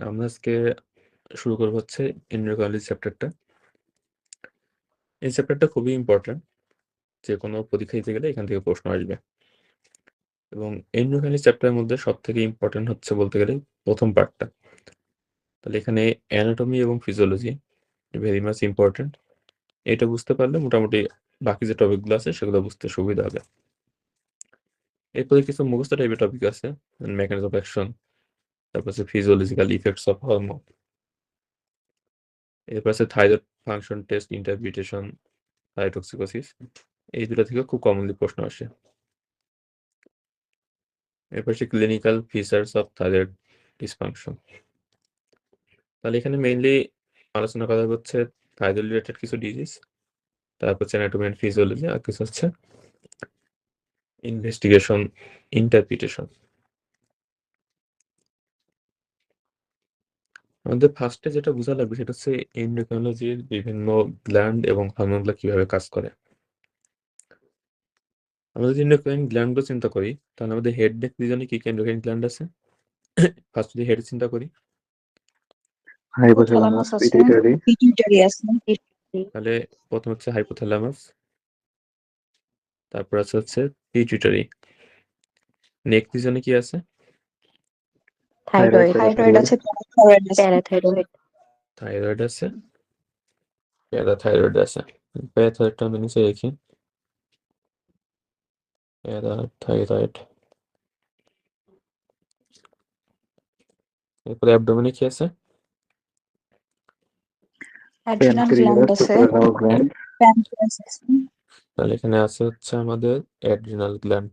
আমরা আজকে শুরু করবো হচ্ছে এন্ডোক্রাইনালিস চ্যাপ্টারটা। এই চ্যাপ্টারটা খুবই ইম্পর্টেন্ট, যে কোনো পরীক্ষা দিতে গেলে এখান থেকে প্রশ্ন আসবে। এবং এন্ডোক্রাইনালিস চ্যাপ্টারের মধ্যে সব থেকে ইম্পর্টেন্ট হচ্ছে বলতে গেলে প্রথম পার্টটা। তাহলে এখানে অ্যানাটমি এবং ফিজিওলজি ভেরি মাচ ইম্পর্টেন্ট। এটা বুঝতে পারলে মোটামুটি বাকি যে টপিকগুলো আছে সেগুলো বুঝতে সুবিধা হবে। এরপরে কিছু মুখস্থ টাইপের টপিক আছে, মেকানিজম অফ অ্যাকশন, তারপর হচ্ছে ফিজিওলজিক্যাল ইফেক্টস অফ হরমোন, এরপর আছে thyroid function test interpretation, thyrotoxicosis. এই দুটো থেকে খুব কমনলি প্রশ্ন আসে। এরপর হচ্ছে clinical features of thyroid dysfunction. তাহলে এখানে মেইনলি আলোচনা করা হচ্ছে থাইরয়েড রিলেটেড কিছু ডিজিজ, তারপর হচ্ছে অ্যানাটমি এন্ড ফিজিওলজি, আর কিছু হচ্ছে ইনভেস্টিগেশন, ইন্টারপ্রিটেশন। আমাদের ফার্স্টে যেটা বোঝা লাগবে সেটা হচ্ছে এন্ডোক্রাইনোলজির বিভিন্ন গ্ল্যান্ড এবং হরমোনগুলো কিভাবে কাজ করে। আমরা যদি এন্ডোক্রাইন গ্ল্যান্ডগুলো চিন্তা করি, তাহলে আমাদের হেড নেক রিজনে কি কি এন্ডোক্রাইন গ্ল্যান্ড আছে? ফার্স্ট যদি হেড চিন্তা করি, হাইপোথ্যালামাস আছে, পিটুইটারি আছে, তাহলে প্রথম হচ্ছে হাইপোথ্যালামাস, তারপর আছে হচ্ছে পিটুইটারি। নেক রিজনে কি আছে? থাইরয়েড আছে, প্যারাথাইরয়েড আছে, থাইরয়েড আছে, প্যারাথাইরয়েড আছে। প্যারাথাইরয়েডটা আমি নিচে রেখি, প্যারাথাইরয়েড। এরপরে অ্যাবডোমেনে কি আছে? অ্যাড্রিনাল গ্ল্যান্ড আছে, প্যানক্রিয়াস আছে, তাহলে এখানে আছে হচ্ছে আমাদের অ্যাড্রিনাল গ্ল্যান্ড,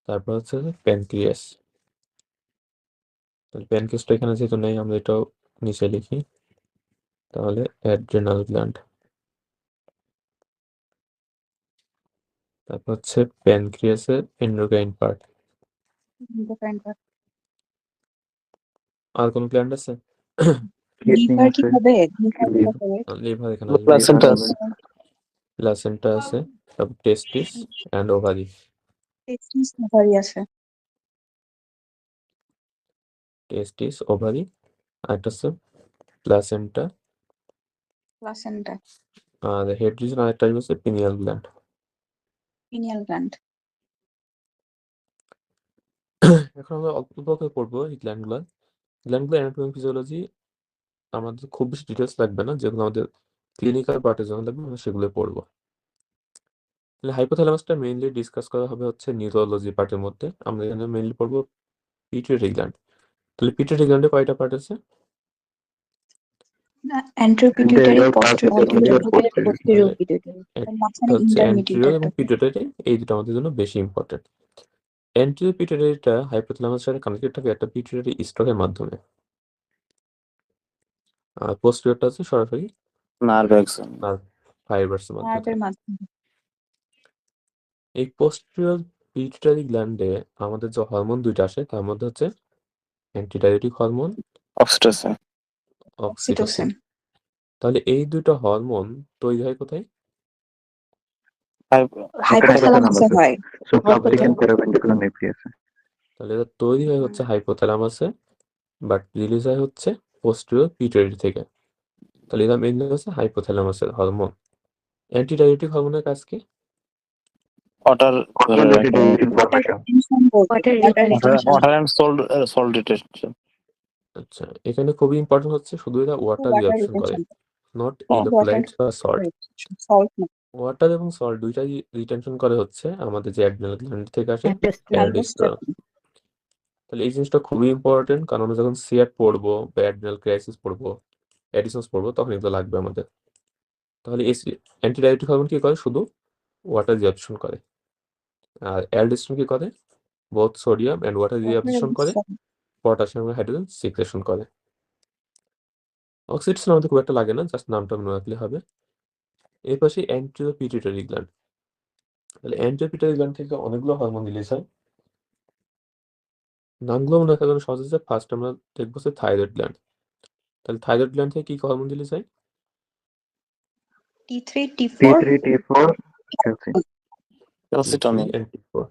তারপর হচ্ছে প্যানক্রিয়াস। তাহলে প্যানক্রিয়াসটা এখানে যেহেতু নেই, আমরা এটাও নিচে লিখি, তাহলে অ্যাড্রিনাল গ্ল্যান্ড। তারপর হচ্ছে প্যানক্রিয়াসের এন্ডোক্রাইন পার্ট। Endocrine part. আর কোন গ্ল্যান্ড আছে? লিভার কি হবে? লিভার কি হবে? লিভার এখানে আসবে, প্লাসেন্টা আছে। প্লাসেন্টা আছে, তারপর টেস্টিস এন্ড ওভারি। টেস্টিস ওভারি আছে, টেস্টিস ওভারি, আর একটা হচ্ছে প্লাসেন্টা, প্লাসেন্টা, আর হেড রিজন আরেকটা হচ্ছে পিনিয়াল গ্ল্যান্ড। Pineal gland. এখন আমরা অল্প অল্প করে পড়বো এই গ্ল্যান্ডগুলো। অ্যানাটমি ফিজিওলজি আমাদের খুব বেশি ডিটেলস লাগবে না, যেগুলো আমাদের ক্লিনিক্যাল পার্টের জন্য লাগবে আমরা সেগুলো পড়বো। তাহলে হাইপোথ্যালামাসটা মেইনলি ডিসকাস করা হবে হচ্ছে নিউরোলজি পার্টের মধ্যে। আমরা এখানে মেইনলি পড়বো পিটুইটারি গ্ল্যান্ড। তাহলে পিটুইটারি গ্ল্যান্ডে কয়টা পার্ট আছে? অ্যান্ট্রোপিটিউটারি, পোস্টেরিয়র, একটা মাঝখানে হচ্ছে ইন্টারমিডিয়েট অ্যান্টেরিয়র একটা। এবং পিটুইটারি, এই দুটো আমাদের জন্য বেশি ইম্পর্টেন্ট। অ্যান্টেরিয়র পিটুইটারিটা হাইপোথ্যালামাসের সাথে কানেক্টেড থাকে একটা পিটুইটারি স্টকের মাধ্যমে, আর পোস্টেরিয়রটা হচ্ছে সরাসরি নার্ভ এক্সন, নার্ভ ফাইবারসের মাধ্যমে। নার্ভের মাধ্যমে। এই পোস্টেরিয়র পিটুইটারি গ্ল্যান্ডে আমাদের যে হরমোন দুইটা আসে তার মধ্যে হচ্ছে অ্যান্টিডাইরেটিক হরমোন, অক্সিটোসিন, অক্সিটোসিন। তাহলে এই দুটো হরমোন তৈরি হয় কোথায়? হাইপোথ্যালামাসে হয়। তাহলে এটা তৈরি হয় হচ্ছে হাইপোথ্যালামাসে, বাট রিলিজ হয় হচ্ছে পোস্টেরিয়র পিটুইটারি থেকে। তাহলে এটা মেইনলি হচ্ছে হাইপোথ্যালামাসের হরমোন। অ্যান্টিডাইরেটিক হরমোনের কাজ কি? Water salt detection. আচ্ছা, এখানে খুবই ইম্পর্টেন্ট হচ্ছে শুধু এটা ওয়াটার রিঅ্যাকশন করে, নট ইলেক্ট্রোলাইট বা সল্ট। ওয়াটার এবং সল্ট দুইটাই রিটেনশন করে হচ্ছে আমাদের যে অ্যাড্রিনাল গ্ল্যান্ড থেকে আসে অ্যালডোস্টেরন। তাহলে এই জিনিসটা খুবই ইম্পর্টেন্ট, কারণ আমরা যখন সিয়াট পড়বো বা অ্যাড্রিনাল ক্রাইসিস পড়বো, অ্যাডিশনস পড়বো, তখন এগুলো লাগবে আমাদের। তাহলে এই অ্যান্টিডাইরেটিক হরমোন কি করে? শুধু ওয়াটার রিঅ্যাকশন করে। আর অ্যালডোস্টেরন কি করে? Both sodium and water reabsorption করে, পটাশিয়াম এবং হাইড্রোজেন সিক্রেশন করে। অক্সিটোসিন আমাদের খুব একটা লাগে না, জাস্ট নামটা মনে রাখলে হবে। এর পাশে অ্যান্টেরিয়র পিটুইটারি গ্ল্যান্ড। তাহলে অ্যান্টেরিয়র পিটুইটারি গ্ল্যান্ড থেকে অনেকগুলো হরমোন রিলিজ হয়। নামগুলো মনে রাখার জন্য সহজ হচ্ছে, ফার্স্ট আমরা দেখবো হচ্ছে থাইরয়েড গ্ল্যান্ড। তাহলে থাইরয়েড গ্ল্যান্ড থেকে কি হরমোন রিলিজ হয়? T3, T4, ক্যালসিটনিন। T3 and T4।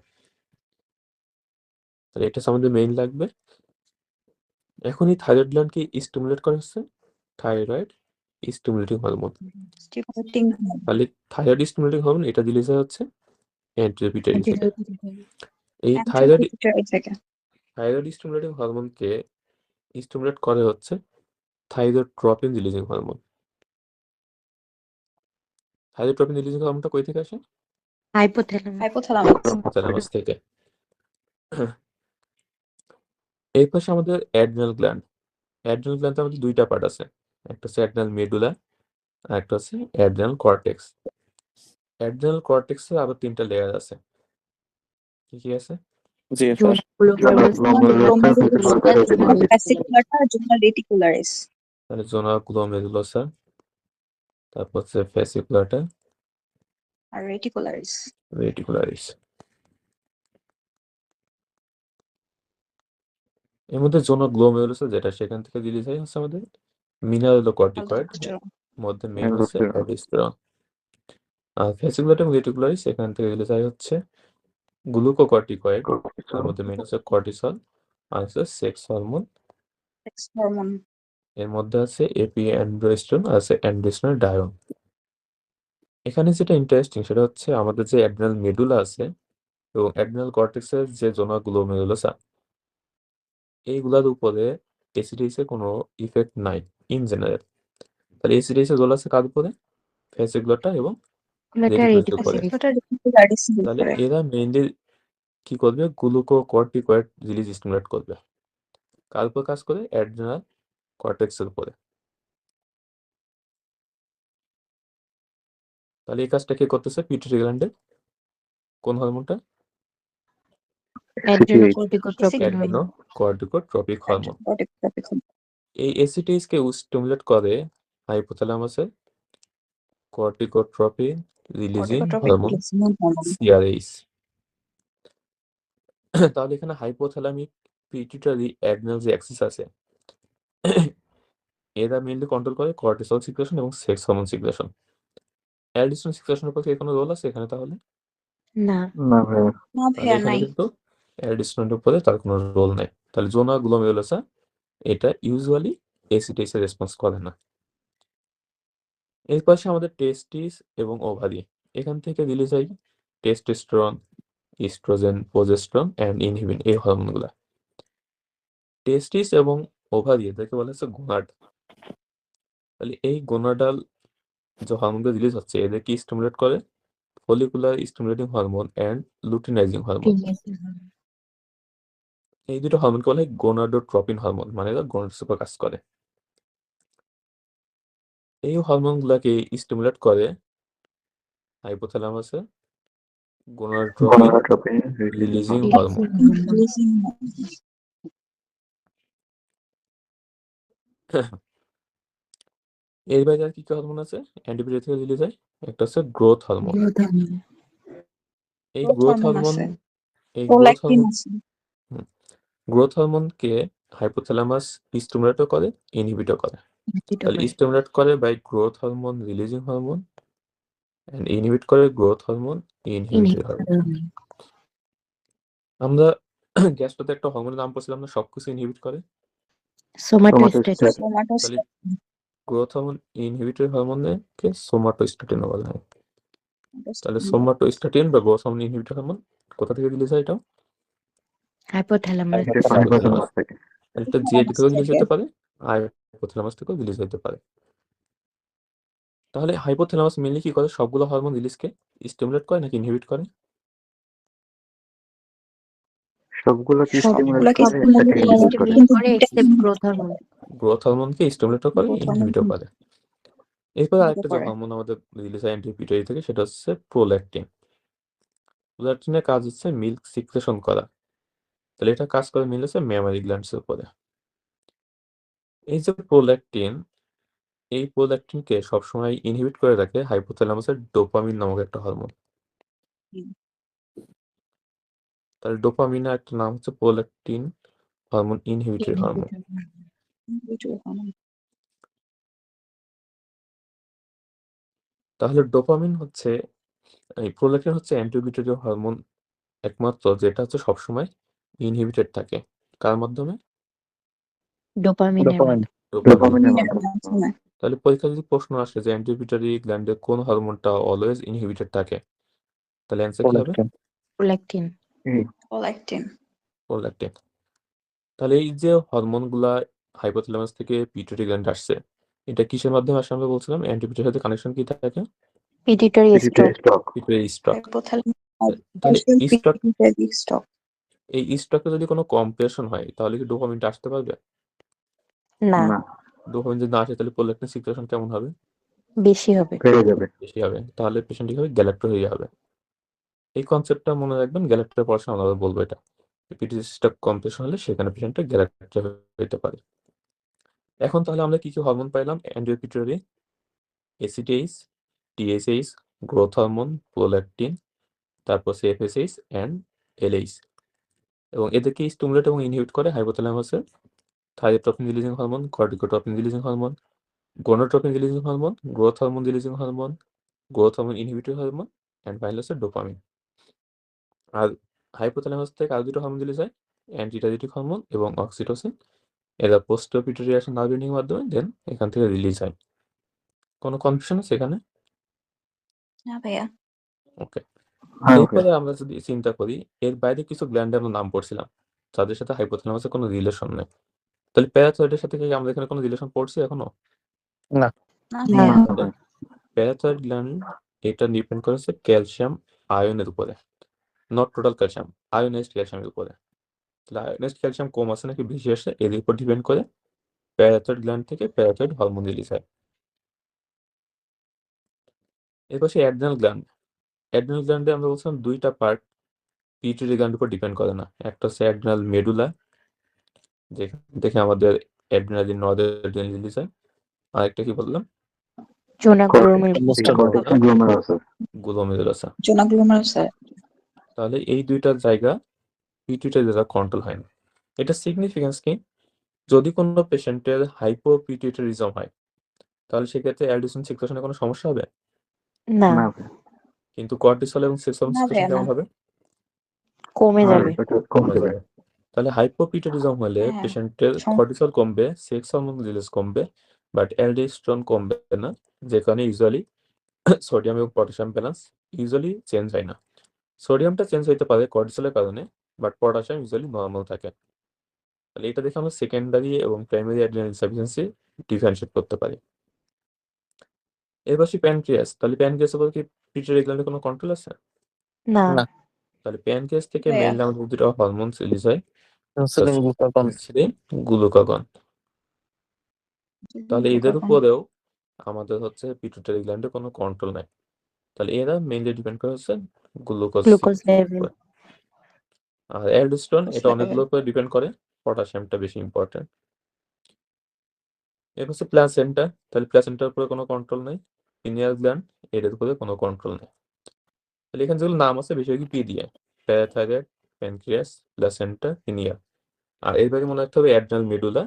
তাহলে এটা আমাদের মেইন লাগবে। এখন এই থাইরয়েড গ্ল্যান্ডকে স্টিমুলেট করে হচ্ছে থাইরয়েড স্টিমুলেটিং হরমোন। স্টিমুলেটিং তাহলে থাইরয়েড স্টিমুলেটিং হরমোন এটা দিলে যায় হচ্ছে অ্যান্টিপিটারি থেকে। এই থাইরয়েড থেকে স্টিমুলেটিং হরমোনকে স্টিমুলেট করে হচ্ছে thyrotropin releasing hormone. Thyrotropin releasing হরমোনটা কই থেকে আসে? হাইপোথ্যালামাস থেকে। এই পাশে আমাদের অ্যাড্রিনাল গ্ল্যান্ড। অ্যাড্রিনাল গ্ল্যান্ডে আমাদের দুইটা পার্ট আছে, একটা হচ্ছে অ্যাড্রিনাল মেডুলা আর একটা হচ্ছে অ্যাড্রিনাল কর্টেক্স। অ্যাড্রিনাল কর্টেক্সে আবার তিনটা লেয়ার আছে, কি কি আছে? জি স্যার। তাহলে জোনা গ্লোমেরুলোসা, তারপর হচ্ছে ফ্যাসিকুলাটা আর রেটিকুলারিস। রেটিকুলারিস। এর মধ্যে জোনা গ্লোমেরুলোসা যেটা, সেখান থেকে রিলিজ হয় হচ্ছে আমাদের মিনারেলোকর্টিকয়েড, মধ্যে মেইন হচ্ছে অ্যালডোস্টেরন। আর ফ্যাসিকুলাটা এবং রেটিকুলারিস এখান থেকে রিলিজ হয় হচ্ছে গ্লুকোকর্টিকয়েড, তার মধ্যে মেইন হচ্ছে কর্টিসল আর হচ্ছে সেক্স হরমোন। এর মধ্যে আছে এপি অ্যান্ড্রোস্টেরন আর আছে অ্যান্ড্রোস্টেরন ডায়ন। এখানে যেটা ইন্টারেস্টিং সেটা হচ্ছে আমাদের যে অ্যাড্রিনাল মেডুলা আছে এবং অ্যাড্রিনাল কর্টেক্সের যে জোনা গ্লোমেরুলোসা, এইগুলার উপরে এসিডিএসের কোনো ইফেক্ট নাই ইন জেনারেল। তাহলে এসিডিএসের রোল আছে কার উপরে? ফ্যাসিকুলাটা এবং রেটিকুলারিসের উপরে। তাহলে এরা মেইনলি কি করবে? গ্লুকোকর্টিকয়েড রিলিজ স্টিমুলেট করবে। কার উপর কাজ করে? অ্যাড্রিনাল কর্টেক্সের উপরে। তাহলে এই কাজটা কে করতেছে? পিটুইটারি গ্ল্যান্ডে। কোন হরমোনটা? Adrenocorticotropic hormone. এই এসিটিএস কে স্টিমুলেট করে হাইপোথ্যালামাসের কর্টিকোট্রপিন রিলিজিং হরমোন সিআরএইচ। তাহলে এখানে হাইপোথ্যালামিক পিটুইটারি অ্যাড্রিনাল যে অ্যাক্সিস আছে, এরা মেইনলি কন্ট্রোল করে কর্টিসল সিক্রেশন এবং সেক্স হরমোন সিক্রেশন। অ্যালডোস্টেরন সিক্রেশনের উপর কি কোনো রোল আছে এখানে? তাহলে তাহলে এখানে কিন্তু অ্যালডোস্টেরনের উপরে তার কোনো রোল নাই। তাহলে জোনা গ্লোমেরুলোসা এটা ইউজুয়ালি এসিটিএস এর রেসপন্স করে না। এর পাশে আমাদের টেস্টিস এবং ওভারি, এখান থেকে রিলিজ হয় testosterone, oestrogen, progesterone and inhibin, এই হরমোনগুলা। টেস্টিস এবং ওভারি এদেরকে বলা হচ্ছে গোনাড। তাহলে এই গোনাডাল যে হরমোনগুলো রিলিজ হচ্ছে এদেরকে স্টিমুলেট করে follicular stimulating hormone and luteinising hormone. এই দুটো হরমোনকে বলা হয় গোনাডোট্রপিন হরমোন, মানে এরা গোনাডস উপর কাজ করে। এই হরমোনগুলোকে স্টিমুলেট করে হাইপোথ্যালামাসে গোনাডোট্রপিন রিলিজিং হরমোন। এর বাইরে আর কি কি হরমোন আছে অ্যান্টিপিটারি থেকে রিলিজ হয়? একটা হচ্ছে গ্রোথ হরমোন। এই গ্রোথ হরমোন গ্রোথ হরমোনকে হাইপোথ্যালামাস স্টিমুলেটও করে, ইনহিবিটও করে। তাহলে স্টিমুলেট করে by growth hormone releasing hormone and inhibit করে গ্রোথ হরমোন ইনহিবিটরি হরমোন। আমরা গ্যাস্ট্রোতে একটা হরমোনের নাম পড়ছিলাম না, সবকিছু ইনহিবিট করে? তাহলে গ্রোথ হরমোন ইনহিবিটরি হরমোনকে সোমাটোস্ট্যাটিন বলা হয়। তাহলে সোমাটোস্ট্যাটিন বা গ্রোথ হরমোন ইনহিবিটর হরমোন কোথা থেকে রিলিজ হয়? এটাও হাইপোথ্যালামাস থেকে। এটা জিআইটি থেকেও রিলিজ হতে পারে আর হাইপোথ্যালামাস থেকেও রিলিজ হতে পারে। তাহলে হাইপোথ্যালামাস মেইনলি কি করে? সবগুলো হরমোন রিলিজকে স্টিমুলেট করে নাকি ইনহিবিট করে? সবগুলোকে স্টিমুলেট করে এক্সেপ্ট গ্রোথ হরমোনকে স্টিমুলেটও করে, ইনহিবিটও করে। এরপর আরেকটা যে হরমোন আমাদের রিলিজ হয় অ্যান্টিপিটারি থেকে সেটা হচ্ছে প্রোল্যাকটিন। প্রোল্যাকটিনের কাজ হচ্ছে মিল্ক সিক্রেশন করা। তাহলে এটা কাজ করে মিল হচ্ছে ম্যামারি গ্ল্যান্ডসের উপরে। এই যে প্রোল্যাকটিন, এই প্রোল্যাকটিনকে সবসময় ইনহিবিট করে রাখে হাইপোথ্যালামাসের ডোপামিন নামক একটা হরমোন। তাহলে ডোপামিনের একটা নাম হচ্ছে প্রোল্যাকটিন হরমোন ইনহিবিটরি হরমোন। তাহলে ডোপামিন হচ্ছে, এই প্রোল্যাকটিন হচ্ছে অ্যান্টিপিটারি হরমোন একমাত্র যেটা হচ্ছে সবসময় ইনহিবিটেড থাকে কার মাধ্যমে? ডোপামিনের ডোপামিন। ডোপামিনের মাধ্যমে তাহলে পরীক্ষায় যদি প্রশ্ন আসে যে অ্যান্টিপিটারি গ্ল্যান্ডে কোন হরমোনটা অলওয়েজ ইনহিবিটেড থাকে, তাহলে অ্যান্সার কি হবে? Prolactin prolactin. তাহলে এই যে হরমোনগুলা হাইপোথ্যালামাস থেকে পিটুইটারি গ্ল্যান্ডে আসছে, এটা কিসের মাধ্যমে আসে আমরা বলছিলাম? অ্যান্টিপিটারির সাথে কানেকশন কি থাকে? Pituitary stock pituitary stock. তাহলে স্টক এই স্টকে যদি কোনো কম্প্রেশন হয় তাহলে কি ডোপামিনটা আসতে পারবে? না ডোপামিন যদি না আসে তাহলে প্রোল্যাকটিন সিক্রেশন কেমন হবে? বেশি হবে বেশি হবে। তাহলে পেশেন্ট কি হবে? গ্যালাক্টোরিয়া হবে। এই কনসেপ্টটা মনে রাখবেন, গ্যালাক্টোরিয়া পড়ার সময় আমরা বলবো এটা। পিটুইটারি স্টক কম্প্রেশন হলে সেখানে পেশেন্টের গ্যালাক্টোরিয়া হতে পারে। এখন তাহলে আমরা কি কি হরমোন পাইলাম? Antipituitary, ACTH, TSH, growth hormone, prolactin, তারপর সিএফএসএইচ এন্ড এলএইচ। এবং এদেরকে স্টিমুলেট এবং ইনহিবিট করে হাইপোথ্যালামাসের thyrotropin releasing hormone, corticotropin releasing hormone, gonadotropin releasing hormone, growth hormone releasing hormone, growth hormone inhibitory hormone and finally হচ্ছে dopamine. আর hypothalamus থেকে আর দুটো হরমোন রিলিজ হয়, অ্যান্টিটাইরেটিক হরমোন এবং অক্সিটোসিন। এরা posterior pituitary action nerve ending মাধ্যমে then এখান থেকে রিলিজ হয়। কোনো কনফিউশন আছে এখানে? না ভাইয়া ওকে। এরপরে আমরা যদি চিন্তা করি এর বাইরে কিছু গ্ল্যান্ডের আমরা নাম পড়ছিলাম যাদের সাথে হাইপোথ্যালামাসের কোনো রিলেশন নেই। তাহলে প্যারাথয়েডের সাথে কি আমরা এখানে কোনো রিলেশন পড়ছি এখনো? না। প্যারাথয়েড গ্ল্যান্ড এটা ডিপেন্ড করেছে ক্যালসিয়াম আয়নের উপরে, নট টোটাল ক্যালসিয়াম, আয়োনাইজড ক্যালসিয়ামের উপরে। তাহলে আয়োনাইজড ক্যালসিয়াম কম আছে নাকি বেশি আসে এর উপর ডিপেন্ড করে প্যারাথয়েড গ্ল্যান্ড থেকে প্যারাথয়েড হরমোন রিলিজ হয়। এরপর সেই অ্যাড্রেনাল গ্ল্যান্ড। অ্যাড্রেনাল গ্ল্যান্ডে আমরা বলছিলাম দুইটা পার্ট পিটুইটারি গ্ল্যান্ডের উপর ডিপেন্ড করে না। একটা হচ্ছে অ্যাড্রেনাল মেডুলা, যেখান থেকে আমাদের অ্যাড্রেনালিন, নরঅ্যাড্রেনালিন রিলিজ হয়। আরেকটা কি বললাম? গ্লোমেরুলাস। তাহলে এই দুইটা জায়গা পিটুইটারি দ্বারা কন্ট্রোল হয় না। এটা সিগনিফিকেন্স কি? যদি কোনো পেশেন্টের হাইপোপিটুইটারিজম হয় তাহলে সেক্ষেত্রে অ্যাডিশন সিক্রেশনে কোনো সমস্যা হবে না কিন্তু কর্টিসল এবং সেক্স হরমোন সিক্রেশন কেমন হবে? কমে যাবে কমে যাবে। তাহলে হাইপোপিটুইটারিজম হলে পেশেন্টের কর্টিসল কমবে, সেক্স হরমোন রিলিজ কমবে, বাট অ্যালডোস্টেরন কমবে না, যে কারণে ইউজুয়ালি সোডিয়াম এবং পটাশিয়াম ব্যালেন্স ইউজুয়ালি চেঞ্জ হয় না। সোডিয়ামটা চেঞ্জ হইতে পারে কর্টিসলের কারণে, বাট পটাশিয়াম ইউজুয়ালি নর্মাল থাকে। তাহলে এটা দেখে আমরা সেকেন্ডারি এবং প্রাইমারি অ্যাড্রিনাল ইনসাফিসিয়েন্সি ডিফারেন্সিয়েট করতে পারি। এবার আসি প্যানক্রিয়াস। তাহলে প্যানক্রিয়াসের উপর কি পিটুইটারি গ্ল্যান্ডের কোনো কন্ট্রোল আছে? না তাহলে প্যানক্রিয়াস থেকে মেইনলি আমাদের দুটো হরমোন রিলিজ হয়, ইনসুলিন, গ্লুকাগন। গ্লুকাগন। তাহলে এদের উপরেও আমাদের হচ্ছে পিটুইটারি গ্ল্যান্ডে কোনো কন্ট্রোল নাই। তাহলে এরা মেইনলি ডিপেন্ড করে হচ্ছে গ্লুকোজ লেভেল আর অ্যালডোস্টেরন এটা অনেকগুলো উপরে ডিপেন্ড করে, পটাশিয়ামটা বেশি ইম্পর্টেন্ট। এর হচ্ছে প্লাসেন্টা। তাহলে প্লাসেন্টার উপরে কোনো কন্ট্রোল নেই। পিনিয়াল গ্ল্যান্ড এদের উপরে কোনো কন্ট্রোল নেই। তাহলে এখানে যেগুলো নাম আছে বেশিরভাগই পি দিয়ে, প্যারাথাইরয়েড, প্যানক্রিয়াস, প্লাসেন্টা, পিনিয়াল। আর এর বাইরে মনে রাখতে হবে adrenal medulla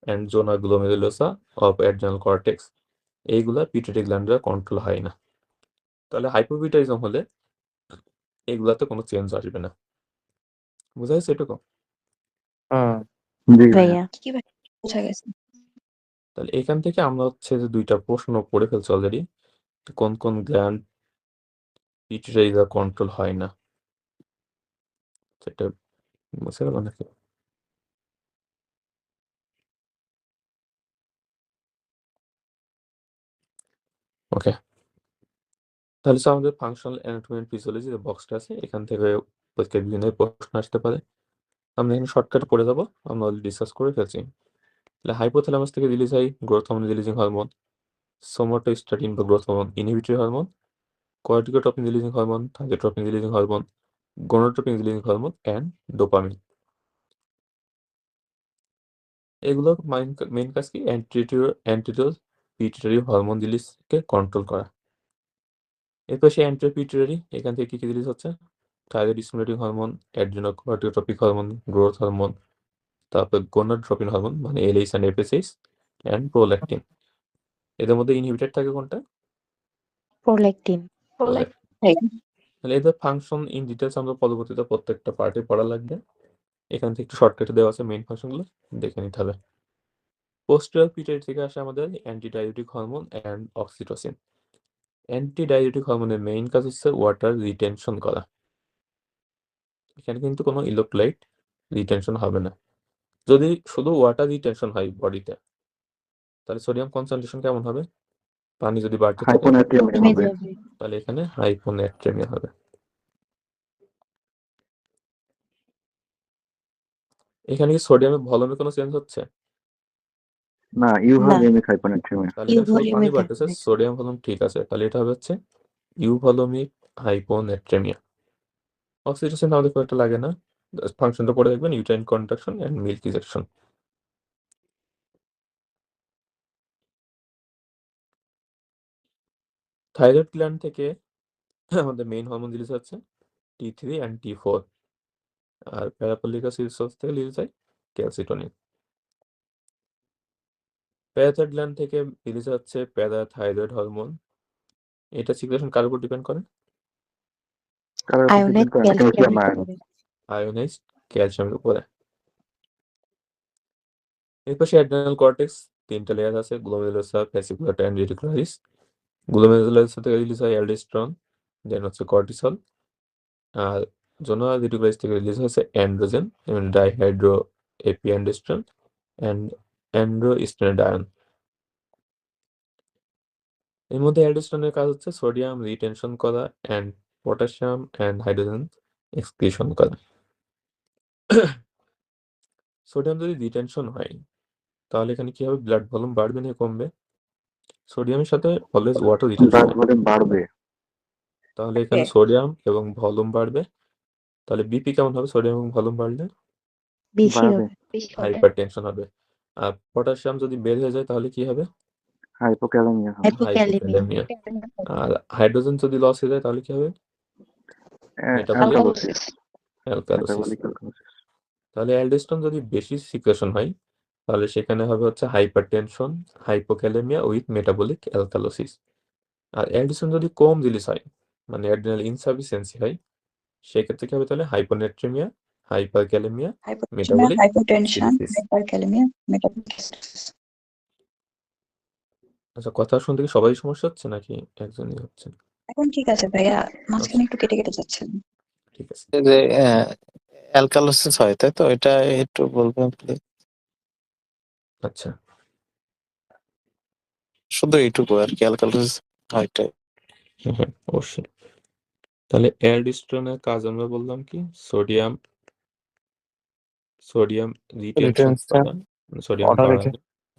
and zona glomerulosa of adrenal cortex. এইগুলা পিটুইটারি গ্ল্যান্ডের কন্ট্রোল হয় না। তাহলে হাইপোপিটুইটারিজম হলে এগুলাতে কোনো চেঞ্জ আসবে না। বুঝা গেছে এটুকু? ভাইয়া তাহলে এখান থেকে আমরা হচ্ছে যে দুইটা প্রশ্ন পড়ে ফেলছি অলরেডি, কোন কোন গ্ল্যান্ড পিটুইটারি দ্বারা কন্ট্রোল হয় না, সেটা বুঝে গেল নাকি? ওকে, তাহলে আমাদের ফাংশনাল অ্যানাটমি এন্ড ফিজিওলজি যে বক্সটা আছে এখান থেকে পরীক্ষায় বিভিন্ন প্রশ্ন আসতে পারে। আমরা এখানে শর্টকাটে পড়ে যাবো, আমরা অলরেডি ডিসকাস করে ফেলছি। তাহলে হাইপোথ্যালামাস থেকে রিলিজ হয় growth hormone releasing hormone, somatostatin বা growth hormone inhibitory hormone, corticotropin releasing hormone, thyrotropin releasing hormone, gonadotropin releasing hormone and dopamine. এগুলো মেইন কাজ কি? অ্যান্টিরিয়র পিটুইটারি হরমোন রিলিজকে কন্ট্রোল করা। এরপর সেই অ্যান্টিরিয়র পিটুইটারি এখান থেকে কি রিলিজ হচ্ছে? Thyroid stimulating hormone, adrenocorticotropic hormone, growth hormone, তারপর গোনাডোট্রপিন হরমোন মানে LH and FSH and prolactin. এদের মধ্যে ইনহিবিটেড থাকে কোনটা? প্রোল্যাকটিন তাহলে এদের ফাংশন ইন ডিটেইলস আমরা পরবর্তীতে প্রত্যেকটা পার্টে পড়া লাগবে। এখান থেকে একটু শর্টকাটে দেওয়া আছে মেইন ফাংশনগুলো, দেখে নিতে হবে। পোস্টেরিয়র পিটুইটারি থেকে আসে আমাদের antidiuretic hormone and oxytocin. Antidiuretic হরমোনের মেইন কাজ হচ্ছে ওয়াটার রিটেনশন করা। এখানে কিন্তু কোনো ইলেক্ট্রোলাইট রিটেনশন হবে না। যদি শুধু ওয়াটার রিটেনশন হয় বডিতে, তাহলে সোডিয়াম কনসেন্ট্রেশন কেমন হবে? পানি যদি বাড়তে থাকে হাইপোনাট্রিয়ামিয়া কমে হবে। যাবে। তাহলে এখানে হাইপোনাট্রিয়ামিয়া হবে। এখানে কি সোডিয়ামের ভলিউমে কোনো চেঞ্জ হচ্ছে? না, ইউভলিউমিক হাইপোনাট্রিয়ামিয়া। তাহলে এখানে শুধু পানি ইউভলিউমিক বাড়তেছে, সোডিয়াম ভলিউম ঠিক আছে, তাহলে এটা হবে হচ্ছে ইউভলিউমিক হাইপোনাট্রিয়ামিয়া। অক্সিটোসিন আমাদের খুব একটা লাগে না, ফাংশনটা পড়ে দেখবেন uterine contraction and milk ejection. Thyroid gland থেকে আমাদের মেইন হরমোন রিলিজ হচ্ছে T3 and T4, আর প্যারাপোলিকাসিস থেকে রিলিজ হয় ক্যালসিটোনিন। প্যারাথাইরয়েড গ্ল্যান্ড থেকে রিলিজ হচ্ছে প্যারাথাইরয়েড হরমোন। এটা সিক্রেশন কার উপর ডিপেন্ড করে? আয়োনাইজড ক্যালসিয়ামের উপরে। আয়োনাইজড ক্যালসিয়ামের উপরে। এরপর অ্যাড্রিনাল কর্টেক্স 3টা লেয়ার আছে, গ্লোমেরুলাসা, ফ্যাসিকুলাটা এন্ড রেটিকুলারিস। গ্লোমেরুলাসা থেকে রিলিজ হয় অ্যালডোস্টেরন, দেন হচ্ছে কর্টিসল, আর জোনাল রেটিকুলারিস থেকে রিলিজ হচ্ছে অ্যান্ড্রোজেন এবং ডাইহাইড্রো এপিঅ্যান্ডোস্টেরন এন্ড অ্যান্ড্রোস্টেরোনডায়ন। এর মধ্যে অ্যালডোস্টেরনের কাজ হচ্ছে সোডিয়াম রিটেনশন করা and potassium and hydrogen excretion করা। সোডিয়াম যদি রিটেনশন হয় তাহলে এখানে কি হবে? ব্লাড ভলিউম বাড়বে না কমবে? সোডিয়ামের সাথে অলওয়েজ ওয়াটার রিটেনশন ব্লাড হয়, ভলিউম বাড়বে। তাহলে এখানে সোডিয়াম এবং ভলিউম বাড়বে। তাহলে বিপি কেমন হবে সোডিয়াম এবং ভলিউম বাড়লে? বেশি বাড়বে। হবে। হাইপারটেনশন হবে। আর পটাশিয়াম যদি বের হয়ে যায় তাহলে কি হবে? হাইপোক্যালেমিয়া হবে। হাইপোক্যালেমিয়া। আর হাইড্রোজেন যদি লস হয়ে যায় তাহলে কি হবে? Metabolic alkalosis. Alkalosis. Metabolic alkalosis. তাহলে অ্যালডোস্টেরন যদি বেশি সিক্রেশন হয় তাহলে সেখানে হবে হচ্ছে hypertension, hypokalaemia with metabolic alkalosis. আর অ্যালডোস্টেরন যদি কম রিলিজ হয়, মানে অ্যাড্রিনাল ইনসাফিসিয়েন্সি হয়, সেক্ষেত্রে কি হবে? তাহলে hyponatraemia, hyperkalaemia, metabolic hypotension, cirrhosis. Hyperkalaemia, metabolic acidosis. আচ্ছা, কথা শুনতে কি সবাই সমস্যা হচ্ছে নাকি একজনই হচ্ছে? এখন ঠিক আছে ভাইয়া, মাঝখানে একটু কেটে কেটে যাচ্ছেন। ঠিক আছে। যে অ্যালকালোসিস হয় তাই তো, এটা একটু বলবেন প্লিজ? আচ্ছা, শুধু এইটুকু আর কি, অ্যালকালোসিস হয় এটাই। হ্যাঁ অবশ্যই। তাহলে অ্যালডোস্টেরনের কাজ আমরা বললাম কি? সোডিয়াম রিটেনশন করা, সোডিয়াম Water বাড়ানো,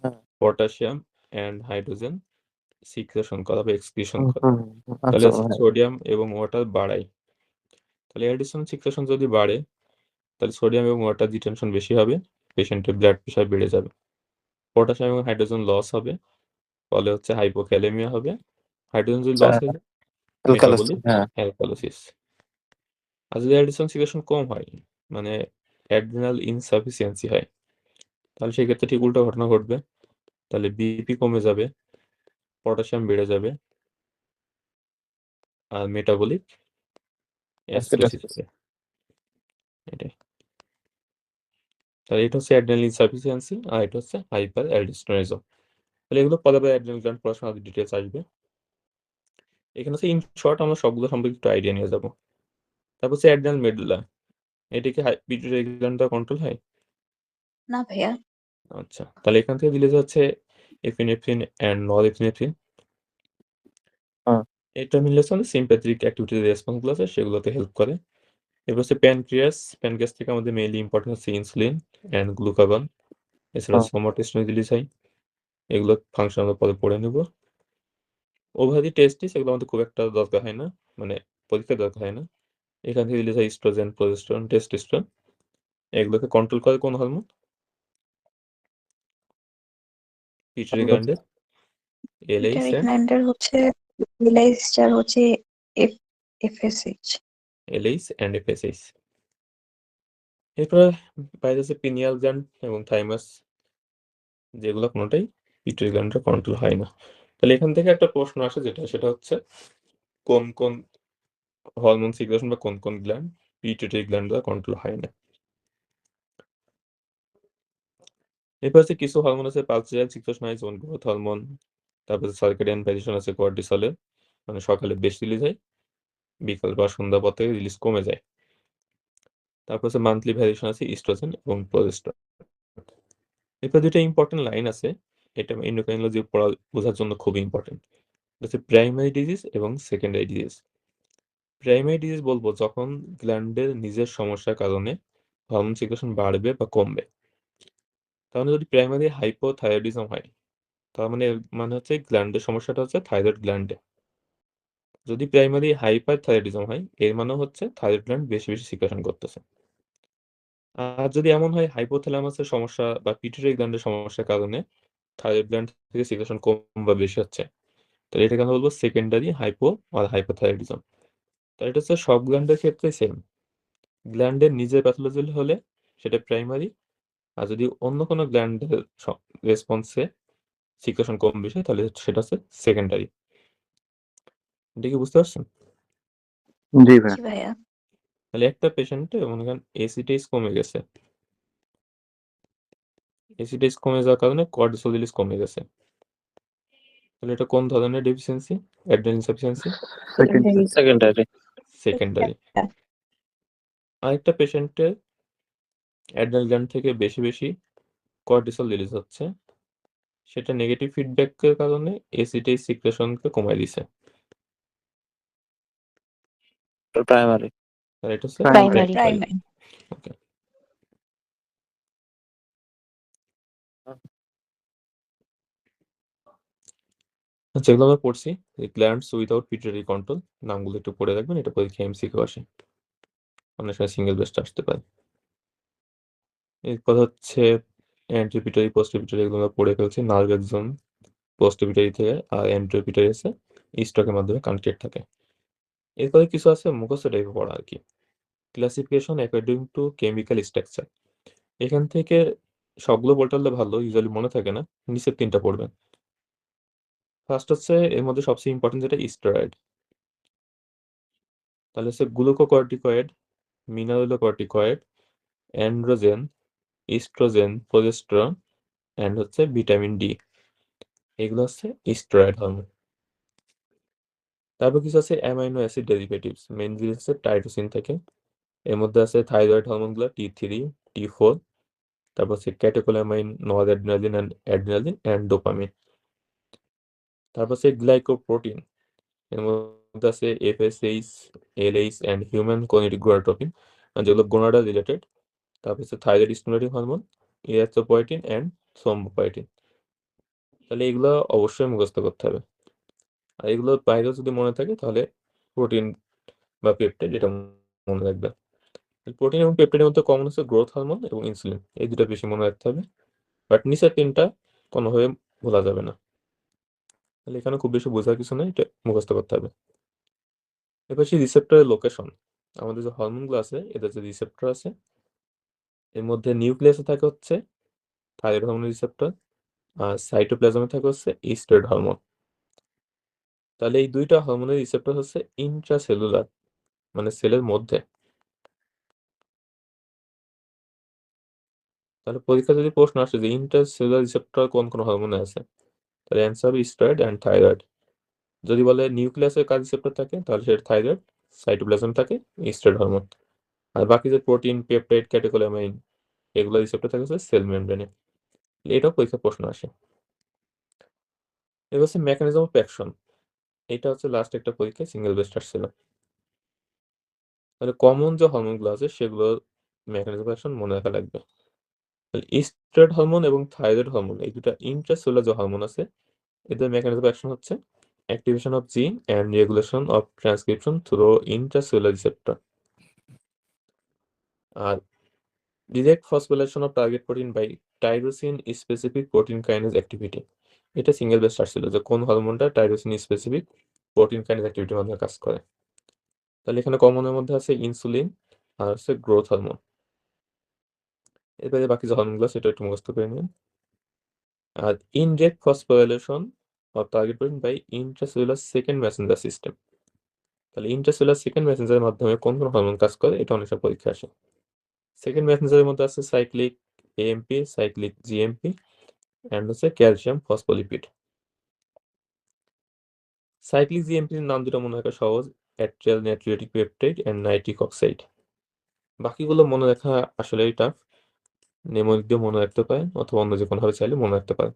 হ্যাঁ। পটাশিয়াম এন্ড হাইড্রোজেন সিক্রেশন করা বা এক্সক্রিশন করা। আচ্ছা তাহলে ভাই। সোডিয়াম এবং ওয়াটার বাড়ায়। তাহলে অ্যাডিশন সিক্রেশন যদি বাড়ে তাহলে সোডিয়াম এবং ওয়াটার রিটেনশন বেশি হবে, পেশেন্টের ব্লাড প্রেশার বেড়ে যাবে। পটাশিয়াম এবং হাইড্রোজেন লস হবে, ফলে হচ্ছে হাইপোক্যালেমিয়া হবে। হাইড্রোজেন যদি লস হয়ে যায় মেটাবলিক হ্যাঁ। অ্যালকালোসিস। আর যদি অ্যাডিশন সিক্রেশন কম হয়, মানে অ্যাড্রিনাল ইনসাফিসিয়েন্সি হয়, তাহলে সেক্ষেত্রে ঠিক উল্টো ঘটনা ঘটবে। তাহলে বিপি কমে যাবে, পটাশিয়াম বেড়ে যাবে, আর মেটাবলিক অ্যাসিডোসিস হবে। এটাই। তাহলে এটা হচ্ছে অ্যাড্রিনাল ইনসাফিসিয়েন্সি আর এটা হচ্ছে হাইপার অ্যালডোস্টেরনিজম। তাহলে এগুলো পদে পদে অ্যাড্রিনাল গ্ল্যান্ড পড়াশোনার ডিটেলস আসবে। এখানে হচ্ছে ইন শর্ট আমরা সবগুলো সম্পর্কে একটু আইডিয়া নিয়ে যাব। তারপর হচ্ছে অ্যাড্রিনাল মেডুলা, এটা কি পিটুইটারি গ্ল্যান্ড দ্বারা কন্ট্রোল হয়? না ভাইয়া। আচ্ছা, তাহলে এখান থেকে রিলিজ হচ্ছে এপিনেফ্রিন এন্ড নরএপিনেফ্রিন। এটা মিলে সিম্প্যাথেটিক অ্যাক্টিভিটির রেসপন্সগুলো আছে সেগুলোতে হেল্প করে। এরপর হচ্ছে প্যানক্রিয়াস থেকে আমাদের মেইনলি ইম্পর্টেন্ট হচ্ছে ইনসুলিন এন্ড গ্লুকাগন, এছাড়া সোমাটোস্টেরন রিলিজ হয়। এগুলো ফাংশন আমরা পরে পড়ে নেব। ওভারি টেস্টিস এগুলো আমাদের খুব একটা দরকার হয় না, মানে পরীক্ষার দরকার হয় না। এখান থেকে রিলিজ হয় ইস্ট্রোজেন, প্রোজেস্টেরন, টেস্টোস্টেরন। এগুলোকে কন্ট্রোল করে কোন হরমোন? পিটুইটারি গ্ল্যান্ডের এলএইচ পিটারি এন্ড গ্ল্যান্ডের হচ্ছে রিলাইজার হচ্ছে এফএসএইচ। LH and FSH. এরপরে বাইরে আছে পিনিয়াল গ্ল্যান্ড এবং থাইমাস, যেগুলো কোনোটাই পিটুইটারি গ্ল্যান্ডের কন্ট্রোল হয় না। তাহলে এখান থেকে একটা প্রশ্ন আসে সেটা হচ্ছে কোন কোন হরমোন সিক্রেশন বা কোন কোন গ্ল্যান্ড পিটুইটারি গ্ল্যান্ড দ্বারা কন্ট্রোল হয় না। এরপর হচ্ছে কিছু হরমোন আছে পালসেরিয়াল সিক্রেশন যেমন গ্রোথ হরমোন, তারপরে সার্কেডিয়ান ভ্যারিয়েশন আছে কর্টিসলের, মানে সকালে বেশি রিলিজ হয়, বিকাল বা সন্ধ্যা পর থেকে রিলিজ কমে যায়। তারপর হচ্ছে মান্থলি ভ্যারিয়েশন আছে ইস্ট্রোজেন এবং প্রোজেস্টেরন। এরপর দুটো ইম্পর্টেন্ট লাইন আছে, এটা এন্ডোক্রাইনোলজি পড়া বোঝার জন্য খুবই ইম্পর্টেন্ট। হচ্ছে প্রাইমারি ডিজিজ এবং সেকেন্ডারি ডিজিজ। প্রাইমারি ডিজিজ বলবো যখন গ্ল্যান্ডের নিজের সমস্যার কারণে হরমোন সিক্রেশন বাড়বে বা কমবে। তাহলে যদি প্রাইমারি হাইপোথাইরয়েডিজম হয়, তার মানে হচ্ছে গ্ল্যান্ডের সমস্যাটা হচ্ছে থাইরয়েড গ্ল্যান্ডে। যদি প্রাইমারি হাইপারথাইরয়েডিজম হয়, এর মানে হচ্ছে থাইরয়েড গ্ল্যান্ড বেশি বেশি সিক্রেশন করতেছে। আর যদি এমন হয় হাইপোথ্যালামাসের সমস্যা বা পিটুইটারি গ্ল্যান্ডের সমস্যার কারণে থাইরয়েড গ্ল্যান্ড থেকে সিক্রেশন কম বা বেশি হচ্ছে, তাহলে এটাকে আমরা বলবো সেকেন্ডারি হাইপো আর হাইপোথাইরয়েডিজম। তাহলে এটা হচ্ছে সব গ্ল্যান্ডের ক্ষেত্রে সেম। গ্ল্যান্ডের নিজের প্যাথোলজি হলে সেটা প্রাইমারি, আর যদি অন্য কোনো গ্ল্যান্ডের রেসপন্সে সিক্রেশন কম বেশি হয়, তাহলে সেটা হচ্ছে সেকেন্ডারি। এটা কি বুঝতে পারছেন? জি ভাই। জি ভাইয়া। তাহলে একটা পেশেন্টে মনে করেন এসিটেজ কমে গেছে, এসিটেজ কমে যাওয়ার কারণে কর্টিসল রিলিজ কমে গেছে, তাহলে এটা কোন ধরনের deficiency? Adrenal insufficiency, secondary. Secondary. আরেকটা পেশেন্টের অ্যাড্রেনাল গ্ল্যান্ড থেকে বেশি বেশি কর্টিসল রিলিজ হচ্ছে, সেটা নেগেটিভ ফিডব্যাকের কারণে এসিটেজ সিক্রেশনকে কমায় দিছে, প্রাইমারি। তাহলে এটা হচ্ছে প্রাইমারি। প্রাইমারি। ওকে। আচ্ছা, এগুলো আমরা পড়ছি গ্ল্যান্ডস উইদাউট পিটুইটারি কন্ট্রোল, নামগুলো একটু পড়ে রাখবেন, এটা পরীক্ষা এমসিকিউ আসে, অনেক সময় সিঙ্গেল বেস্ট আসতে পারে। এরপর হচ্ছে অ্যান্টিপিটারি পোস্টিপিটারি, এগুলো আমরা পড়ে ফেলছি। নার্ভ এক্সন পোস্টিপিটারি থেকে আর অ্যান্টিপিটারি আছে স্টকের মাধ্যমে কানেক্টেড থাকে। এরপরে কিছু আছে মুখস্থ টাইপে পড়া আর কি। Classification according to chemical structure, এখান থেকে সবগুলো বলতে পারলে ভালো, ইউজুয়ালি মনে থাকে না, নিচের তিনটা পড়বেন। ফার্স্ট হচ্ছে এর মধ্যে সবচেয়ে ইম্পর্টেন্ট যেটা স্টেরয়েড, তাহলে হচ্ছে glucocorticoid, mineralocorticoid, androgen, oestrogen, progesterone and হচ্ছে ভিটামিন ডি, এগুলো হচ্ছে স্টেরয়েড হরমোন। তারপর কিছু আছে অ্যামাইনো অ্যাসিড ডেরিভেটিভস, মেইনলি হচ্ছে টাইরোসিন থেকে। এর মধ্যে আছে থাইরয়েড হরমোনগুলো T3, T4, তারপর হচ্ছে catecholamine, noradrenaline and adrenaline and dopamine. তারপর হচ্ছে গ্লাইকোপ্রোটিন, এর মধ্যে আছে FSH, LH and human gonadotropin, যেগুলো গোনাডা রিলেটেড। তারপর হচ্ছে thyroid stimulating hormone, erythropoietin and thrombopoietin. তাহলে এগুলো অবশ্যই মুখস্থ করতে হবে। আর এগুলোর বাইরেও যদি মনে থাকে তাহলে প্রোটিন বা পেপটাইড, এটা মনে রাখবে। প্রোটিন এবং পেপটাইডের মধ্যে কমন হচ্ছে গ্রোথ হরমোন এবং ইনসুলিন, এই দুটো বেশি মনে রাখতে হবে। বাট নিচের তিনটা কোনোভাবে ভোলা যাবে না। তাহলে এখানে খুব বেশি বোঝার কিছু নেই, এটা মুখস্থ করতে হবে। এবার সেই রিসেপ্টরের লোকেশন, আমাদের যে হরমোনগুলো আছে এদের যে রিসেপ্টর আছে, এর মধ্যে নিউক্লিয়াসে থাকে হচ্ছে থাইরয়েড হরমোনের রিসেপ্টর, আর সাইটোপ্লাজমে থাকে হচ্ছে স্টেরয়েড হরমোন। তাহলে এই দুইটা হরমোনের রিসেপ্টর হচ্ছে ইন্ট্রাসেলুলার, মানে সেলের মধ্যে। তাহলে পরীক্ষা যদি প্রশ্ন আসে যে ইন্ট্রাসেলুলার রিসেপ্টর কোন কোন হরমোনে আছে, তাহলে অ্যান্সার হবে স্টেরয়েড অ্যান্ড থাইরয়েড। যদি বলে নিউক্লিয়াসের কাজ রিসেপ্টর থাকে, তাহলে সেটা থাইরয়েড, সাইটোপ্লাজম থাকে স্টেরয়েড হরমোন। আর বাকি যে প্রোটিন, পেপটাইড, ক্যাটেকোলামাইন, এগুলো রিসেপ্টর থাকে হচ্ছে সেল মেমব্রেনে। এটাও পরীক্ষা প্রশ্ন আসে। এবার হচ্ছে মেকানিজম অফ অ্যাকশন, এটা হচ্ছে লাস্ট একটা পরীক্ষায় সিঙ্গেল বেস্ট আসছিল। তাহলে কমন যে হরমোনগুলো আছে সেগুলোর মেকানিজম অফ অ্যাকশন মনে রাখা লাগবে। স্টেরয়েড হরমোন এবং থাইরয়েড হরমোন, এই দুটা ইন্ট্রাসেলুলার যে হরমোন আছে, এদের মেকানিজম অফ অ্যাকশন হচ্ছে activation of gene and regulation of transcription through intracellular receptor. আর direct phosphorylation of target protein by tyrosine specific protein kinase activity, এটা সিঙ্গেল বেস্ট আসছিল যে কোন হরমোনটা টাইরোসিন স্পেসিফিক প্রোটিন কাইনেজ অ্যাক্টিভিটির মাধ্যমে কাজ করে। তাহলে এখানে কমনের মধ্যে আছে ইনসুলিন আর হচ্ছে গ্রোথ হরমোন। এরপরে বাকি যে হরমোনগুলো সেটা একটু মুখস্থ করে নিন। আর indirect phosphorylation of target protein by intracellular second messenger system, তাহলে ইন্ট্রাসেলুলার সেকেন্ড মেসেঞ্জারের মাধ্যমে কোন কোন হরমোন কাজ করে, এটা অনেক সময় পরীক্ষা আসে। সেকেন্ড মেসেঞ্জারের মধ্যে আছে cyclic AMP, cyclic GMP and হচ্ছে ক্যালসিয়াম ফসফোলিপিড। সাইক্লিক জিএমপির নাম দুটো মনে রাখা সহজ, atrial natriuretic peptide and nitric oxide. বাকিগুলো মনে রাখা আসলেই টাফ, নেমোনিক দিয়ে মনে রাখতে পারেন অথবা অন্য যে কোনোভাবে চাইলে মনে রাখতে পারেন।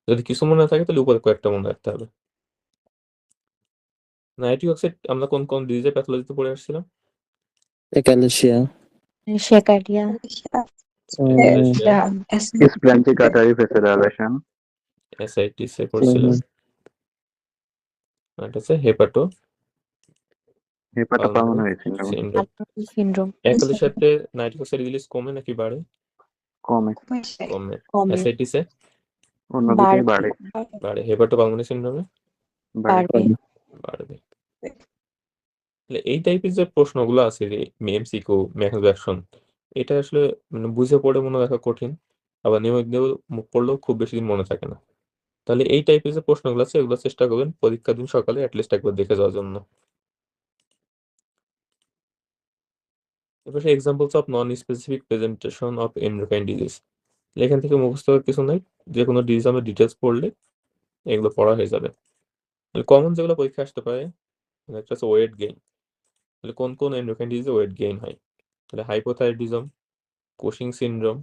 যদি কিছু মনে না থাকে তাহলে উপরে কয়েকটা মনে রাখতে হবে। নাইট্রিক অক্সাইড আমরা কোন কোন ডিজিজের প্যাথোলজিতে পড়ে আসছিলাম? একালেশিয়া, শেকারিয়া, Splanchnic artery fasciculation, এসআইটিস এ পড়ছিলাম। এটা হচ্ছে hepato hepatopulmonary syndrome, syndrome. Syndrome, অ্যালকালির সাথে নাইট্রিক অক্সাইড রিলিজ কমে নাকি বাড়ে? কমে, কমে। কমে, অ্যাসিডিসে অন্যদিকেই বাড়ে, বাড়ে। হেপাটোপালমোনারি সিনড্রোমে বাড়বে। বাড়বে। তাহলে এই টাইপের যে প্রশ্নগুলো আছে যে এমসিকিউ, মেকানিজম অ্যাকশন, এটা আসলে মানে বুঝে পড়ে মনে রাখা কঠিন, আবার নিয়মিত পড়লেও খুব বেশি দিন মনে থাকে না। তাহলে এই টাইপের যে প্রশ্নগুলো আছে এগুলো চেষ্টা করবেন পরীক্ষার দিন সকালে অ্যাটলিস্ট একবার দেখে যাওয়ার জন্য। এবার examples of non specific presentation of endocrine disease. এখান থেকে মুখস্থ করার কিছু নাই, যে কোনো ডিজিজ আমরা ডিটেলস পড়লে এগুলো পড়া হয়ে যাবে। কমন যেগুলো পরীক্ষা আসতে পারে একটা হচ্ছে ওয়েট গেইন। তাহলে কোন কোন এন্ডোক্রাইন ডিজিজে ওয়েট গেইন হয়? তাহলে hypothyroidism, Cushing syndrome,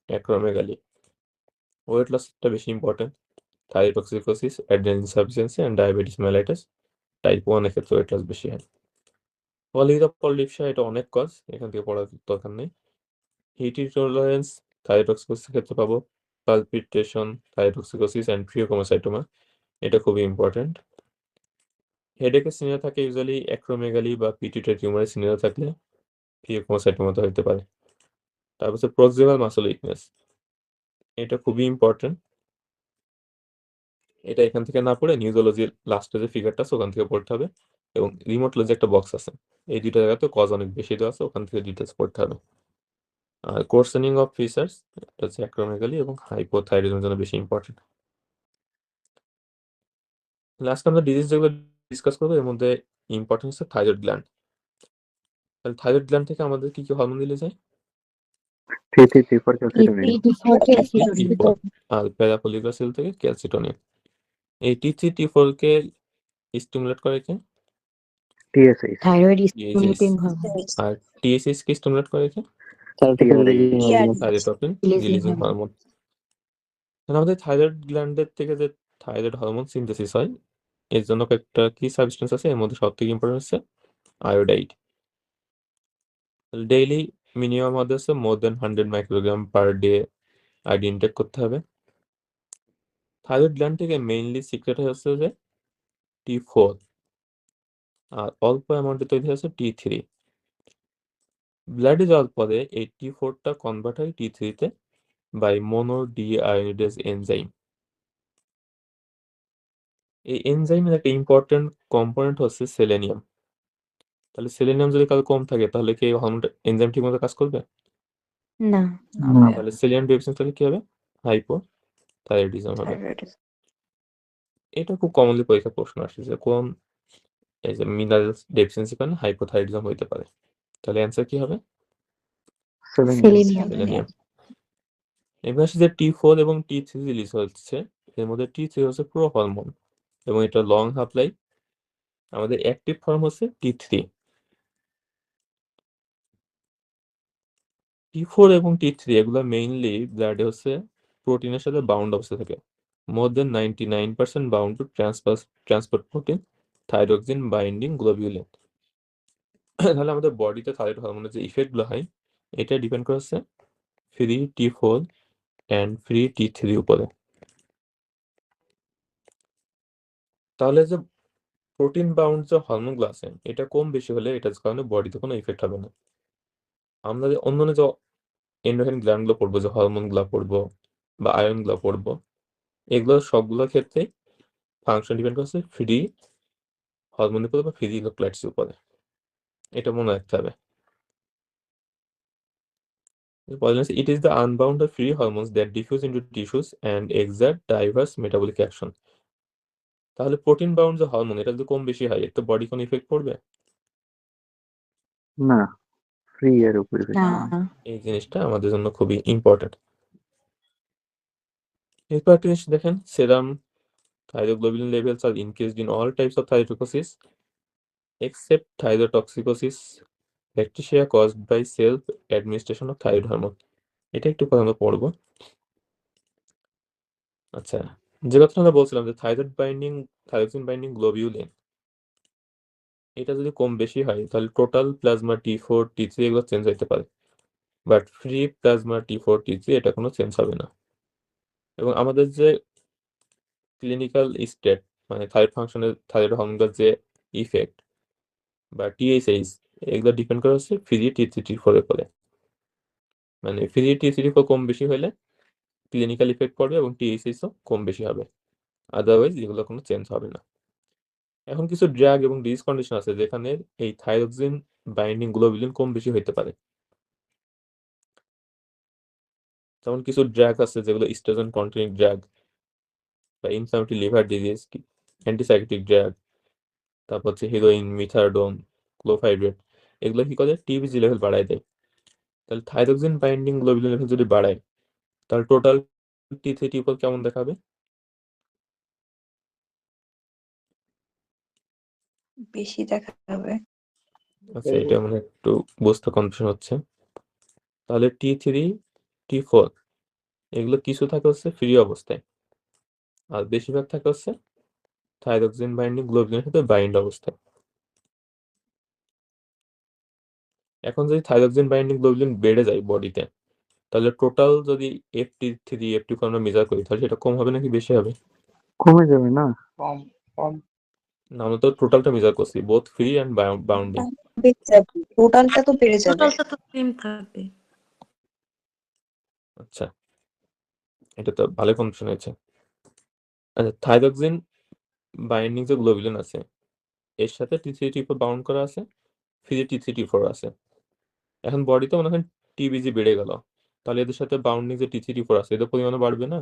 acromegaly. Weight লসটা বেশি important. Thyrotoxicosis, adrenaline insufficiency and diabetes mellitus. Type 1 এর ক্ষেত্রে ওয়েট লস বেশি হয়। পলিপ্সা এটা অনেক কজ, এখান থেকে পড়ার দরকার নেই। হিট ইনটলারেন্স থাইরয়েডটোক্সিকোসিসের ক্ষেত্রে পাবো। পালপিটেশন, থাইরয়েডটোক্সিকোসিস অ্যান্ড ফিওক্রোমোসাইটোমা, এটা খুবই ইম্পর্টেন্ট। হেডেকের সিনিয়র থাকে ইউজুয়ালি অ্যাক্রোমেগালি বা পিটুইটারি টিউমারের সিনিয়র থাকলে ফিওক্রোমোসাইটোমা হতে পারে। তারপর হচ্ছে প্রক্সিমাল মাসল উইকনেস, এটা খুবই ইম্পর্টেন্ট। এটা এখান থেকে না পড়ে নিউরোলজির লাস্টে যে ফিগারটা আছে ওখান থেকে পড়তে হবে, এবং রিমোটলজি একটা বক্স আছে, এই দুইটা জায়গাতে কজ অনেক বেশি দেওয়া আছে, ওখান থেকে ডিটেলস পড়তে হবে। আর কোর্সেনিং অফ ফিচার্স, এটা হচ্ছে অ্যাক্রোমেগালি এবং হাইপোথাইরয়েডিজমের জন্য বেশি ইম্পর্টেন্ট। লাস্ট আমরা ডিজিজ যেগুলো ডিসকাস করবো এর মধ্যে ইম্পর্টেন্ট হচ্ছে থাইরয়েড গ্ল্যান্ড। তাহলে থাইরয়েড গ্ল্যান্ড থেকে আমাদের কি কি হরমোন রিলিজ হয়? T3, T4 calcitonin, T4 আর প্যারাফলিকুলার সেল থেকে ক্যালসিটোনিন। এই T3, T4 কে স্টিমুলেট করে কে? TSH, thyroid TSH। Stimulating hormone, আর TSH কে স্টিমুলেট করে কে? থাইরয়েডটোপিন রিলিজিং হরমোন। তাহলে আমাদের থাইরয়েড গ্ল্যান্ডের থেকে যে থাইরয়েড হরমোন সিনথেসিস হয় এর জন্য কয়েকটা কি সাবস্টেন্স আছে, এর মধ্যে সবথেকে ইম্পর্টেন্ট হচ্ছে আয়োডাইড। ডেইলি মিনিমাম আমাদের হচ্ছে more than 100 microgram per day iodine intake করতে হবে। থাইরয়েড গ্ল্যান্ড থেকে মেইনলি সিক্রেট হচ্ছে যে T4, আর অল্প অ্যামাউন্টে তৈরি হচ্ছে T3। ব্লাডে যাওয়ার পরে এই T4টা কনভার্ট হয় T3-তে বাই মনোডিআয়োনিডেজ এনজাইম। এই এনজাইমের একটা ইম্পর্টেন্ট কম্পোনেন্ট হচ্ছে সেলেনিয়াম। তাহলে সেলেনিয়াম যদি কারো কম থাকে তাহলে কি এই হরমোনটা এনজাইম ঠিকমতো কাজ করবে? না, তাহলে সেলেনিয়াম ডেফিসিয়েন্সি হলে কি হবে? হাইপোথাইরয়েডিজম হবে। এটা খুব কমনলি পরীক্ষা প্রশ্ন আসে যে কোন এই যে মিনারেলস ডেফিসিয়েন্সি কারণে হাইপোথাইরয়েডিজম হতে পারে। তাহলে অ্যান্সার কি হবে? সেলেনিয়াম। সেলেনিয়াম। এবার আসে যে T4 এবং T3 রিলিজ হচ্ছে, এর মধ্যে T3 হচ্ছে প্রো হরমোন এবং এটা লং হাফ লাইফ। আমাদের অ্যাক্টিভ ফর্ম হচ্ছে T3। T4 এবং T3 এগুলো মেইনলি ব্লাডে হচ্ছে প্রোটিনের সাথে বাউন্ড অবস্থা থাকে। মোর দেন 99% bound to transport protein, thyroxine binding globulin. তাহলে আমাদের বডিতে থাইরয়েড হরমোনের যে ইফেক্টগুলো হয় এটা ডিপেন্ড করে হচ্ছে free T4 and free T3 উপরে। তাহলে যে প্রোটিন বাউন্ড যে হরমোনগুলো আছে এটা কম বেশি হলে এটার কারণে বডিতে কোনো ইফেক্ট হবে না। আমরা যে অন্য যে এন্ডোক্রাইন গ্ল্যান্ডগুলো পড়বো, যে হরমোনগুলো পড়বো বা আয়নগুলো পড়বো, এগুলো সবগুলোর ক্ষেত্রে ফাংশন ডিপেন্ড করছে ফ্রি হরমোনের উপরে বা ফ্রি ইলেক্ট্রোলাইটসের উপরে, এটা মনে রাখতে হবে। It is the unbound or free hormones that diffuse into tissues and exert diverse metabolic action. তাহলে প্রোটিন বাউন্ড যে হরমোন এটা যদি কম বেশি হয় এর তো বডি কোনো ইফেক্ট পড়বে না, ফ্রি এর উপরে, না, এই জিনিসটা আমাদের জন্য খুবই ইম্পর্টেন্ট। এরপর একটা জিনিস দেখেন, সেরাম thyroglobulin levels are increased in all types of thyrotoxicosis except thyrotoxicosis bacteria caused by self administration of thyroid hormone. এটা একটু কথা আমরা পড়বো। আচ্ছা, যে কথা আমরা বলছিলাম যে থাইরক্সিন বাইন্ডিং গ্লোবিউলিন, এটা যদি কম বেশি হয় তাহলে টোটাল প্লাজমা T4 T3 এগুলো চেঞ্জ হতে পারে, but free plasma T4 T3 এটা কোনো চেঞ্জ হবে না। এবং আমাদের যে ক্লিনিক্যাল স্টেট মানে থাইরয়েড হরমোনের যে ইফেক্ট বা TSH এগুলো ডিপেন্ড করে হচ্ছে ফ্রি T3 T4 এর উপরে। মানে ফ্রি T3 T4 কম বেশি হলে ক্লিনিক্যাল ইফেক্ট পড়বে এবং TSH ও কম বেশি হবে, আদারওয়াইজ এগুলো কোনো চেঞ্জ হবে না। এখন কিছু ড্রাগ এবং ডিজিজ কন্ডিশন আছে যেখানে এই থাইরক্সিন বাইন্ডিং গ্লোবুলিন কম বেশি হইতে পারে। যেমন কিছু ড্রাগ আছে যেগুলো স্টেজন কন্টেনিং ড্রাগ বা inflammatory liver disease, antipsychotic drug, তারপর হচ্ছে হিরোইন, মিথাডোন, ক্লোফাইড্রেট, এগুলো কি করে টিবিজি লেভেল বাড়ায় দেয়। তাহলে থাইরক্সিন বাইন্ডিং গ্লোবুলিন লেভেল যদি বাড়ায় তাহলে টোটাল T3 T4 কেমন দেখাবে? বেশি দেখাবে। আচ্ছা, এটা মানে একটু বুঝতে কনফিউশন হচ্ছে। তাহলে T3 T4 এগুলো কিছু থাকে হচ্ছে ফ্রি অবস্থায় আর বেশিরভাগ থাকে হচ্ছে থাইরক্সিন বাইন্ডিং গ্লোবুলিনের সাথে বাইন্ড অবস্থায়। এখন যদি থাইরক্সিন বাইন্ডিং গ্লোবুলিন বেড়ে যায় বডিতে তাহলে টোটাল যদি FT3 FT4 আমরা মেজার করি তাহলে সেটা কম হবে নাকি বেশি হবে? কমে যাবে না? কম কম না, আমরা তো টোটালটা মেজার করছি, বোথ ফ্রি অ্যান্ড বাউন্ডিং। টোটালটা তো বেড়ে যাবে। টোটালটা তো সেম থাকবে। আচ্ছা, এটা তো ভালো কনফিউশন হয়েছে। আচ্ছা, থাইরক্সিন বাইন্ডিং যে গ্লোবুলিন আছে এর সাথে T3 T4 বাউন্ড করা আছে, ফ্রি T3 T4 আছে। এখন বডিতে মনে হয় TBG বেড়ে গেল, তাহলে এদের সাথে বাউন্ডিং যে T3 T4 আছে এদের পরিমাণও বাড়বে না?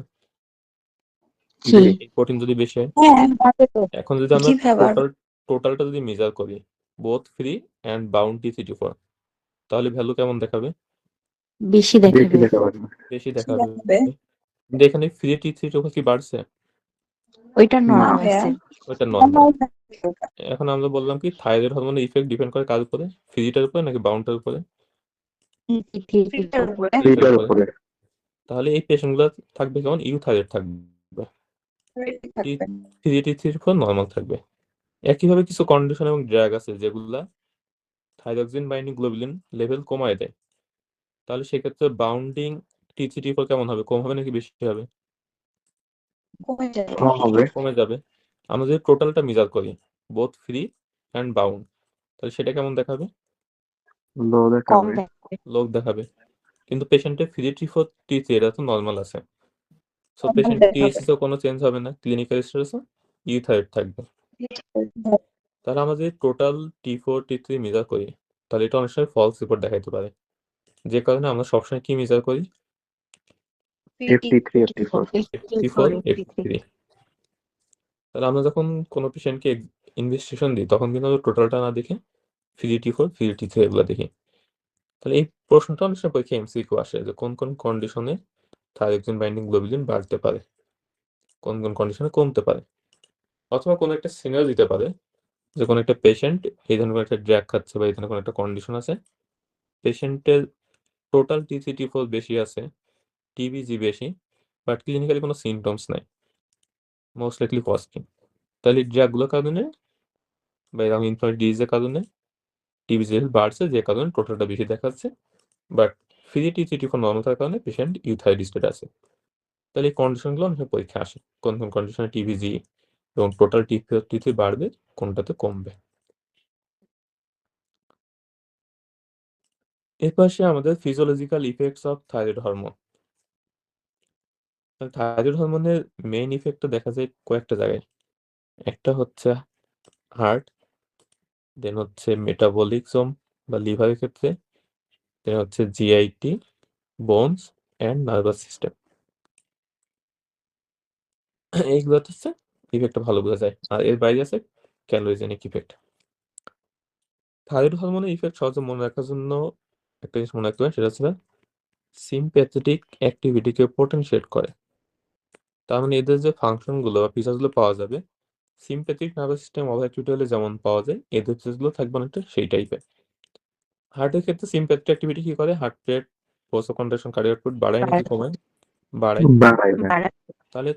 এই প্রোটিন যদি বেশি হয়। হ্যাঁ বাড়বে তো। এখন যদি আমরা কিভাবে বাড়বে? টোটালটা যদি মেজার করি both free and bound T3 T4 তাহলে ভ্যালু কেমন দেখাবে? বেশি বেশি দেখাবে। দেখা পারবে। বেশি কি দেখাবে। দেখাবে? কিন্তু এখানে ফ্রি T3 T4 কি বাড়ছে? ওইটা না নরমাল ভাইয়া, আছে। ওইটা নর্মাল। normal থাকবে ওটা। এখন আমরা বললাম কি থাইরয়েড হরমোনের ইফেক্ট ডিপেন্ড করে কার উপরে, ফ্রিটার উপরে নাকি বাউন্ডটার উপরে? ফ্রিটার উপরে। লিটার উপরে। তাহলে এই পেশেন্টগুলো থাকবে কেমন? ইউথাইরয়েড থাকবে, থাকবে। T3 T4 নর্মাল থাকবে। একইভাবে কিছু কন্ডিশন এবং ড্রাগ আছে যেগুলা থাইরক্সিন বাইন্ডিং গ্লোবুলিন লেভেল কমায় দেয়, তাহলে সেক্ষেত্রে বাউন্ডিং T3 T4 কেমন হবে? কম হবে নাকি বেশি হবে? কমে যাবে। কম হবে। কমে যাবে। আমরা যদি টোটালটা মেজার করি বোথ ফ্রি অ্যান্ড বাউন্ড তাহলে সেটা কেমন দেখাবে? লো কম দেখাবে। দেখাবে। লোক দেখাবে। কিন্তু পেশেন্টের ফ্রি T4 T3 এটা তো নর্মাল আছে, সো Normal পেশেন্ট দেখাবে। TSH এও কোনো চেঞ্জ হবে না, ক্লিনিক্যাল স্টেটাসও ইউথাইরয়েড থাকবে। তাহলে আমরা যদি টোটাল T4 T3 মেজার করি তাহলে এটা অনেক সময় ফলস রিপোর্ট দেখাইতে পারে, যে কারণে আমরা সবসময় কি মেজার করি? FT3 FT4। T4 FT3। তাহলে আমরা যখন কোনো পেশেন্টকে ইনভেস্টিগেশন দিই তখন কিন্তু আমরা টোটালটা না দেখে ফ্রি T4 ফ্রি T3 এগুলো দেখি। তাহলে এই প্রশ্নটা অনেক সময় পরীক্ষায় MCQ আসে যে কোন কোন কন্ডিশনে থাইরক্সিন বাইন্ডিং গ্লোবুলিন বাড়তে পারে, কোন কোন কন্ডিশনে কমতে পারে, অথবা কোনো একটা সিনারিও দিতে পারে যে কোনো একটা পেশেন্ট এই ধরনের কোনো একটা ড্রাগ খাচ্ছে বা এই ধরনের কোনো একটা কন্ডিশন আছে, পেশেন্টের টোটাল T3 T4 বেশি আছে, TBG বেশি, বাট ক্লিনিক্যালি কোনো সিমটমস নাই, মোস্ট লাইকলি পজিটিভ। তাহলে এই ড্রাগগুলোর কারণে বা এরকম ইনফ্লামেটরি ডিজিজের কারণে TBG লেভেল বাড়ছে, যে কারণে টোটালটা বেশি দেখাচ্ছে, but free T3 T4 normal থাকার কারণে পেশেন্ট ইউথাইরয়েড স্টেট আছে। তাহলে এই কন্ডিশনগুলো অনেক পরীক্ষা আসে, কোন কোন কন্ডিশনে TBG এবং টোটাল T3 বাড়বে, কোনটাতে কমবে। এরপর আসে আমাদের physiological effects of thyroid hormone. Thyroid হরমোনের মেইন ইফেক্টটা দেখা যায় কয়েকটা জায়গায়। একটা হচ্ছে হার্ট, দেন হচ্ছে মেটাবলিজম বা লিভারের ক্ষেত্রে, দেন হচ্ছে GIT, bones and nervous system. এইগুলো হচ্ছে ইফেক্টটা ভালো বোঝা যায়। আর এর বাইরে আছে ক্যালোরিজেনিক ইফেক্ট। থাইরয়েড হরমোনের ইফেক্ট সহজে মনে রাখার জন্য একটা জিনিস মনে রাখতে হবে, সেটা হচ্ছে সিম্প্যাথেটিক অ্যাক্টিভিটিকে পোটেনশিয়েট করে। তার মানে এদের যে ফাংশনগুলো বা ফিচার্সগুলো পাওয়া যাবে sympathetic nervous system over activity হলে যেমন পাওয়া যায়, এদের ফিচার্সগুলো থাকবে অনেকটা সেই টাইপের। হার্টের ক্ষেত্রে সিম্প্যাথিক অ্যাক্টিভিটি কি করে? Heart rate, contraction, cardiac output বাড়ায় নাকি কমায়? বাড়ায়। বাড়াইবে। তাহলে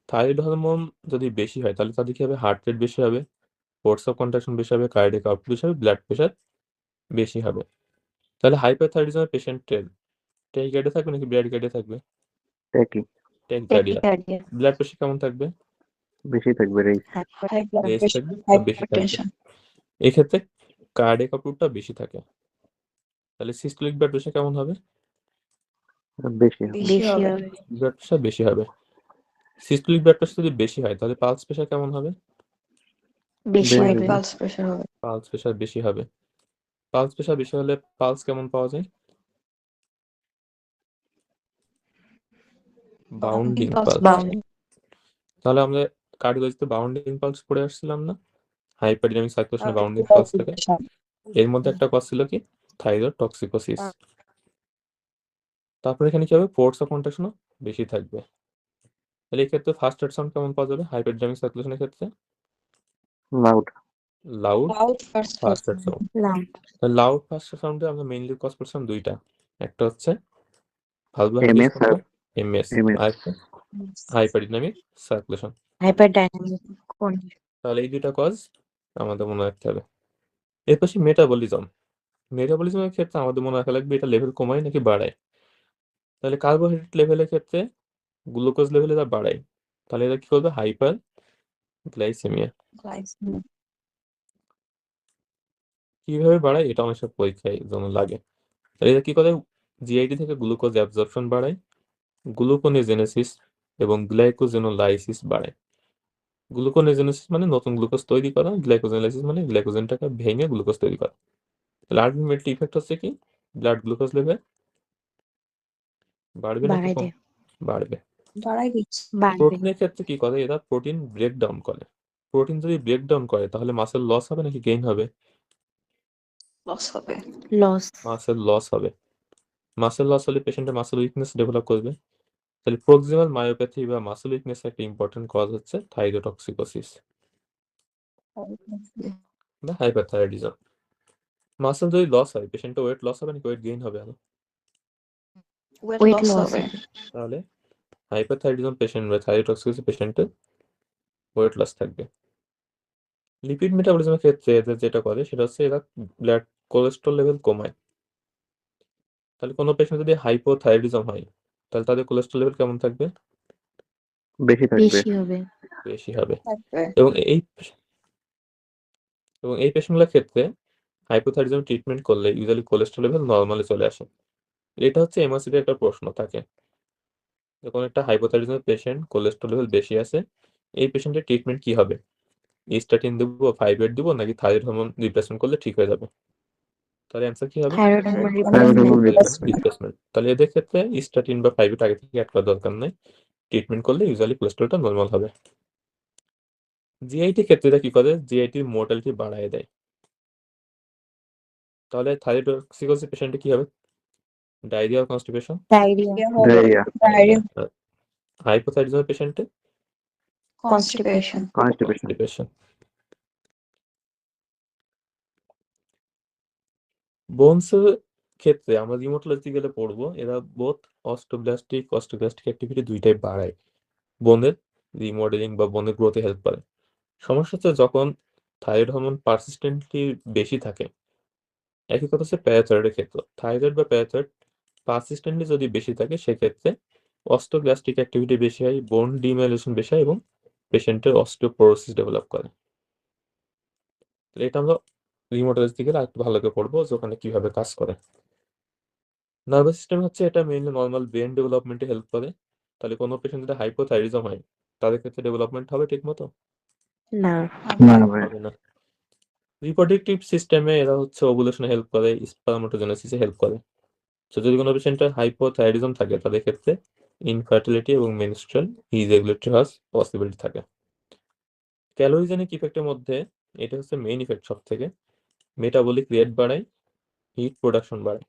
থাইরয়েড হরমোন যদি বেশি হয় তাহলে তাদের কি হবে? হার্ট রেট বেশি হবে, ফোর্স অফ কন্ট্রাকশন বেশি হবে, কার্ডিয়াক আউটপুট বেশি হবে, ব্লাড প্রেশার বেশি হবে। তাহলে হাইপারথাইরয়েডিজমের পেশেন্টের ট্যাকিকার্ডিয়া থাকবে নাকি ব্র্যাডিকার্ডিয়া থাকবে? একই ট্যাকিকার্ডিয়া। ট্যাকিকার্ডিয়া ব্লাড প্রেশার কেমন থাকবে? বেশি থাকবে রেস। হাই ব্লাড রেস প্রেশার, থাকবে বা বেশি থাকবে। হাইপারটেনশন। এক্ষেত্রে কার্ডিয়াক আউটপুটটা বেশি থাকে। তাহলে সিস্টোলিক ব্লাড প্রেশার কেমন হবে? বেশি হবে। বেশি হবে। ব্লাড প্রেশার বেশি হবে। সিস্টোলিক ব্লাড প্রেশার যদি বেশি হয় তাহলে পালস প্রেশার কেমন হবে? বেশি বেশি হবে। পালস প্রেশার হবে। পালস প্রেশার বেশি হবে। পালস প্রেশার বেশি হলে পালস কেমন পাওয়া যায়? Bounding pulse. তাহলে আমরা কার্ডিওলজিতে বাউন্ডিং পালস পড়ে আসছিলাম না? হাইপারডিনামিক সার্কুলেশনে বাউন্ডিং পালস থাকে। এর মধ্যে একটা কজ ছিল কি? Thyroid toxicosis. তারপরে এখানে কি হবে? ফোর্স অফ কন্ট্রাকশনও বেশি থাকবে। তাহলে এই ক্ষেত্রে ফার্স্ট হার্ট সাউন্ড কেমন পাওয়া যাবে হাইপারডিনামিক সার্কুলেশনের ক্ষেত্রে? Loud. Loud first first heart sound. Loud. Loud first heart সাউন্ডে আমরা মেইনলি কজ করছিলাম দুইটা। একটা হচ্ছে valvular MS dysfunction, MS, MS আর একটা হাইপারডিনামিক সার্কুলেশন। হাইপারডাইনামিক কোন? তাহলে এই দুইটা কজ আমাদের মনে রাখতে হবে। এর পাশে মেটাবলিজম। মেটাবলিজমের ক্ষেত্রে আমাদের মনে রাখা লাগবে এটা লেভেল কমায় নাকি বাড়ায়। তাহলে কার্বোহাইড্রেট লেভেলের ক্ষেত্রে গ্লুকোজ লেভেল এরা বাড়ায়। তাহলে এরা কি করবে? Hyper glycaemia. কিভাবে বাড়ায়? এটা অনেক সব পরীক্ষায় জন্য লাগে। তাহলে এরা কি করে? জিআইটি থেকে গ্লুকোজ অ্যাবজর্পশন বাড়ায়, গ্লুকোনেজেনেসিস এবং গ্লাইকোজেনোলাইসিস বাড়ায়। গ্লুকোনেজেনেসিস মানে নতুন গ্লুকোজ তৈরি করা, গ্লাইকোজেনোলাইসিস মানে গ্লাইকোজেনটাকে ভেঙে গ্লুকোজ তৈরি করা। তাহলে আলটিমেটলি ইফেক্ট হচ্ছে কি? ব্লাড গ্লুকোজ লেভেল বাড়বে নাকি বাড়াই কম? দেয়। বাড়বে। বাড়াই দিচ্ছে। বাড়বে। প্রোটিনের ক্ষেত্রে কি করে? এরা প্রোটিন ব্রেকডাউন করে। প্রোটিন যদি ব্রেকডাউন করে তাহলে মাসেল লস হবে নাকি গেইন হবে? লস হবে। লস। মাসেল লস হবে। মাসেল লস হলে পেশেন্টের মাসেল উইকনেস ডেভেলপ করবে। তাহলে প্রক্সিমাল মায়োপ্যাথি বা মাসেল উইকনেস একটা ইম্পর্টেন্ট কজ হচ্ছে থাইরোটক্সিকোসিস বা হাইপারথাইরয়েডিজম। মাসেল যদি লস হয় পেশেন্টের ওয়েট লস হবে নাকি ওয়েট গেইন হবে আরো? ওয়েট লস লস হবে। হবে। তাহলে হাইপারথাইরয়েডিজম পেশেন্ট বা থাইরোটক্সিকোসিস পেশেন্টের ওয়েট লস থাকবে। লিপিড মেটাবলিজমের ক্ষেত্রে এদের যেটা করে সেটা হচ্ছে এরা ব্লাড কোলেস্ট্রল লেভেল কমায়। তাহলে কোনো পেশেন্ট যদি হাইপোথাইরয়েডিজম হয় তাহলে তাদের কোলেস্ট্রল লেভেল কেমন থাকবে? বেশি থাকবে। বেশি হবে। বেশি হবে। থাকবে। এবং এই পেশেন্টগুলোর ক্ষেত্রে হাইপোথাইরয়েডিজম ট্রিটমেন্ট করলে ইউজুয়ালি কোলেস্ট্রল লেভেল নরমালে চলে আসে। এটা হচ্ছে এমআরসিতে একটা প্রশ্ন থাকে। যখন একটা হাইপোথাইরয়েডিজম পেশেন্ট কোলেস্ট্রল লেভেল বেশি আছে, এই পেশেন্টের ট্রিটমেন্ট কি হবে? স্ট্যাটিন দেবো, ফাইব্রেট দিব নাকি থাইরয়েড হরমোন রিপ্লেসমেন্ট করলে ঠিক হয়ে যাবে? তাহলে অ্যান্সার কি হবে? Thyroid hormone thyroid hormone replacement. Replacement. তাহলে এদের ক্ষেত্রে স্ট্যাটিন বা ফাইব্রেট আগে থেকে অ্যাড করার দরকার নেই। ট্রিটমেন্ট করলে ইউজুয়ালি কোলেস্ট্রলটা নরমাল হবে। জিআইটি ক্ষেত্রে এটা কি করে? জিআইটির মোর্টালিটি বাড়ায় দেয়। তাহলে থাইরয়েডক্সিকোসিস পেশেন্টে কি হবে? ডায়রিয়া আর কনস্টিপেশন। ডায়রিয়া। ডায়রিয়া। হাইপোথাইরয়েডিজম পেশেন্টে কনস্টিপেশন। কনস্টিপেশন। কনস্টিপেশন। বোনসের ক্ষেত্রে আমরা রিমোটোলজি গেলে পড়বো এরা বোথ অস্টোব্লাস্টিক অ্যাক্টিভিটি দুইটাই বাড়ায়। বোনের রিমডেলিং বা বোনের গ্রোথে হেল্প করে। সমস্যা হচ্ছে যখন থাইরয়েড হরমোন পারসিস্টেন্টলি বেশি থাকে। একই কথা হচ্ছে প্যারাথাইরয়েডের ক্ষেত্রে। থাইরয়েড বা প্যারাথাইরয়েড পারসিস্টেন্টলি যদি বেশি থাকে সেক্ষেত্রে অস্টোব্লাস্টিক অ্যাক্টিভিটি বেশি হয়, বোন ডিমাইলেশন বেশি হয় এবং পেশেন্টের অস্টিওপোরোসিস ডেভেলপ করে। এটা আমরা রিমোটোলজি থেকে আরেকটু ভালো করে পড়বো যে ওখানে কিভাবে কাজ করে। নার্ভাস সিস্টেম হচ্ছে এটা মেইনলি নরমাল ব্রেন ডেভেলপমেন্টে হেল্প করে। তাহলে কোনো পেশেন্ট যদি হাইপোথাইরয়েডিজম হয় তাদের ক্ষেত্রে ডেভেলপমেন্ট হবে ঠিকমতো? না। না ভাই। হবে না। রিপ্রোডাক্টিভ সিস্টেমে এরা হচ্ছে ওভুলেশনে হেল্প করে, স্পারমাটোজেনেসিসে হেল্প করে। তো যদি কোনো পেশেন্টের হাইপোথাইরয়েডিজম থাকে তাদের ক্ষেত্রে ইনফার্টিলিটি এবং মেনস্ট্রুয়াল ইরেগুলারিটি হওয়ার পসিবিলিটি থাকে। ক্যালোরিজেনিক ইফেক্টের মধ্যে এটা হচ্ছে মেইন ইফেক্ট সব থেকে। মেটাবলিক রেট বাড়ায়, হিট প্রোডাকশন বাড়ায়।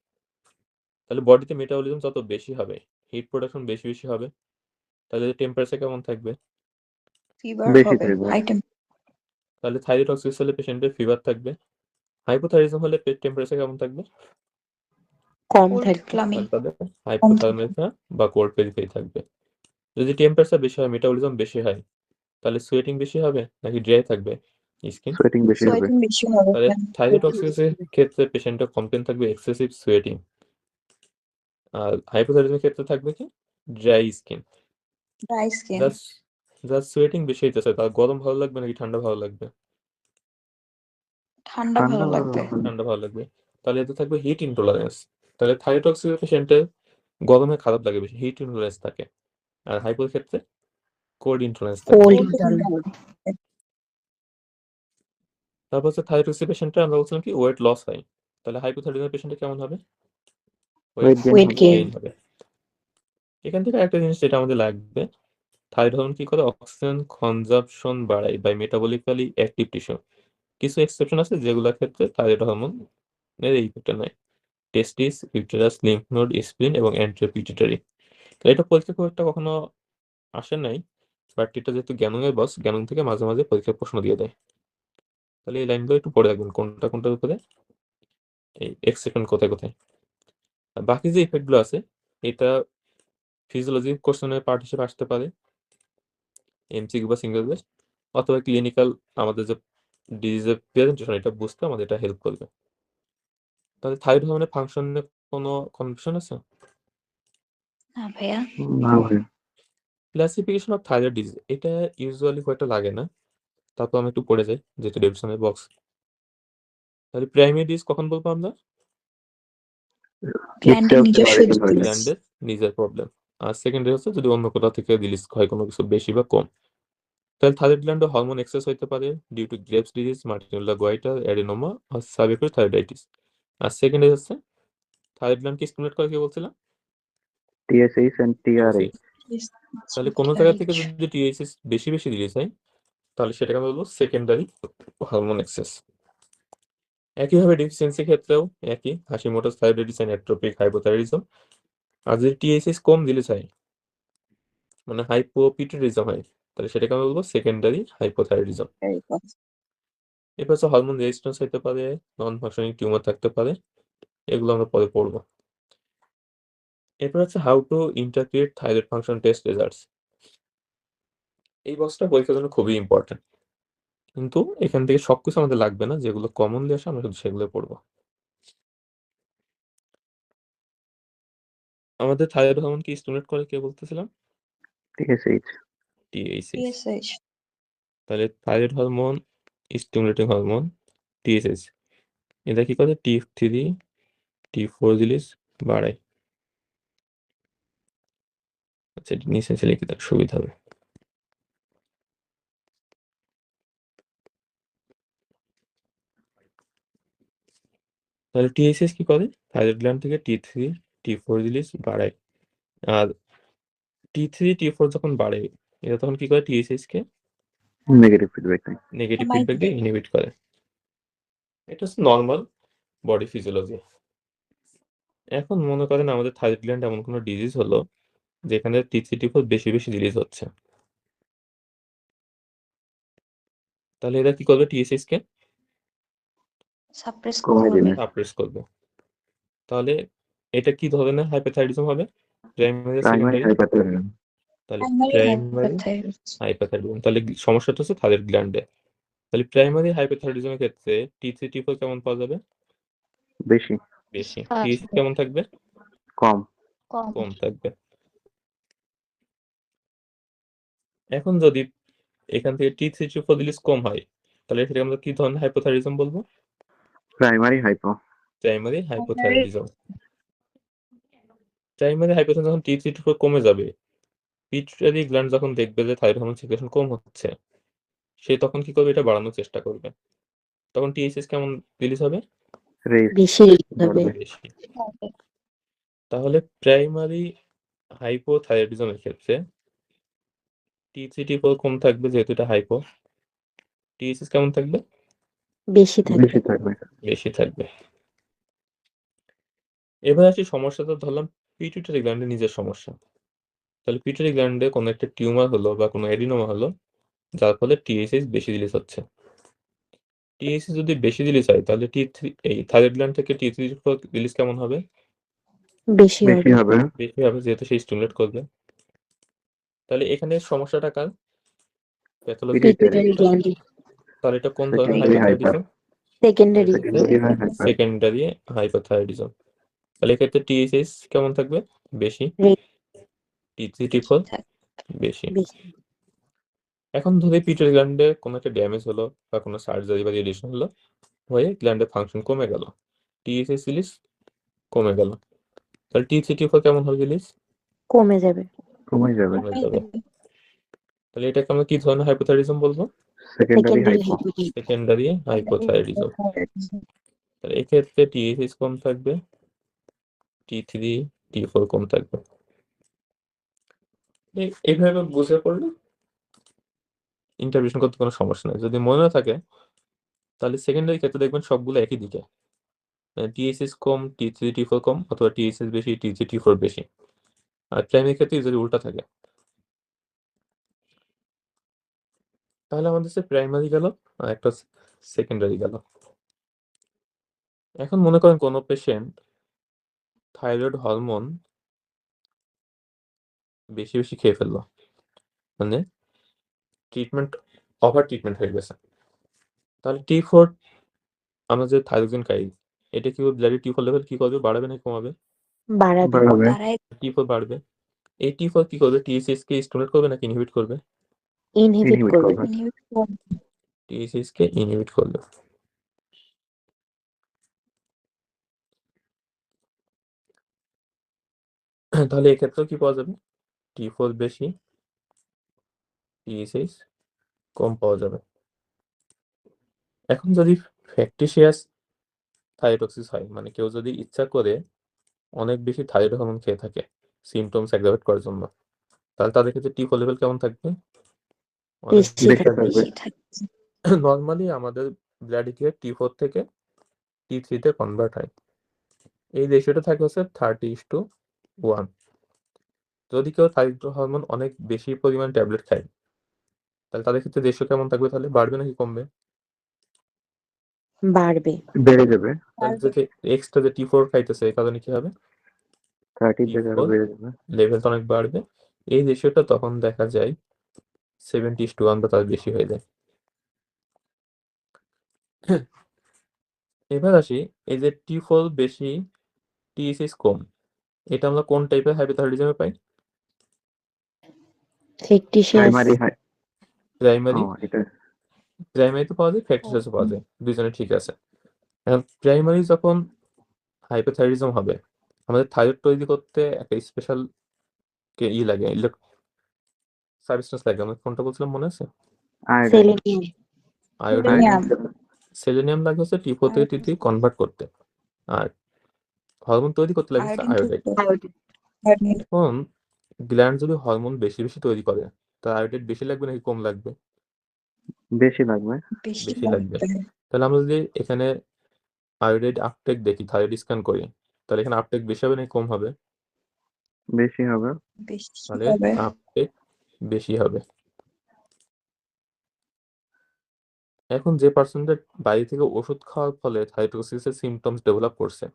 তাহলে বডিতে মেটাবলিজম যত বেশি হবে হিট প্রোডাকশন বেশি হবে। তাহলে টেম্পারেচার কেমন থাকবে? ফিভার বেশি হবে, থাকবে। হাই তাহলে থাইরয়েড হলে পেশেন্টের ফিভার থাকবে। হাইপোথাইরিজম হলে টেম্পারেচার কেমন থাকবে? কম কোল্ড থাকবে। ক্লামি তাহলে তাদের হাইপোথার্মিয়া বা কোল্ড পেরিফেরি থাকবে। যদি টেম্পারেচার বেশি হয়, মেটাবলিজম বেশি হয়, তাহলে সোয়েটিং বেশি হবে নাকি ড্রাই থাকবে স্কিন? সোয়েটিং বেশি হবে। সোয়েটিং বেশি হবে, তাহলে থাইরয়েড ক্ষেত্রে পেশেন্টের কমপ্লেন থাকবে এক্সেসিভ সোয়েটিং, আর হাইপোথাইরিজমের ক্ষেত্রে থাকবে কি ড্রাই স্কিন। Dry skin. যার সোয়েটিং বেশি হইতেছে তার গরম ভালো লাগবে নাকি ঠান্ডা ভালো লাগবে? ঠান্ডা ভালো লাগবে। ঠান্ডা ভালো লাগবে। তাহলে এতে থাকবে হিট ইনটলারেন্স। তাহলে থাইরয়েড পেশেন্টের গরমে খারাপ লাগে বেশি, হিট ইনটলারেন্স থাকে। আর হাইপোর ক্ষেত্রে কোল্ড ইনটলারেন্স থাকে। Cold Cold intolerance. তারপর হচ্ছে থাইরয়েড পেশেন্টের আমরা বলছিলাম কি ওয়েট লস হয়। তাহলে হাইপোথাইরয়েড পেশেন্টের কেমন হবে? Weight gain ওয়েট হবে। গেইন। হবে। এখান থেকে একটা জিনিস যেটা আমাদের লাগবে, থাইরয়েড হরমোন কি করে? অক্সিজেন কনজাম্পশন বাড়ায় বাই মেটাবলিক্যালি অ্যাক্টিভ টিস্যু। কিছু এক্সেপশন আছে যেগুলোর ক্ষেত্রে থাইরয়েড হরমোনের এই ইফেক্টটা নাই। টেস্টিস, ইউটেরাস, লিম্ফ নোড, স্প্লিন এবং অ্যান্টেরিয়র পিটুইটারি। এটা পরীক্ষা খুব একটা কখনো আসে নাই, বাট এটা যেহেতু জ্ঞানঙের বস, জ্ঞানং থেকে মাঝে মাঝে পরীক্ষার প্রশ্ন দিয়ে দেয়। তাহলে এই লাইনগুলো একটু পড়ে রাখবেন, কোনটা কোনটার উপরে এই এক্সেপশন কোথায় কোথায়। আর বাকি যে ইফেক্টগুলো আছে এটা ফিজিওলজি কোশ্চেনের পার্ট হিসেবে আসতে পারে, এমসিকিউ বা সিঙ্গেল বেস, অথবা ক্লিনিক্যাল আমাদের যে ডিজিজের প্রেজেন্টেশন এটা বুঝতে আমাদের এটা হেল্প করবে। তাহলে থাইরয়েড হরমোনের ফাংশন নিয়ে কোনো কনফিউশন আছে? না ভাইয়া। না ভাই। ক্লাসিফিকেশন অফ থাইরয়েড ডিজিজ এটা ইউজুয়ালি হয়তো লাগে না, তারপর আমি একটু পড়ে যাই যেহেতু ডেভিশনের বক্স। তাহলে প্রাইমারি ডিজিজ কখন বলবো আমরা? গ্ল্যান্ডের Itself নিজস্ব eradical হয়। disease। গ্ল্যান্ডের নিজের প্রবলেম। আর সেকেন্ডারি হচ্ছে যদি অন্য কোথাও থেকে রিলিজ হয় কোনো কিছু বেশি বা কম। তাহলে থাইরয়েড গ্ল্যান্ডে হরমোন এক্সেস হইতে পারে due to Graves disease, multinodular goitre, adenoma আর সাবএকুয়ার থাইরয়েডাইটিস। আর সেকেন্ডারি হচ্ছে থাইরয়েড গ্ল্যান্ডকে স্টিমুলেট করে কি বলছিলাম? TSH and TRA। তাহলে কোনো জায়গা থেকে যদি টিএসএস বেশি বেশি রিলিজ হয় তাহলে সেটাকে আমরা বলবো সেকেন্ডারি হরমোন এক্সেস। একইভাবে ডেফিসিয়েন্সির ক্ষেত্রেও একই, হাশিমোটোস থাইরয়েডিস এন্ড অ্যাট্রোপিক হাইপোথাইরয়েডিজম। আর যদি টিএসএস কম রিলিজ হয় মানে হাইপোপিটুইটারিজম হয় তাহলে সেটাকে আমরা বলবো সেকেন্ডারি হাইপোথাইরয়েডিজম। এরপর হচ্ছে হরমোন রেজিস্ট্যান্স হতে পারে, নন ফাংশনিং টিউমার থাকতে পারে, এগুলো আমরা পরে পড়বো। এরপর হচ্ছে how to interpret thyroid function test results. এই বক্সটা পরীক্ষার জন্য খুবই ইম্পর্টেন্ট, কিন্তু এখান থেকে সবকিছু আমাদের লাগবে না, যেগুলো কমনলি আসে আমরা শুধু সেগুলো পড়বো। আমাদের থাইরয়েড হরমোন কি স্টিমুলেট করে কে বলতেছিলাম? TSH। টিএসএইচ। তাহলে thyroid hormone stimulating hormone TSH, এটা কি করে? T3 T4 রিলিজ বাড়ায়। আচ্ছা এটা নিচে লিখে দেওয়ার সুবিধা হবে। তাহলে টিএসএইচ কি করে? থাইরয়েড গ্ল্যান্ড থেকে T3 T4 রিলিজ বাড়ায়। আর T3 T4 যখন বাড়ে এটা তখন কি করে? টিএসএইচ কে নেগেটিভ ফিডব্যাক দেয়। নেগেটিভ ফিডব্যাক দিয়ে ইনহিবিট করে। এটা হচ্ছে নর্মাল বডি ফিজিওলজি। এখন মনে করেন আমাদের থাইরয়েড গ্ল্যান্ড এমন কোনো ডিজিজ হলো যেখানে T3 T4 বেশি বেশি রিলিজ হচ্ছে, তাহলে এটা কি করবে? টিএসএইচ কে সাপ্রেস কমায় করবে। দিবে। সাপ্রেস করবে। তাহলে এটা কি ধরনের হাইপোথাইরয়েডিজম হবে? Primary primary secondary? হাইপারথাইরয়েডিজম। তাহলে প্রাইমারি প্রাইমারি হাইপারথাইরয়েডিজম। হাইপোথাইরয়েডিজম। তাহলে সমস্যাটা হচ্ছে থাইরয়েড গ্ল্যান্ডে। তাহলে প্রাইমারি হাইপোথাইরয়েডিজমের ক্ষেত্রে T3 T4 কেমন পাওয়া যাবে? বেশি। বেশি। টিএসএইচ কেমন থাকবে? কম। কম থাকবে। এখন যদি এখান থেকে T3 T4 রিলিজ কম হয় তাহলে এটাকে আমরা কি ধরনের হাইপোথাইরয়েডিজম বলবো? Primary hypo. Primary hypothyroidism. Primary hypothyroidism যখন T3 T4 কমে যাবে, পিটুইটারি গ্ল্যান্ড যখন দেখবে যে থাইরয়েড হরমোন সিক্রেশন কম হচ্ছে, সে তখন কি করবে? এটা বাড়ানোর চেষ্টা করবে। তখন টিএসএইচ কেমন রিলিজ হবে? রেস। বেশি হবে। বেশি। তাহলে প্রাইমারি হাইপোথাইরয়েডিজমের ক্ষেত্রে T3 T4 কম থাকবে যেহেতু এটা হাইপো। টিএসএইচ কেমন থাকবে? বেশি থাকবে। বেশি থাকবে। বেশি থাকবে। এবার আসি সমস্যাটা ধরলাম পিটুইটারি গ্ল্যান্ডের নিজের সমস্যা। তাহলে পিটুইটারি গ্ল্যান্ডে কোনো একটা টিউমার হলো বা কোনো এডিনোমা হলো, যার ফলে টিএসএইচ বেশি রিলিজ হচ্ছে। টিএসএইচ যদি বেশি রিলিজ হয় তাহলে এই থাইরয়েড গ্ল্যান্ড থেকে টি3 রিলিজ কেমন হবে? বেশি বেশি হবে। হবে। বেশি হবে, যেহেতু সেই স্টিমুলেট করবে। তাহলে এখানে সমস্যাটা কার? প্যাথোলজি। পিটুইটারি গ্ল্যান্ড তাহলে এটা কোন ধরনের secondary hyper. Hypothyroidism? Secondary secondary hyper. Secondary hypothyroidism. তাহলে এক্ষেত্রে টিএসএইচ কেমন থাকবে? বেশি। টি3 টি4 বেশি। বেশি। এখন ধরে পিটুইটারি গ্ল্যান্ডে কোনো একটা ড্যামেজ হলো বা কোনো সার্জারি বা রেডিয়েশন হলো, হয়ে গ্ল্যান্ডের ফাংশন কমে গেল, টিএসএইচ রিলিজ কমে গেল। তাহলে টি3 টি4 কেমন হবে রিলিজ? কমে যাবে। কমে যাবে। কমে যাবে। তাহলে এটাকে আমরা কি ধরনের হাইপোথাইরয়েডিজম বলবো? Secondary secondary hypo. Hypothyroidism. Secondary hypothyroidism. তাহলে এক্ষেত্রে টিএসএইচ কম থাকবে, টি3 টি4 কম থাকবে। এইভাবে বুঝে পড়লে ইন্টারপ্রিটেশন করতে কোনো সমস্যা নেই। যদি মনে না থাকে তাহলে সেকেন্ডারি ক্ষেত্রে দেখবেন সবগুলো একই দিকে, টিএসএইচ কম টি3 টি4 কম, অথবা টিএসএইচ বেশি টি3 টি4 বেশি। আর প্রাইমারি ক্ষেত্রে যদি উল্টা থাকে। তাহলে আমাদের সে প্রাইমারি গেল আর একটা সেকেন্ডারি গেল। এখন মনে করেন কোনো পেশেন্ট থাইরয়েড হরমোন বেশি বেশি খেয়ে ফেললো, মানে ট্রিটমেন্ট ওভার ট্রিটমেন্ট হয়ে গেছে। তাহলে টি4 আমরা যে থাইরোক্সিন খাই, এটা কি ব্লাডে টি4 লেভেল কি করবে? বাড়াবে না কমাবে? বাড়াবে। টি4 বাড়বে। এই টি4 কি করবে? টিএসএইচ কে স্টিমুলেট করবে নাকি ইনহিবিট করবে? ইনহিবিট করবে। টিএসএইচ কে ইনহিবিট করবে। তাহলে এক্ষেত্রেও কি পাওয়া যাবে? টি4 বেশি, টিএসএইচ কম পাওয়া যাবে। এখন যদি ফ্যাকটিসিয়াস থাইরয়েডক্সিস হয়, মানে কেউ যদি ইচ্ছা করে অনেক বেশি থাইরয়েড হরমোন খেয়ে থাকে সিমটমস অ্যাগ্রাভেট করার জন্য, তাহলে তাদের ক্ষেত্রে টি4 লেভেল কেমন থাকবে? অনেক বেশি বেশি থাকবে। থাকবে। নর্মালি আমাদের ব্লাডে কি টি4 থেকে টি3 তে কনভার্ট হয়। এই রেশিওটা থাকে হচ্ছে 30:1। যদি কেউ থাইরয়েড হরমোন অনেক বেশি পরিমাণ ট্যাবলেট খায়, তাহলে তাদের ক্ষেত্রে রেশিও কেমন থাকবে? তাহলে বাড়বে নাকি কমবে? বাড়বে। বেড়ে যাবে। তাহলে যদি এক্সট্রা যে টি4 খাইতেছে, এই কারণে কি হবে? 30 থেকে আরো বেড়ে যাবে। লেভেলটা অনেক বাড়বে। এই রেশিওটা তখন দেখা যায় 70:1 বা তার বেশি হয়ে যায়। এবার আসি, এই যে টি4 বেশি টিএসএইচ কম, এটা আমরা কোন টাইপের হাইপোথাইরয়েডিজমে পাই? ফ্যাকটিসিয়াস। প্রাইমারি হাই। প্রাইমারি। এটা প্রাইমারিতে পাওয়া যায়, ফ্যাকটিসিয়াসও পাওয়া যায়, দুজনে ঠিক আছে। এখন প্রাইমারি যখন হাইপোথাইরয়েডিজম হবে, আমাদের থাইরয়েড তৈরি করতে একটা স্পেশাল লাগে, সাবস্টেন্স লাগে। আমরা কোনটা বলছিলাম মনে আছে? সেলেনিয়াম। আয়োডিন। সেলেনিয়াম লাগে হচ্ছে টি4 থেকে টি3 কনভার্ট করতে, আর হরমোন তৈরি করতে লাগে হচ্ছে আয়োডাইড। এখন গ্ল্যান্ড যদি হরমোন বেশি বেশি তৈরি করে, তার আয়োডাইড বেশি লাগবে নাকি কম লাগবে? বেশি লাগবে। বেশি লাগবে। তাহলে আমরা যদি এখানে আয়োডাইড আপটেক দেখি, থাইরয়েড স্ক্যান করি, তাহলে এখানে আপটেক বেশি হবে নাকি কম হবে? বেশি হবে। তাহলে আপটেক বেশি হবে। এখন যে পার্সনদের বাইরে থেকে ওষুধ খাওয়ার ফলে থাইরয়েডোসিসের সিমটমস ডেভেলপ করছে,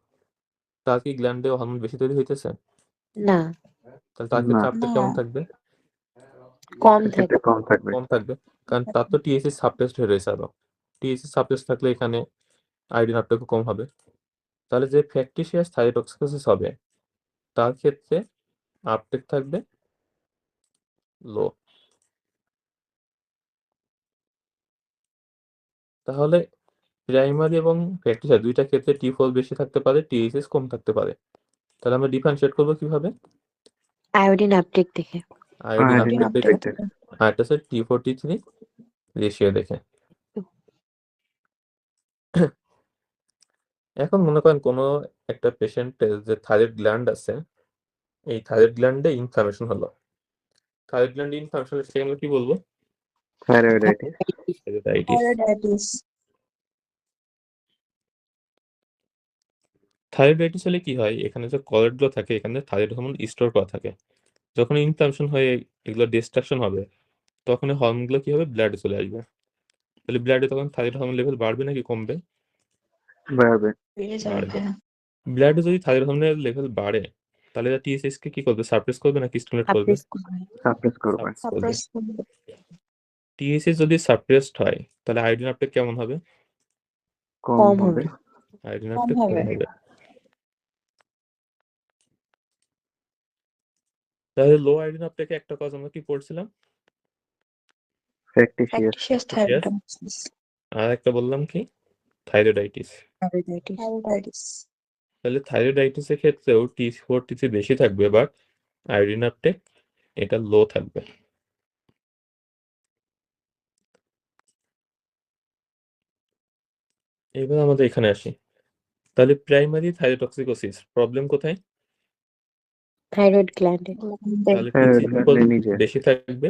তার কি গ্ল্যান্ডে হরমোন বেশি তৈরি হইতেছে? না। তাহলে তার ক্ষেত্রে আপটেক কেমন থাকবে? কম থাকবে। কম থাকবে। কম থাকবে, কারণ তার তো টিএসএইচ সাপ্রেসড হয়ে রয়েছে। আরো টিএসএইচ সাপ্রেসড থাকলে এখানে আয়োডিন আপটেকও কম হবে। তাহলে যে ফ্যাকটিসিয়াস থাইরয়েডোসিস হবে, তার ক্ষেত্রে আপটেক থাকবে লো। তাহলে প্রাইমারি এবং ফ্যাকটিসিয়াস দুইটা ক্ষেত্রে টি4 বেশি থাকতে পারে, টিএসএইচ কম থাকতে পারে। তাহলে আমরা ডিফারেন্সিয়েট করবো কিভাবে? আয়োডিন আপটেক দেখে। আয়োডিন আয়োডিন আপটেক দেখে, আর একটা হচ্ছে টি4 টি3 রেশিও দেখে। এখন মনে করেন কোনো একটা পেশেন্টের যে থাইরয়েড গ্ল্যান্ড আছে, এই থাইরয়েড গ্ল্যান্ডে ইনফ্লামেশন হলো। থাইরয়েড গ্ল্যান্ডে ইনফ্লামেশন হলে সেখানে কি বলবো? থাইরয়েডাইটিস। থাইরয়েডাইটিস। থাইরয়েডাইটিস হলে কি হয়? এখানে যে কলেটগুলো থাকে, এখানে থাইরয়েড হরমোন স্টোর করা থাকে, যখন ইনফ্লামেশন হয়ে এগুলো ডিস্ট্রাকশন হবে তখন এই হরমোনগুলো কি হবে, ব্লাডে চলে আসবে। তাহলে ব্লাডে তখন থাইরয়েড হরমোন লেভেল বাড়বে নাকি কমবে? বাড়বে। বেড়ে যাবে। বাড়বে। হ্যাঁ, ব্লাডে যদি থাইরয়েড হরমোনের লেভেল বাড়ে তাহলে টিএসএইচ কে কি করবে, সাপ্রেস করবে নাকি স্টিমুলেট করবে? সাপ্রেস করবে। সাপ্রেস করবে। সাপ্রেস করবে। সাপ্রেস করবে। টিএসএইচ যদি সাপ্রেসড হয় তাহলে আয়োডিন আপটেক কেমন হবে? কম কম হবে। হবে। আয়োডিন কম আপটেক কম হবে। হবে। তাহলে লো আয়োডিন আপটেকে একটা কজ আমরা কি পড়ছিলাম? ফ্যাকটিসিয়াস। ফ্যাকটিসিয়াস থাইরয়েডাইটিস। আর একটা বললাম কি, থাইরয়েডাইটিস। থাইরয়েডাইটিস। তাহলে থাইরয়েডাইটিসের ক্ষেত্রেও T4 T3 বেশি থাকবে, বাট আয়োডিন আপটেক এটা লো থাকবে। এবার আমাদের এখানে আসি। তাহলে প্রাইমারি থাইরোটক্সিকোসিস প্রবলেম কোথায়? থাইরয়েড গ্ল্যান্ডে। তাহলে থাইরয়েড T3 গ্ল্যান্ডে নিজে। বেশি থাকবে,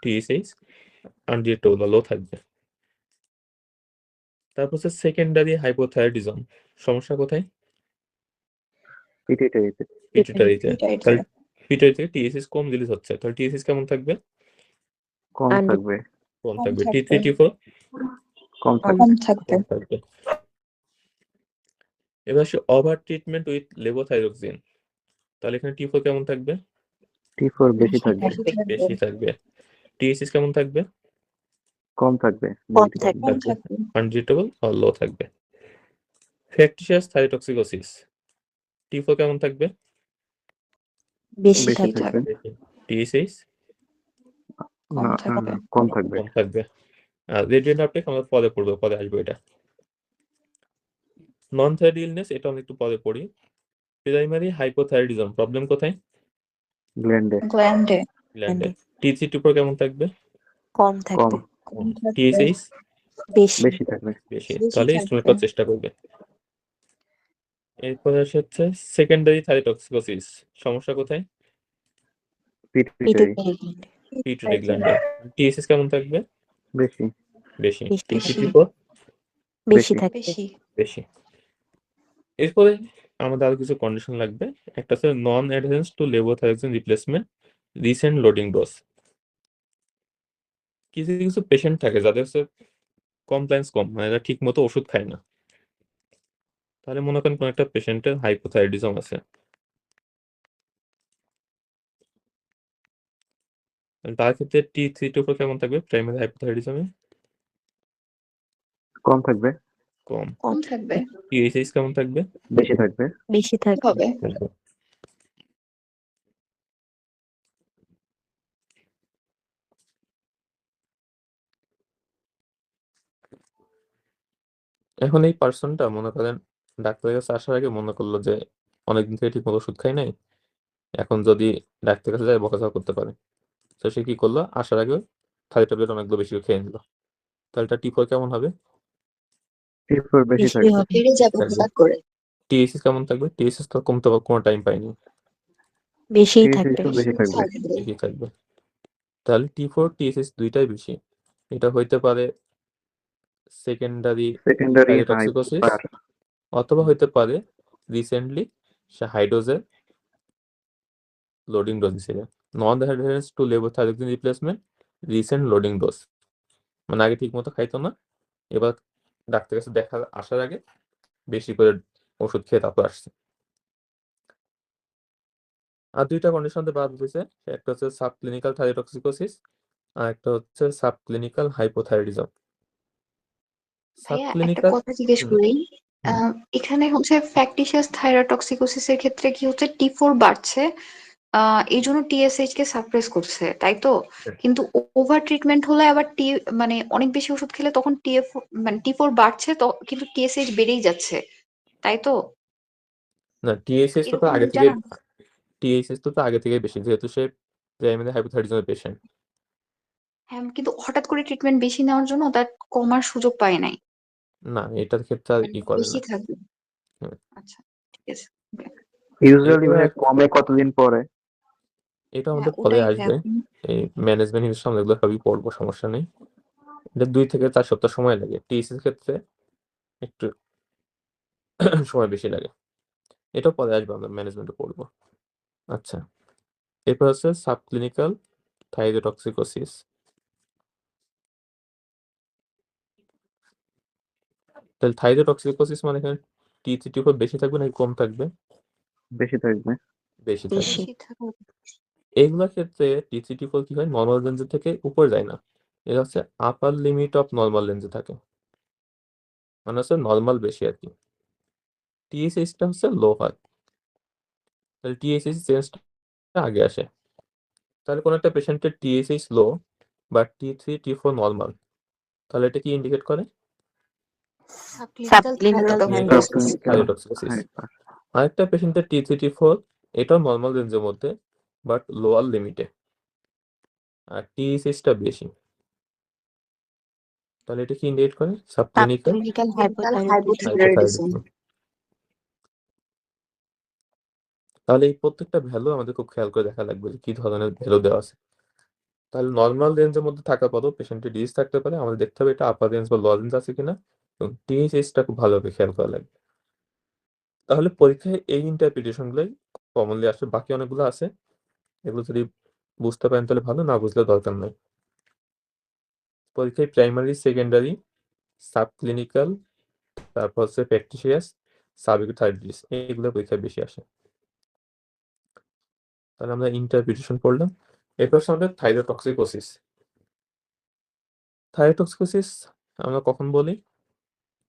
TSH আনডিটেক্টেবল লো থাকবে। তারপর হচ্ছে সেকেন্ডারি হাইপোথাইরয়েডিজম, সমস্যা কোথায়? পিটিটারিতে। পিটুইটারিতে। পিটাইটারি। তাহলে পিটুইটারি থেকে TSH কম রিলিজ হচ্ছে, তাহলে TSH কেমন থাকবে? কম থাকবে। কম কম থাকবে। থাকবে। T3 T4 কম থাকবে। কম থাকবে। কম থাকবে। এবার আসে ওভার ট্রিটমেন্ট উইথ লেভোথাইরক্সিন, তাহলে এখানে T4 কেমন থাকবে? T4 বেশি থাকবে। বেশি থাকবে। TSH কেমন থাকবে? কম থাকবে। কম বেশি থাকবে। কম থাকবে। আনডিটেক্টেবল আর লো থাকবে। ফ্যাকটিশিয়াস থাইরোটক্সিকোসিস, T4 কেমন থাকবে? বেশি বেশি থাকবে। থাকবে। TSH কম থাকবে। কম থাকবে। কম থাকবে। আর রেডিয়েন্ট আপটেক আমরা পরে পড়বো, পরে আসবো এটা। নন থাইরয়েড ইলনেস এটা আমরা একটু পরে পড়ি। প্রাইমারি হাইপোথাইরয়েডিজম প্রবলেম কোথায়? গ্ল্যান্ডে। গ্ল্যান্ডে। গ্ল্যান্ডে। T3 T4 কেমন থাকবে? কম কম। থাকবে। কম থাকবে। TSH বেশি। বেশি থাকবে। বেশি, বেশি তাহলে থাকবে। স্টিমুলেট করার চেষ্টা করবে। এরপরে আসে হচ্ছে সেকেন্ডারি থাইরোটক্সিকোসিস, সমস্যা কোথায়? পিটিটারি। পিটুইটারি গ্ল্যান্ডে। পিটুইটারি গ্ল্যান্ডে। TSH কেমন থাকবে? বেশি। বেশি। বেশি। T3 বেশি। T4 বেশি বেশি। থাকবে। বেশি। বেশি। এরপরে আমাদের আরো কিছু কন্ডিশন লাগবে। একটা হচ্ছে non adherence to levothyroxine replacement recent loading dose. কিছু কিছু পেশেন্ট থাকে যাদের হচ্ছে কমপ্লায়েন্স কম, মানে এরা ঠিক মতো ওষুধ খায় না। তাহলে মনে করেন কোন একটা পেশেন্টের হাইপোথাইরয়েডিজম আছে, তার ক্ষেত্রে T3 T4 কেমন থাকবে? প্রাইমারি হাইপোথাইরয়েডিজমে কম থাকবে। কম। কম থাকবে। TSH কেমন থাকবে? বেশি থাকবে। বেশি থাকবে। হবে। এখন এই পার্সনটা মনে করেন ডাক্তারের কাছে আসার আগে মনে করলো যে অনেকদিন থেকে ঠিক মতো ওষুধ খাই নাই, এখন যদি ডাক্তারের কাছে যায় বকাঝকা করতে পারে। তো সে কি করলো, আসার আগে থাইরয়েড ট্যাবলেট অনেকগুলো বেশি করে খেয়ে নিল। তাহলে তার T4 কেমন হবে? T4 বেশি বেশি থাকবে। হবে। বেড়ে যাবে থাকবে। হঠাৎ করে। TSH কেমন থাকবে? TSH তো কমতে কোনো টাইম পাইনি, বেশিই TSH থাকবে। তো বেশি থাকবে। বেশি থাকবে। তাহলে T4 TSH দুইটাই বেশি। এটা হইতে পারে সেকেন্ডারি সেকেন্ডারি থাইরোটক্সিকোসিস হাইপার। অথবা হইতে পারে রিসেন্টলি সে হাই ডোজে লোডিং ডোজ দিছিল। Non adherence to levothyroxine replacement recent loading dose, মানে আগে ঠিক মতো খাইতো না, এবার ডাক্তারের কাছে আসার আগে বেশি করে ওষুধ খেয়ে তারপর আসছে। আর দুইটা কন্ডিশন বাদ দিয়েছে, একটা হচ্ছে সাবক্লিনিক্যাল থাইরোটক্সিকোসিস আর একটা হচ্ছে সাবক্লিনিক্যাল হাইপোথাইরয়েডিজম। ভাইয়া একটা সাবক্লিনিক্যাল কথা জিজ্ঞেস করি। হুম। এখানে হচ্ছে ফ্যাকটিশিয়াস থাইরোটক্সিকোসিসের ক্ষেত্রে কি হচ্ছে T4 বাড়ছে, এই জন্য TSH কে সাপ্রেস করছে, তাই তো? কিন্তু ওভার ট্রিটমেন্ট হলে আবার মানে অনেক বেশি ওষুধ খেলে তখন মানে T4 বাড়ছে তো, কিন্তু TSH বেড়েই যাচ্ছে, তাই তো? না, TSH তো এরকম আগে থেকে জানা? TSH তো আগে থেকে বেশি, যেহেতু সে প্রাইমারি হাইপোথাইরয়েডিজমের পেশেন্ট। হ্যাঁ, কিন্তু হঠাৎ করে ট্রিটমেন্ট বেশি নেওয়ার জন্য তার কমার সুযোগ পায় নাই। না, এটার ক্ষেত্রে আর মানে ই করে বেশি না। থাকবে। হুম। আচ্ছা, ঠিক আছে। ইউজুয়ালি এরপরে ভাই কমে কতদিন পরে? এটা হ্যাঁ, আমাদের পরে ওটাই আসবে। এখন। এই ম্যানেজমেন্ট হিসেবে আমরা এগুলো সবই পড়বো, সমস্যা নেই। এটা 2 থেকে 4 সপ্তাহ সময় লাগে। TSH এর ক্ষেত্রে একটু সময় বেশি লাগে। এটাও পরে আসবে, আমরা ম্যানেজমেন্টে পড়বো। আচ্ছা, এরপর হচ্ছে সাবক্লিনিক্যাল থাইরোটক্সিকোসিস। তাহলে থাইরোটক্সিকোসিস মানে এখানে T3T4 বেশি থাকবে নাকি কম থাকবে? বেশি থাকবে। বেশি থাকবে। বেশি। বেশি থাকবে। এইগুলোর ক্ষেত্রে T3T4 কি হয়, নর্মাল রেঞ্জের থেকে উপরে যায় না, এটা হচ্ছে আপার লিমিট অফ নর্মাল রেঞ্জে থাকে, মানে হচ্ছে নর্মাল বেশি আর কি। TSH-টা হচ্ছে লো হয়, তাহলে TSH চেঞ্জটা আগে আসে। তাহলে কোনো একটা পেশেন্টের TSH লো বা T3T4 নর্মাল, তাহলে এটা কি ইন্ডিকেট করে? Subclinical subclinical thyroidosis. থাইরোটক্সিকোসিস। আরেকটা পেশেন্টের T3T4 এটাও নর্মাল রেঞ্জের মধ্যে বাট লোয়ার লিমিটে, আর TSH-টা বেশি, তাহলে এটা কি ইন্ডিকেট করে? Subclinical subclinical hypothyroidism. হাইপোথাইরয়েডিজম। তাহলে এই প্রত্যেকটা ভ্যালু আমাদের খুব খেয়াল করে দেখা লাগবে যে কি ধরনের ভ্যালু দেওয়া আছে। তাহলে নর্মাল রেঞ্জের মধ্যে থাকার পরও পেশেন্টের ডিজিজ থাকতে পারে, আমাদের দেখতে হবে এটা আপার রেঞ্জ বা লোয়ার রেঞ্জ আছে কিনা, এবং TSH-টা খুব ভালোভাবে খেয়াল করা লাগবে। তাহলে পরীক্ষায় এই ইন্টারপ্রিটেশন গুলোই কমনলি আসে, বাকি অনেকগুলো আছে, এগুলো যদি বুঝতে পারেন তাহলে ভালো, না বুঝলে দরকার নাই। পরীক্ষায় প্রাইমারি, সেকেন্ডারি, সাবক্লিনিক্যাল, তারপর হচ্ছে ফ্যাকটিসিয়াস, সাবএকুট থাইরয়েডিস, এইগুলো পরীক্ষায় বেশি আসে। তাহলে আমরা ইন্টারপ্রিটেশন পড়লাম। এরপর আমাদের থাইরোটক্সিকোসিস। থাইরোটক্সিকোসিস আমরা কখন বলি?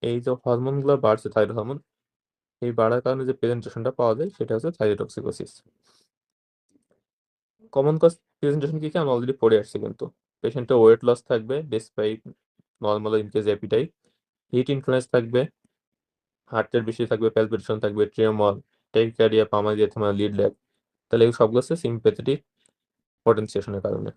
এই যে হরমোনগুলো বাড়ছে, থাইরয়েড হরমোন, এই বাড়ার কারণে যে প্রেজেন্টেশনটা পাওয়া যায় সেটা হচ্ছে থাইরোটক্সিকোসিস। কমন কজ প্রেজেন্টেশন কি আমরা অলরেডি পড়ে আসছি, কিন্তু পেশেন্টের ওয়েট লস থাকবে despite normal increased appetite, heat influence থাকবে, হার্টের বেশি থাকবে, প্যালপিটেশন থাকবে, ট্রেমর, টেকিকার্ডিয়া, পামাইডিয়া, লিড ল্যাগ। তাহলে এই সবগুলো হচ্ছে সিম্প্যাথেটিক পটেনসিয়েশনের কারণে।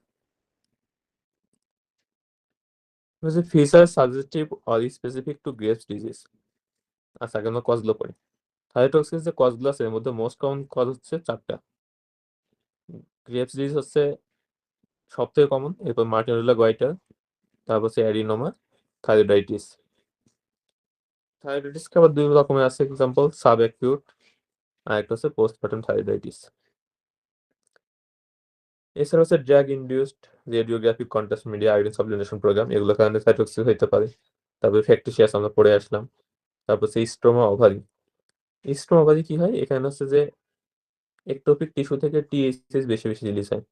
Feature suggestive or specific to Graves disease. আচ্ছা, আগে আমরা কজগুলো পড়ি। থাইরোটক্সিস যে কজগুলো আছে এর মধ্যে মোস্ট কমন কজ হচ্ছে 4টা। গ্রেভস ডিজিজ হচ্ছে সব থেকে কমন, এরপর মার্টিনেলা গয়টার, তারপর হচ্ছে অ্যাডিনোমা, থাইরয়েডাইটিস। থাইরয়েডাইটিসকে আবার 2 রকমের আছে, এক্সাম্পল সাব অ্যাকিউট, আর একটা হচ্ছে পোস্টপার্টাম থাইরয়েডাইটিস। এছাড়া হচ্ছে drug induced radiographic contrast media iodine supplementation programme, এগুলো কারণে থাইরোটক্সিস হতে পারে। তারপরে ফ্যাকটিসিয়াস আমরা পড়ে আসলাম। তারপর হচ্ছে স্ট্রোমা ওভারি। স্ট্রোমা ওভারি কি হয়, এখানে হচ্ছে যে একটোপিক টিস্যু থেকে TSH বেশি বেশি রিলিজ হয়।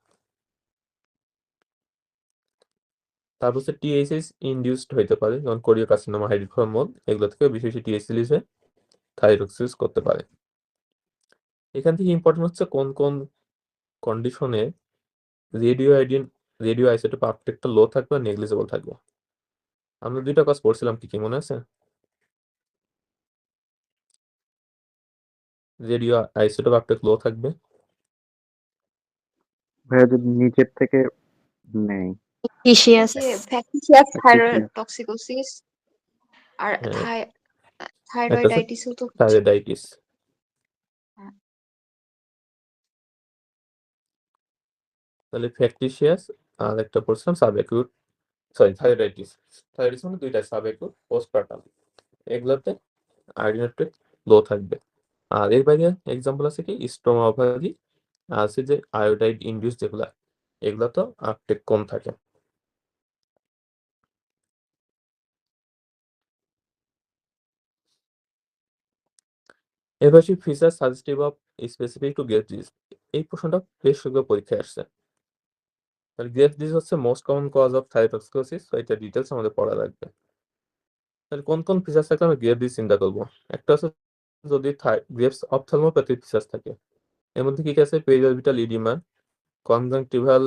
তারপর হচ্ছে TSH ইনডিউসড হইতে পারে, যেমন কোরিওকার্সিনোমা, হাইড্রোফর্মল, এগুলো থেকে বেশি বেশি TSH রিলিজ হয়ে থাইরোটক্সিস করতে পারে। এখান থেকে ইম্পর্টেন্ট হচ্ছে কোন কোন কন্ডিশনে রেডিও আইসোটোপ আপটেকটা লো থাকবে আর নেগলিজেবল থাকবে। আমরা 2টা কাজ পড়ছিলাম, কি কি মনে আছে? রেডিও আইসোটোপ আপটেক লো থাকবে, ভাইয়া যদি নিচের থেকে নেই, ফ্যাকটিসিয়াস ফ্যাকটিসিয়াস Factitious। থাইরয়েডোটক্সিকোসিস আর হ্যাঁ, একটা হচ্ছে থাইরয়েডাইটিসও তো হচ্ছে। থাইরয়েডাইটিস। হ্যাঁ। তাহলে ফ্যাকটিসিয়াস আর একটা পড়ছিলাম সাবঅ্যাকিউট, সরি থাইরয়েডাইটিস। থাইরয়েডাইটিস মানে 2টা, সাবঅ্যাকিউট, পোস্টপার্টাম, এগুলোতে আয়োডিন লো থাকবে। আর এর বাইরে এক্সাম্পল আছে কি স্ট্রোমা ওভারি, আছে যে আয়োডাইড ইনডিউস যেগুলা, এগুলা তো আপটেক কম থাকে। এবার সেই feature suggestive of specific to Graves disease, এই প্রশ্নটা বেশ শীঘ্র পরীক্ষায় আসছে। তাহলে গ্রেভস ডিজিজ হচ্ছে most common cause of thyrotoxicosis, তো এটা ডিটেলস আমাদের পড়া লাগবে। তাহলে কোন কোন ফিচার থাকলে আমরা গ্রেভস ডিজিজ চিন্তা করবো? একটা হচ্ছে যদি গ্রেভস অপথ্যালমোপ্যাথিক ফিচার্স থাকে, এর মধ্যে কি কি আছে? পেরিঅরবিটাল ইডিমা, কনজাংটিভাল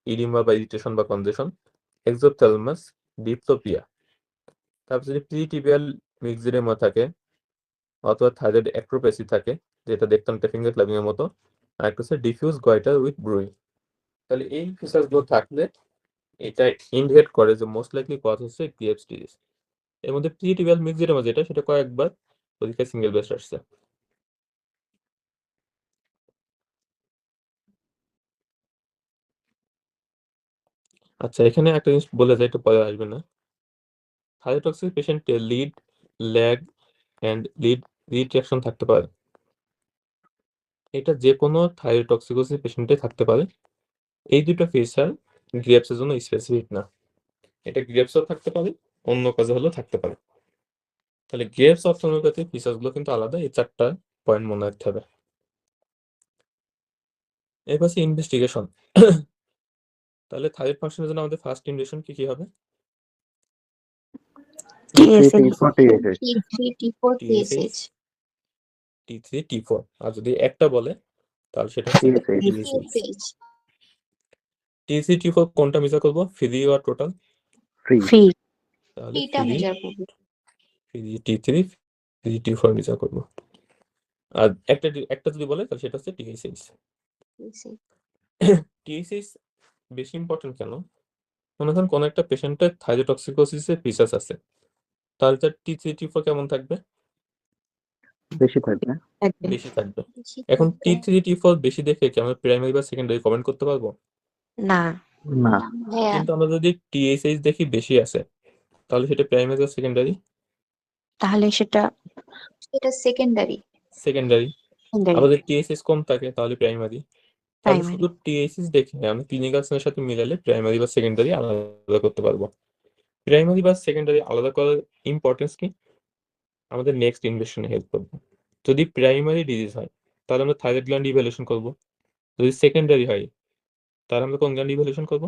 ইডিমা বা ইরিটেশন বা কনজেশন, এক্সোথ্যালমাস, ডিপলোপিয়া। তারপর যদি প্রিটিবিয়াল মিক্সিডেমা থাকে, অথবা থাইরয়েড অ্যাক্রোপ্যাসি থাকে, যেটা দেখতাম ফিঙ্গার ক্লাবিং এর মতো, আর একটা হচ্ছে ডিফিউজ গয়টার উইথ ব্রুইং। তাহলে এই ফিচার্স গুলো থাকলে এটা ইন্ডিকেট করে যে মোস্ট লাইকলি কজ হচ্ছে গ্রেভস ডিজিজ। এর মধ্যে প্রিটিবিয়াল মিক্সিডেমা যেটা, সেটা কয়েকবার পরীক্ষায় সিঙ্গেল বেস্ট আসছে। আচ্ছা, এখানে একটা জিনিস বলে যায়, একটু পরে আসবে না। থাইরোটক্সিক পেশেন্টের lead lag and lead retraction থাকতে পারে। এটা যে কোনো থাইরয়েডটক্সিকোসিস পেশেন্টে থাকতে পারে। এই দুটো ফিচার গ্রেপসের জন্য স্পেসিফিক না। এটা গ্রেপসও থাকতে পারে, অন্য কাজে হলেও থাকতে পারে। তাহলে গ্রেপস অপথলমোপ্যাথির ফিচারগুলো কিন্তু আলাদা। এই 4টা পয়েন্ট মনে রাখতে হবে। এরপর হচ্ছে ইনভেস্টিগেশন। তাহলে থাইরয়েড ফাংশনের জন্য আমাদের ফার্স্ট ইনভেস্টিগেশন কি হবে? TSH T3, T4, TSH. T3, T4। আর যদি একটা বলে তাহলে সেটা হচ্ছে TSH. T3, T4 কোনটা মেজার করবো? ফ্রি আর টোটাল? ফ্রি তাহলে T-টা মেজার করব। Free T3, free T4 measure করবো। আর একটা যদি বলে তাহলে সেটা হচ্ছে TSH। TSH বেশি ইম্পর্টেন্ট কেন? মনে করেন কোন একটা পেশেন্টের থাইরয়েডটক্সিকোসিসের ফিচার্স আছে, তাহলে তার T3, T4 কেমন থাকবে? বেশি থাকবে। বেশি থাকবে। এখন T3, T4 বেশি দেখে কি আমরা প্রাইমারি বা সেকেন্ডারি কমেন্ট করতে পারবো? না না, ভাইয়া, কিন্তু আমরা যদি TSH দেখি বেশি আছে, তাহলে সেটা প্রাইমারি বা সেকেন্ডারি? তাহলে সেটা এটা সেকেন্ডারি। সেকেন্ডারি। সেকেন্ডারি আবার যদি TSH কম থাকে তাহলে প্রাইমারি। তাহলে প্রাইমারি শুধু TSH দেখে আমরা ক্লিনিক্যাল সাইনের সাথে মিলালে প্রাইমারি বা সেকেন্ডারি আলাদা করতে পারবো। প্রাইমারি বা সেকেন্ডারি আলাদা করার ইম্পর্টেন্স কি? আমাদের নেক্সট ইনভেস্টিগেশনে হেল্প করবে। যদি প্রাইমারি ডিজিজ হয় তাহলে আমরা থাইরয়েড গ্ল্যান্ড ইভ্যালুয়েশন করব। যদি সেকেন্ডারি হয় তাহলে আমরা কোন গ্ল্যান্ড ইভ্যালুয়েশন করব?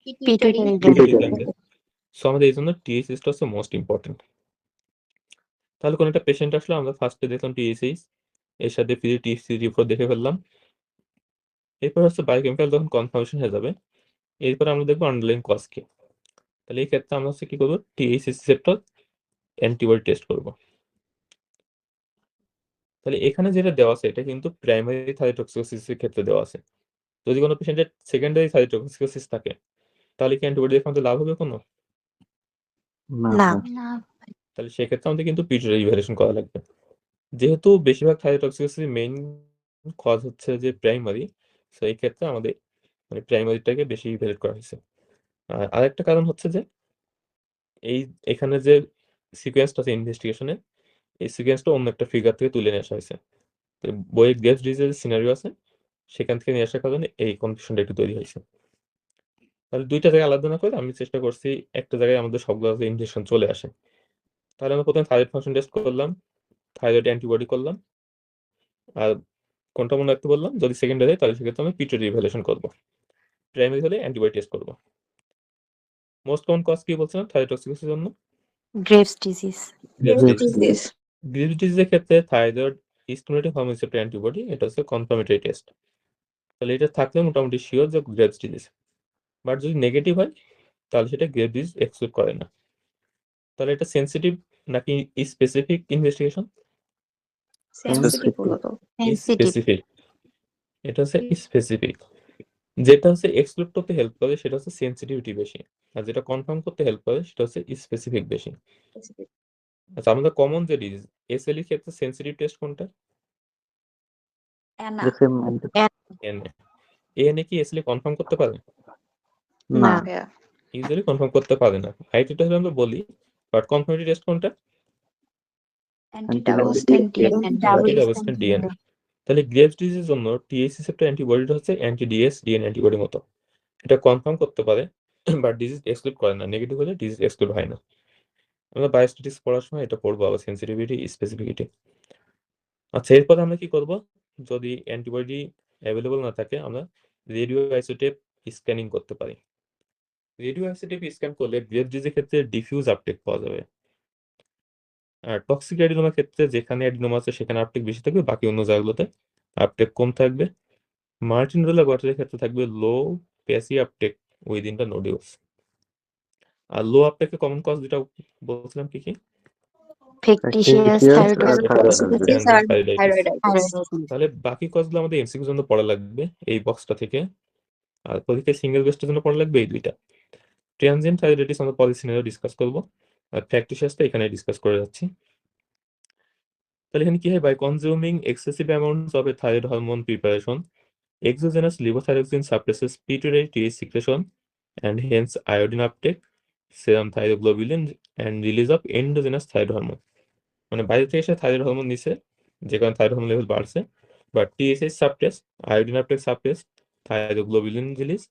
পিটুইটারি। Pituitary gland. সো আমাদের এই জন্য TSH হচ্ছে মোস্ট ইম্পর্টেন্ট। তাহলে কোন একটা পেশেন্ট আসলে আমরা ফার্স্টে দেখলাম TSH, এর সাথে ফ্রি T3, T4 দেখে ফেললাম। এরপর হচ্ছে বায়োকেমিক্যাল যখন কনফার্মেশন হয়ে যাবে, এরপর আমরা দেখবো আন্ডারলাইন কজ কি। তাহলে এই ক্ষেত্রে আমরা হচ্ছে কি করবো? TSH রিসেপ্টর অ্যান্টিবডি টেস্ট করব। তাহলে এখানে যেটা দেওয়া আছে এটা কিন্তু প্রাইমারি থাইরয়েডটক্সিকোসিসের ক্ষেত্রে দেওয়া আছে। যদি কোনো পেশেন্টের সেকেন্ডারি থাইরয়েডটক্সিকোসিস থাকে তাহলে কি অ্যান্টিবডি দেখে আমাদের লাভ হবে কোনো? না না না, তাহলে সেক্ষেত্রে আমাদের কিন্তু পিটুইটারি ইভ্যালুয়েশন করা লাগবে। যেহেতু বেশিরভাগ থাইরয়েডটক্সিকোসিসের মেইন কজ হচ্ছে যে প্রাইমারি, সো এই ক্ষেত্রে আমাদের মানে প্রাইমারিটাকে বেশি ইভ্যালুয়েট করা হয়েছে। আর আরেকটা কারণ হচ্ছে যে এখানে যে সিকোয়েন্সটা আছে ইনভেস্টিগেশনে, এই সিকোয়েন্সটা অন্য একটা ফিগার থেকে তুলে নিয়ে আসা হয়েছে। তো বইয়ে গ্রেভস ডিজিজের সিনারিও আছে, সেখান থেকে নিয়ে আসার কারণে এই কনফিউশনটা একটু তৈরি হয়েছে। তাহলে দুইটা জায়গায় আলাদা না করে আমি চেষ্টা করছি একটা জায়গায় আমাদের সবগুলো ইনজেকশন চলে আসে। তাহলে আমরা প্রথমে থাইরয়েড ফাংশন টেস্ট করলাম, থাইরয়েড অ্যান্টিবডি করলাম, আর কোনটা মনে রাখতে বললাম? যদি সেকেন্ডারি তাহলে সেক্ষেত্রে আমি পিটুইটারি ইভ্যালুয়েশন করবো। প্রাইমারি হলে অ্যান্টিবডি টেস্ট করবো। মোস্ট কমন কজ কি বলছিলাম থাইরয়েডটক্সিকোসিসের জন্য? Graves disease Graves Graves' disease. disease. Graves ডিজিজের ক্ষেত্রে thyroid stimulating hormone receptor antibody এটা হচ্ছে কনফার্মেটরি টেস্ট। তাহলে এটা থাকলে মোটামুটি শিওর যে গ্রেভস ডিজিজ। বাট যদি নেগেটিভ হয় তাহলে সেটা গ্রেভস ডিজিজ এক্সক্লুড করে না। তাহলে এটা সেনসিটিভ নাকি স্পেসিফিক ইনভেস্টিগেশন? সেনসিটিভ হলো তো। Sensitive specific. এটা হচ্ছে স্পেসিফিক। যেটা হচ্ছে এক্সক্লুড করতে হেল্প করে সেটা হচ্ছে সেনসিটিভিটি বেশি, আর যেটা কনফার্ম করতে হেল্প করে সেটা হচ্ছে স্পেসিফিক বেশি। আচ্ছা, আমাদের কমন যে ডিজিজ এসএলই ক্ষেত্রে সেনসিটিভ টেস্ট কোনটা? অ্যানা। এএনএ। এএনএ কি এসএলই কনফার্ম করতে পারে? না না, ভাইয়া, ইউজুয়ালি কনফার্ম করতে পারে না। আইটিটা হলে আমরা বলি, বাট কনফার্মেটরি টেস্ট কোনটা? Anti-double anti-double DNA. তাহলে গ্রেভস ডিজিজের জন্য টিএইচ রিসেপ্টর অ্যান্টিবডিটা হচ্ছে অ্যান্টি-ডিএস ডিএনএ অ্যান্টিবডির মতো। এটা কনফার্ম করতে পারে বাট ডিজিজ এক্সক্লুড করে না। নেগেটিভ হলে ডিজিজ এক্সক্লুড হয় না। আমরা বায়োস্ট্যাটিক্স পড়ার সময় এটা পড়বো আবার, সেনসিটিভিটি, স্পেসিফিসিটি। আচ্ছা, এরপর আমরা কি করব? যদি অ্যান্টিবডি অ্যাভেলেবল না থাকে আমরা রেডিও আইসোটোপ স্ক্যানিং করতে পারি। রেডিও আইসোটোপ স্ক্যান করলে গ্রেভস ডিজিজের ক্ষেত্রে ডিফিউজ আপটেক পাওয়া যাবে। আর টক্সিক অ্যাডিনোমার ক্ষেত্রে যেখানে অ্যাডিনোমা আছে সেখানে আপটেক বেশি থাকবে, বাকি অন্য জায়গাগুলোতে আপটেক কম থাকবে। মার্টিন রোলা গটারের ক্ষেত্রে থাকবে লো প্যাসি আপটেক উইদিন দ্য নোডিউলস। আর লো আপটেকের কমন কজ যেটা বলছিলাম কি কি? Factitious thyrotoxicosis thyroiditis. তাহলে বাকি কজগুলো আমাদের এমসিকিউর জন্য পড়া লাগবে এই বক্সটা থেকে, আর পরীক্ষায় সিঙ্গেল বেস্টের জন্য পড়া লাগবে এই দুইটা। ট্রানজিয়েন্ট থাইরয়েডাইটিস আমরা পরের সিনারিও ডিসকাস করব, আর ফ্যাকটিশিয়াসটা এখানে ডিসকাস করে যাচ্ছি। তাহলে এখানে কি হয়? By consuming excessive amounts of a thyroid hormone preparation, exogenous levothyroxine suppresses pituitary TH secretion and hence iodine uptake, serum thyroglobulin and release of endogenous thyroid hormone. মানে বাইরে থেকে এসে থাইরয়েড হরমোন নিছে, যে কারণে থাইরয়েড হরমোন লেভেল বাড়ছে, but TSH suppressed, iodine uptake suppressed, thyroglobulin release,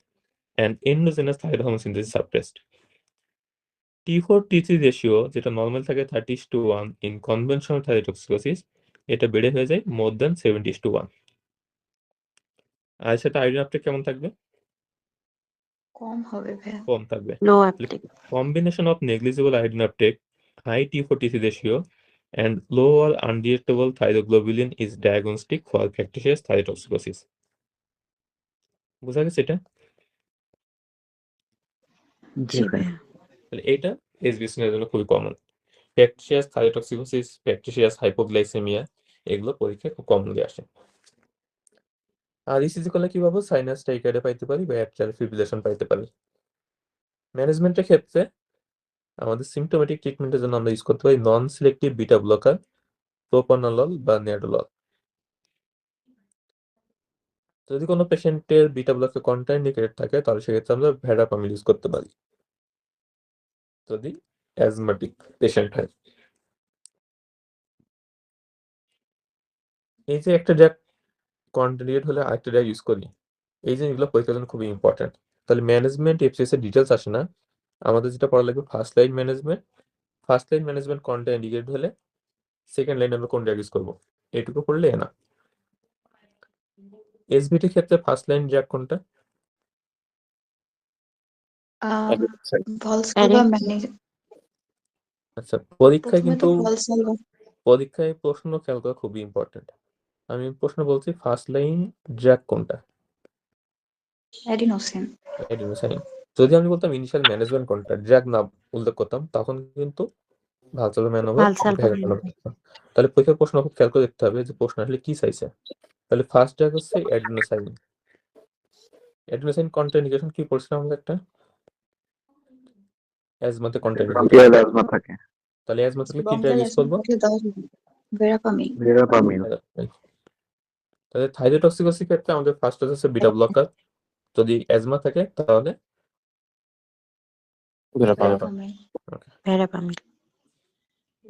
and endogenous thyroid hormone synthesis suppressed. T4 T3 ratio যেটা normal থাকে 30:1 ইন কনভেনশনাল থাইরোটক্সিকোসিস, এটা বেড়ে হয়ে যায় মোর দ্যান 70:1। আর সেটা আয়োডিন আপটেক কেমন থাকবে? কম হবে ভাইয়া। কম থাকবে। লো uptake. Combination of negligible iodine uptake, high T4 T3 ratio, and low or undetectable thyroglobulin is diagnostic for factitious thyrotoxicosis. বুঝা গেছে এটা? জি ভাইয়া। তাহলে এটা এসবিএসএন এর জন্য খুবই কমন। ফ্যাকটিশিয়াস থাইরোটক্সিকোসিস, ফ্যাকটিশিয়াস হাইপোগ্লাইসেমিয়া এগুলো পরীক্ষায় খুব কমনলি আসে। আর ইসিজি করলে কি পাবো? সাইনাস টাইকাইডে পাইতে পারি বা অ্যাট্রিয়াল ফিব্রিলেশন পাইতে পারি। ম্যানেজমেন্টের ক্ষেত্রে আমাদের সিম্পটোমেটিক ট্রিটমেন্টের জন্য আমরা ইউজ করতে পারি নন সিলেক্টিভ বিটা ব্লকার, প্রোপানলল বা নেডোলল। যদি কোনো পেশেন্টের বিটা ব্লকার কন্ট্রাইন্ডিকেটেড থাকে তাহলে সেক্ষেত্রে আমরা ভেরাপামিল ইউজ করতে পারি যদি অ্যাজমাটিক পেশেন্ট হয়। এই যে একটা ড্রাগ কন্ট্রাইন্ডিকেট হলে আরেকটা ড্রাগ ইউজ করি, এই জিনিসগুলো পরীক্ষার জন্য খুবই ইম্পর্টেন্ট। তাহলে ম্যানেজমেন্ট এফসিএস এর ডিটেলস আসে না, আমাদের যেটা পড়া লাগবে first line management. First line management contraindicated হলে সেকেন্ড লাইন আমরা কোন ড্রাগ ইউজ করবো এইটুকু পড়লে না। এসবিটির ক্ষেত্রে ফার্স্ট লাইন ড্রাগ কোনটা? ভলসেলভা ম্যানেজ। আচ্ছা, পরীক্ষায় প্রথমে কিন্তু তো ভলসেলভা। পরীক্ষায় প্রশ্ন খেয়াল করা খুবই ইম্পর্টেন্ট। আমি প্রশ্ন বলছি ফার্স্ট লাইন ড্রাগ কোনটা? অ্যাডিনোসিন। অ্যাডিনোসাইন। যদি আমি বলতাম ইনিশিয়াল ম্যানেজমেন্ট কোনটা, ড্রাগ না উল্লেখ করতাম, তখন কিন্তু ভালসালভা ম্যানোভার ভালসালভা তাহলে পরীক্ষার প্রশ্ন খুব খেয়াল করে দেখতে হবে যে প্রশ্ন আসলে কি চাইছে। তাহলে ফার্স্ট ড্রাগ হচ্ছে অ্যাডিনোসাইন। অ্যাডিনোসাইন কন্ট্রাইন্ডিকেশন কি পড়ছিলাম আমরা একটা? অ্যাজমাতে কন্ট্রাইন্ডিকেশন। অ্যাজমা থাকে। তাহলে অ্যাজমা থাকলে কি ড্রাগ ইউজ করব? ভেরাপামিল। ভেরাপামিল। তাহলে থাইরোটক্সিকোসিস ক্ষেত্রে আমাদের ফার্স্ট হচ্ছে বিটা ব্লকার, যদি অ্যাজমা থাকে তাহলে ভেরাপামিল। ভেরাপামিল।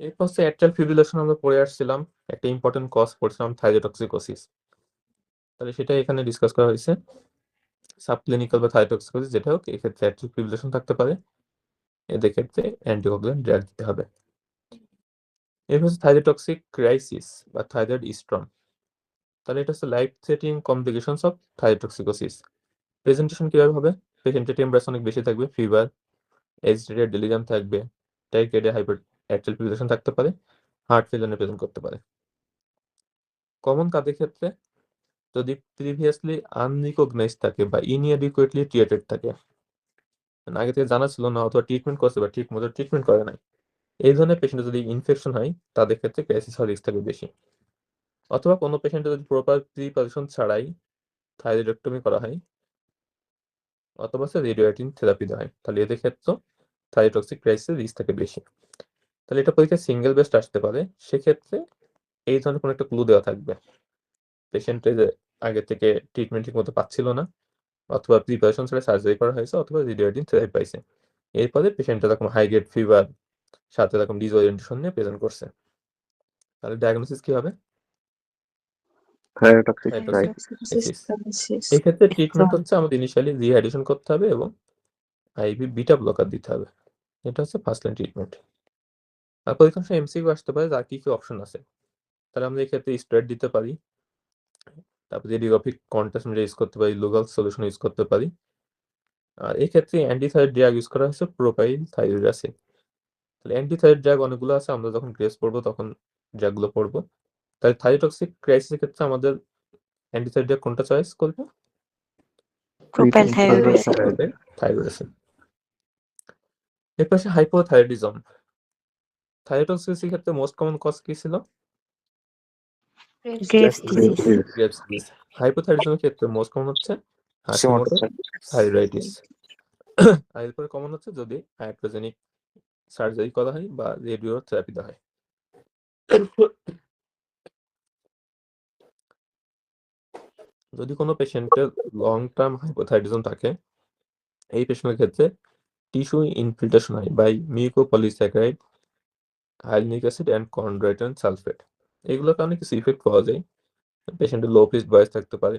এরপর হচ্ছে অ্যাট্রিয়াল ফিব্রিলেশন আমরা পড়ে আসছিলাম, একটা ইম্পর্টেন্ট কজ পড়ছিলাম থাইরোটক্সিকোসিস। তাহলে সেটা এখানে ডিসকাস করা হয়েছে। সাবক্লিনিক্যাল বা থাইরোটক্সিকোসিস যেটা হোক, এক্ষেত্রে অ্যাট্রিয়াল ফিব্রিলেশন থাকতে পারে, এদের ক্ষেত্রে অ্যান্টিকোগুলেন্ট ড্রাগ দিতে হবে। এরপর হচ্ছে থাইরোটক্সিক ক্রাইসিস বা থাইরয়েড স্টর্ম। তাহলে এটা হচ্ছে life threatening complications of thyrotoxicosis. Presentation কিভাবে হবে? পেশেন্টের টেম্পারেচার অনেক বেশি থাকবে, ফিভার, এজিটেটেড ডেলিরিয়াম থাকবে, টাইকাইডে হাইপার অ্যাট্রিয়াল ফিব্রিলেশন থাকতে পারে, হার্ট ফেলিয়ার প্রেজেন্ট করতে পারে। কমন কাদের ক্ষেত্রে? যদি প্রিভিয়াসলি আনরিকগনাইজ থাকে বা ইনএডিকুয়েটলি ট্রিটেড থাকে, মানে আগে থেকে জানা ছিল না অথবা ট্রিটমেন্ট করছে বা ঠিক মতো ট্রিটমেন্ট করে নাই, এই ধরনের পেশেন্টের যদি ইনফেকশন হয় তাদের ক্ষেত্রে ক্রাইসিস হওয়ার রিস্ক থাকবে বেশি। অথবা কোনো পেশেন্টের যদি প্রপার প্রিপারেশন ছাড়াই থাইরয়েডেক্টমি করা হয় অথবা রেডিওঅ্যাক্টিভ থেরাপি দেওয়া হয়, তাহলে এদের ক্ষেত্রে থাইরোটক্সিক ক্রাইসিসের রিস্ক থাকে বেশি। তাহলে এটা পরীক্ষায় সিঙ্গেল বেস্ট আসতে পারে, সেক্ষেত্রে এই ধরনের কোনো একটা ক্লু দেওয়া থাকবে। পেশেন্টের আগে থেকে ট্রিটমেন্ট ঠিক মতো পাচ্ছিল না, অথবা প্রিপারেশন ছাড়া সার্জারি করা হয়েছে, অথবা রেডিওঅ্যাক্টিভ থেরাপি পাইছে। এরপরে পেশেন্টটা এরকম হাই গ্রেড ফিভার সাথে এরকম ডিসওরিয়েন্টেশন নিয়ে প্রেজেন্ট করছে, তাহলে ডায়াগনোসিস কি হবে? Thyrotoxic thyrotoxicosis. এই ক্ষেত্রে ট্রিটমেন্ট হচ্ছে আমাদের ইনিশিয়ালি রিহাইড্রেশন করতে হবে এবং আইভি বিটা ব্লকার দিতে হবে। এটা হচ্ছে ফার্স্ট লাইন ট্রিটমেন্ট। আর পরীক্ষার সময় এমসিকিউ আসতে পারে যার কি কি অপশন আছে। তাহলে আমরা এই ক্ষেত্রে স্টেরয়েড দিতে পারি, তারপর রেডিওগ্রাফিক কন্ট্রাস্ট ইউজ করতে পারি, লোকাল সলিউশন ইউজ করতে পারি। আর এই ক্ষেত্রে অ্যান্টিথাইরয়েড ড্রাগ ইউজ করা হচ্ছে প্রোপাইল থাইরোইডাসিন। তাহলে অ্যান্টিথাইরয়েড ড্রাগ অনেকগুলো আছে, আমরা যখন গ্রেস পড়বো তখন ড্রাগগুলো পড়বো। তাহলে থাইরোটক্সিক ক্রাইসিসের ক্ষেত্রে আমাদের অ্যান্টিথাইরয়েড ড্রাগ কোনটা চয়েস করবে? প্রোপাইল থাইরোইডাসিন। এর পাশে হাইপোথাইরয়েডিজম। থাইরোটক্সিসির ক্ষেত্রে মোস্ট কমন কজ কি ছিল? Graves disease. Graves disease. হাইপোথাইরয়েডিজমের ক্ষেত্রে মোস্ট কমন হচ্ছে হাশিমোটো থাইরয়েডিস। আর এরপরে কমন হচ্ছে যদি হাইড্রোজেনিক সার্জারি করা হয় বা রেডিওথেরাপি দেওয়া হয়। যদি কোনো পেশেন্টের লং টার্ম হাইপোথাইরয়েডিজম থাকে, এই পেশেন্টের ক্ষেত্রে টিস্যু ইনফিল্ট্রেশন হয় by mucopolysaccharide, hyaluronic acid and chondroitin sulphate. এগুলোর কারণে কিছু ইফেক্ট পাওয়া যায়। পেশেন্টের লো পিচ ভয়েস থাকতে পারে,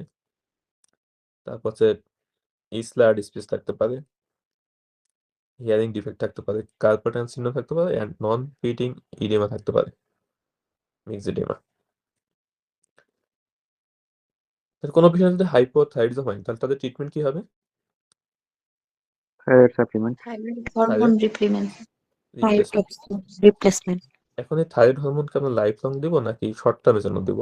তারপর হচ্ছে স্লার্ড স্পিচ থাকতে পারে, হিয়ারিং ডিফেক্ট থাকতে পারে, কার্পাল টানেল সিনড্রোম থাকতে পারে, অ্যান্ড নন ফিটিং ইডিমা থাকতে পারে, মিক্সড ইডিমা। কোনো পেশেন্ট যদি হাইপোথাইরয়েডিজম হয় তাহলে তাদের ট্রিটমেন্ট কি হবে? Thyroid supplement. Thyroid hormone replacement. Replacement. এখন এই থাইরয়েড হরমোনকে আমরা লাইফ লং দিব নাকি শর্ট টার্মের জন্য দিব,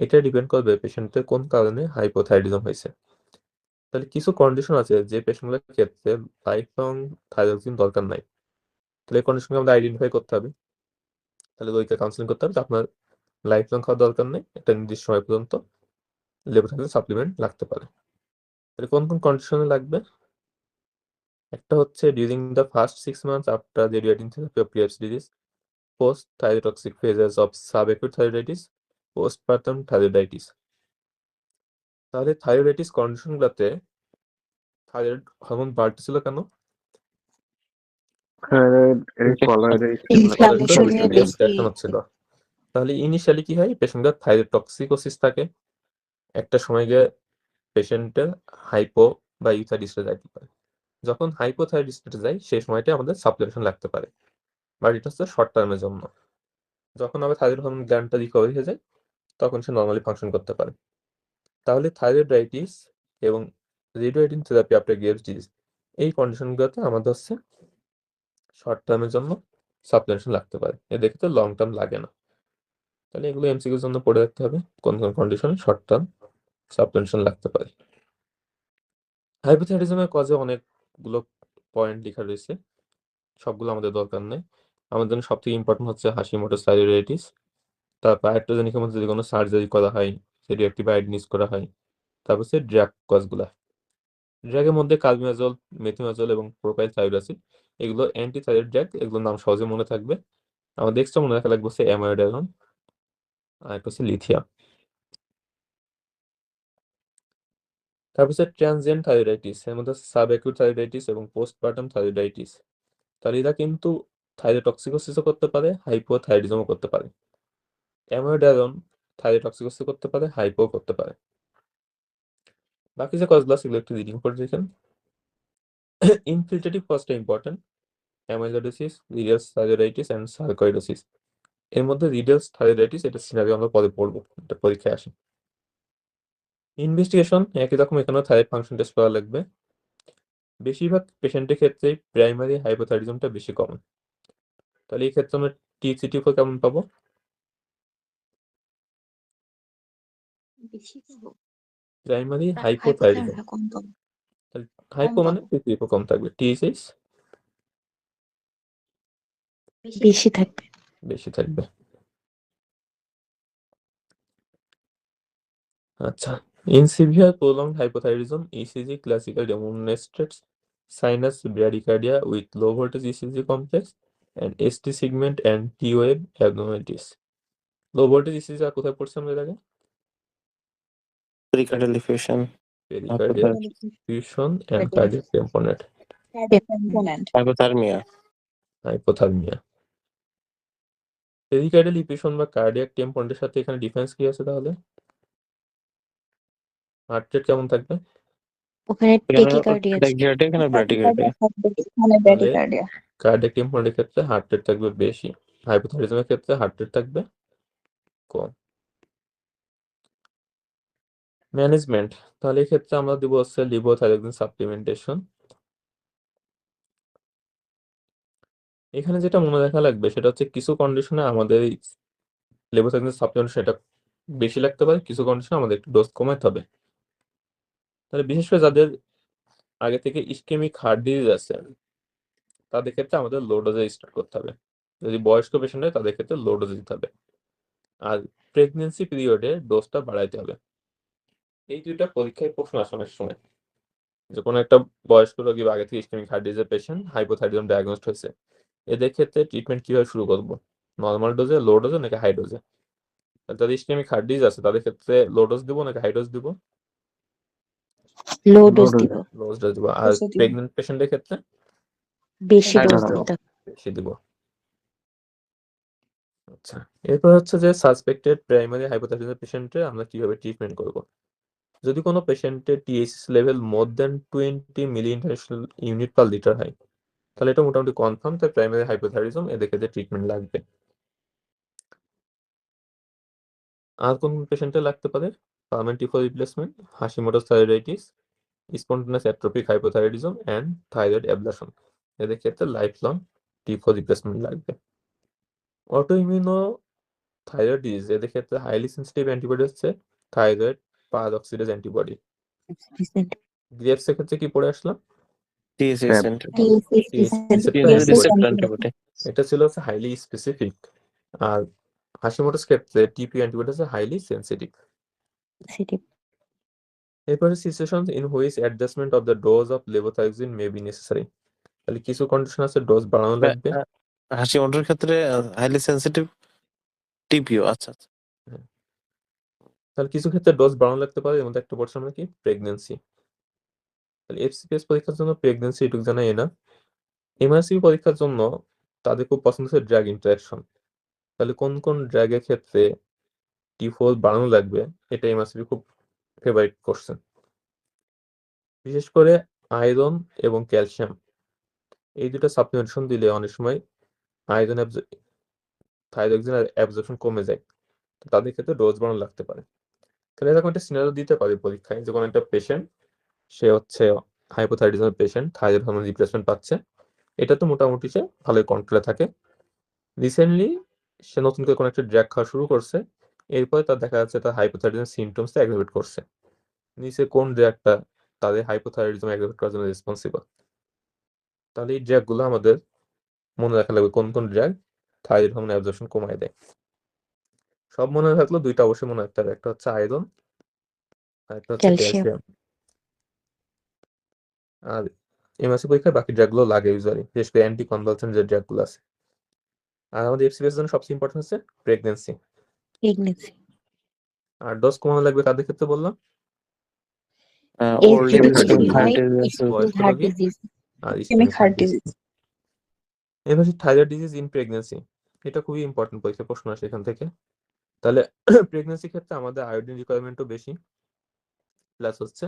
এটা ডিপেন্ড করবে পেশেন্টের কোন কারণে হাইপোথাইরয়েডিজম হয়েছে। তাহলে কিছু কন্ডিশন আছে যে পেশেন্টগুলোর ক্ষেত্রে লাইফ লং থাইরয়েডিন দরকার নাই, তাহলে এই কন্ডিশনকে আমাদের আইডেন্টিফাই করতে হবে। তাহলে ওইকে কাউন্সিলিং করতে হবে যে আপনার লাইফ লং খাওয়া দরকার নেই, একটা নির্দিষ্ট সময় পর্যন্ত লেভোথাইরয়েড সাপ্লিমেন্ট লাগতে পারে। তাহলে কোন কোন কন্ডিশনে লাগবে? একটা হচ্ছে during the first 6 months after the radiation therapy of Peyer's disease, post thyrotoxic phases of subacute thyroiditis, postpartum thyroiditis। তাহলে থাইরয়েডাইটিস কন্ডিশনগুলোতে থাইরয়েড হরমোন বাড়তেছিল কেন? থাইরয়েড এর কলয়েডের Inflammation এর বেশি। ইনফ্লেকশন হচ্ছিল। তাহলে ইনিশিয়ালি কি হয়, পেশেন্টের থাইরোটক্সিকোসিস থাকে, একটা সময় গিয়ে পেশেন্টের হাইপো বা ইউথাইরয়েডিসে যাইতে পারে। যখন হাইপোথাইরয়েডিসে যায় সেই সময়টা আমাদের সাপ্লিমেন্টেশন লাগতে পারে, বাট এটা হচ্ছে শর্ট টার্মের জন্য। যখন আবার থাইরয়েড হরমোন গ্ল্যান্ডটা রিকভারি হয়ে যায় তখন সে নর্মালি ফাংশন করতে পারে। তাহলে থাইরয়েডাইটিস এবং রেডিওয়েডিং থেরাপি আফটার গেভস ডিজিজ, এই কন্ডিশনগুলোতে আমাদের হচ্ছে শর্ট টার্মের জন্য সাপ্লিমেন্টেশন লাগতে পারে, এদের ক্ষেত্রে লং টার্ম লাগে না। তাহলে এগুলো এমসিকিউর জন্য পড়ে রাখতে হবে কোন কোন কন্ডিশনে শর্ট টার্ম সাপ্লিমেন্টেশন লাগতে পারে। হাইপোথাইরয়েডিজমের কজে অনেকগুলো পয়েন্ট লেখা রয়েছে, সবগুলো আমাদের দরকার নেই। আমাদের জন্য সবথেকে ইম্পর্টেন্ট হচ্ছে হাশিমোটোস থাইরয়েডাইটিস, তারপর আয়ারটোজেনিকের মধ্যে যদি কোনো সার্জারি করা হয়, রেডিওঅ্যাক্টিভ আয়োডিন ইউজ করা হয়, তারপর হচ্ছে ড্রাগ কজগুলা। ড্রাগের মধ্যে কালমিয়াজল, মেথিমাজল এবং প্রোপাইল থাইরয়েড অ্যাসিড, এগুলো অ্যান্টি থাইরয়েড ড্রাগ, এগুলোর নাম সহজে মনে থাকবে। আমাদের এক্সট্রা মনে রাখা লাগবে হচ্ছে অ্যামাইডারন আর একটা হচ্ছে লিথিয়াম। তারপর হচ্ছে ট্রানজিয়েন্ট থাইরয়েডাইটিস, এর মধ্যে সাবঅ্যাকিউট থাইরয়েডাইটিস এবং পোস্টপার্টাম থাইরয়েডাইটিস। তাহলে এরা কিন্তু থাইরোটক্সিকোসিসও করতে পারে, হাইপোথাইরয়েডিজমও করতে পারে। অ্যামাইডারন থাইরোটক্সিকোসিস করতে পারে, হাইপো করতে পারে। বাকি যে কজগুলো সেগুলো একটু রিডিং করে দেখেন। ইনফিল্ট্রেটিভ কজটা ইম্পর্টেন্ট, অ্যামাইলোডোসিস, রিডালস থাইরয়েডাইটিস অ্যান্ড সার্কয়েডোসিস। এর মধ্যে রিডালস থাইরয়েডাইটিস এটা সিনারিও আমরা পরে পড়বো, এটা পরীক্ষায় আসে। ইনভেস্টিগেশন একই রকম, এখানেও থাইরয়েড ফাংশন টেস্ট করা লাগবে। বেশিরভাগ পেশেন্টের ক্ষেত্রে প্রাইমারি হাইপোথাইরয়েডিজমটা বেশি কমন। তাহলে এই ক্ষেত্রে আমরা TCT4 কেমন পাবো? বেশি পাবো। প্রাইমারি না, হাইপোথাইরয়েডিজম, হাইপোথাইরয়েড কম পাবো। তাহলে হাইপো মানে পাবো। TCT4 কম থাকবে, TSH বেশি থাকবে। বেশি থাকবে। আচ্ছা, in severe prolonged hypothyroidism, ECG classical demonstrates sinus bradycardia with low voltage ECG complex and ST segment and T wave abnormalities. Low voltage ECG আর কোথায় পড়ছে আমরা এর আগে? pericardial diffusion, Pericardial diffusion and cardiac tamponade, hypothermia, hypothermia. Pericardial effusion বা cardiac টেম্পোনেটের সাথে এখানে difference কি আছে তাহলে? হার্ট রেট কেমন থাকবে? ওখানে টেকিকার্ডিয়া আছে। tachycardia এখানে bradycardia। কার্ডিয়াক টেম্পোনেটের ক্ষেত্রে হার্ট রেট থাকবে বেশি, হাইপোথাইরয়েডিজমের ক্ষেত্রে হার্ট রেট থাকবে কম। ম্যানেজমেন্ট, তাহলে এই ক্ষেত্রে আমরা দিব হচ্ছে লিভোথাইরয়েডিন সাপ্লিমেন্টেশন। এখানে যেটা মনে রাখা লাগবে সেটা হচ্ছে কিছু কন্ডিশনে আমাদের লিভোথাইরয়েডিন সাপ্লিমেন্টেশন এটা বেশি লাগতে পারে, কিছু কন্ডিশনে আমাদের একটু ডোজ কমাতে হবে। তাহলে বিশেষ করে যাদের আগে থেকে ইসকেমিক হার্ট ডিজিজ আছে তাদের ক্ষেত্রে আমাদের লো ডোজে স্টার্ট করতে হবে। যদি বয়স্ক পেশেন্ট হয় তাদের ক্ষেত্রে লো ডোজে দিতে হবে, আর প্রেগনেন্সি পিরিয়ডে ডোজটা বাড়াইতে হবে। এই দুইটা পরীক্ষায় প্রশ্ন আসে অনেক সময়, যে কোনো একটা বয়স্ক রোগী বা আগে থেকে ইসকেমিক হার্ট ডিজিজের পেশেন্ট হাইপোথাইরয়েডিজম ডায়াগনোসড হয়েছে, এদের ক্ষেত্রে ট্রিটমেন্ট কিভাবে শুরু করব? নর্মাল ডোজে, লো ডোজে নাকি হাই ডোজে? যাদের ইসকেমিক হার্ট ডিজিজ আছে তাদের ক্ষেত্রে লো ডোজ দিব নাকি হাই ডোজ দিব? লো ডোজ দিব। লো ডোজ দিব। আর প্রেগন্যান্ট পেশেন্টের ক্ষেত্রে বেশি High ডোজ dose দিতে। বেশি দিব। আচ্ছা, এরপর হচ্ছে যে সাসপেক্টেড প্রাইমারি হাইপোথাইরয়েডিজম পেশেন্টের আমরা কিভাবে ট্রিটমেন্ট করব। যদি কোনো পেশেন্টের TSH লেভেল মোর দ্যান 20 মিলি ইন্টারন্যাশনাল ইউনিট পার লিটার হয়, তাহলে এটা মোটামুটি কনফার্ম তার প্রাইমারি হাইপোথাইরয়েডিজম, এদের ক্ষেত্রে ট্রিটমেন্ট লাগবে। আর কোন পেশেন্টে লাগতে পারে? Permanent T four replacement, Hashimoto's thyroiditis, spontaneous atrophic hypothyroidism and thyroid ablation, এদের ক্ষেত্রে লাইফ লং টিফো রিপ্লেসমেন্ট লাগবে। অটোইমিউনো থাইরয়েড ডিজিজ, এদের ক্ষেত্রে হাইলি সেন্সিটিভ অ্যান্টিবডি হচ্ছে থাইরয়েড পারঅক্সিডেজ অ্যান্টিবডি। গ্রেপসের ক্ষেত্রে কি পড়ে আসলাম? TSH Tab. center. Receptor antibody. এটা ছিল হচ্ছে হাইলি স্পেসিফিক, আর হাশিমোটোস ক্ষেত্রে টিপি অ্যান্টিবডি হচ্ছে হাইলি সেন্সিটিভ। এরপরে situation in which adjustment of the dose of levothyroxine may be necessary, তাহলে কিছু কন্ডিশন আছে ডোজ বাড়ানো লাগবে। হাশিমোটোর ক্ষেত্রে হাইলি সেনসিটিভ টিপিও। আচ্ছা আচ্ছা। তাহলে কিছু ক্ষেত্রে ডোজ বাড়ানো লাগতে পারে, এর মধ্যে একটা পড়ছে আমরা কি প্রেগন্যান্সি। তাহলে FCPS পরীক্ষার জন্য প্রেগন্যান্সি এটুকু জানাই না। MRCP পরীক্ষার জন্য তাদের খুব পছন্দ হচ্ছে ড্রাগ ইন্টারাকশন, তাহলে কোন কোন ড্রাগের ক্ষেত্রে T4 বাড়ানো লাগবে এটা MRCP খুব ফেভারিট করছেন। বিশেষ করে আয়রন এবং ক্যালসিয়াম, এই দুটো সাপ্লিমেন্টেশন দিলে অনেক সময় আয়রন থাইরয়েক্সিনের অ্যাবজর্পশন কমে যায়, তো তাদের ক্ষেত্রে ডোজ বাড়ানো লাগতে পারে। তাহলে এরকম একটা সিনারিও দিতে পারে পরীক্ষায়, যে কোনো একটা পেশেন্ট, সে হচ্ছে হাইপোথাইরয়েডিজমের পেশেন্ট, থাইরয়েড হরমোন রিপ্লেসমেন্ট পাচ্ছে, এটা তো মোটামুটি সে ভালোই কন্ট্রোলে থাকে। রিসেন্টলি সে নতুন করে কোনো একটা ড্রাগ খাওয়া শুরু করছে, এরপরে তার দেখা যাচ্ছে তার হাইপোথাইরয়েডিজম সিমটমসটা অ্যাগ্রাভেট করছে। নিচে কোন ড্রাগটা তাদের হাইপোথাইরয়েডিজম অ্যাগ্রাভেট করার জন্য রেসপন্সিবল, তাহলে এই ড্রাগগুলো আমাদের মনে রাখা লাগবে কোন কোন ড্রাগ থাইরয়েড হরমোন অ্যাবজর্পশন কমায় দেয়। সব মনে থাকলো, দুইটা অবশ্যই মনে রাখতে হবে, একটা হচ্ছে আয়রন আর একটা হচ্ছে ক্যালসিয়াম। ক্যালসিয়াম। আর MRC পরীক্ষায় বাকি ড্রাগগুলো লাগে ইউজুয়ালি, বিশেষ করে অ্যান্টি কনভালসেন্ট যে ড্রাগগুলো আছে। আর আমাদের FCPS এর জন্য সবচেয়ে ইম্পর্টেন্ট হচ্ছে প্রেগন্যান্সি। আর ডোজ কমানো লাগবে কাদের ক্ষেত্রে বললাম? ওল্ড এজ এবং হার্ট ডিজিজ। বয়স্ক হার্ট রোগী ডিজিজ। আর ইসকেমিক হার্ট ডিজিজ। এবার থাইরয়েড ডিজিজ ইন প্রেগন্যান্সি, এটা খুবই ইম্পর্টেন্ট পরীক্ষা প্রশ্ন আসে এখান থেকে। তাহলে প্রেগন্যান্সি ক্ষেত্রে আমাদের আয়োডিন রিকোয়ারমেন্টও বেশি, প্লাস হচ্ছে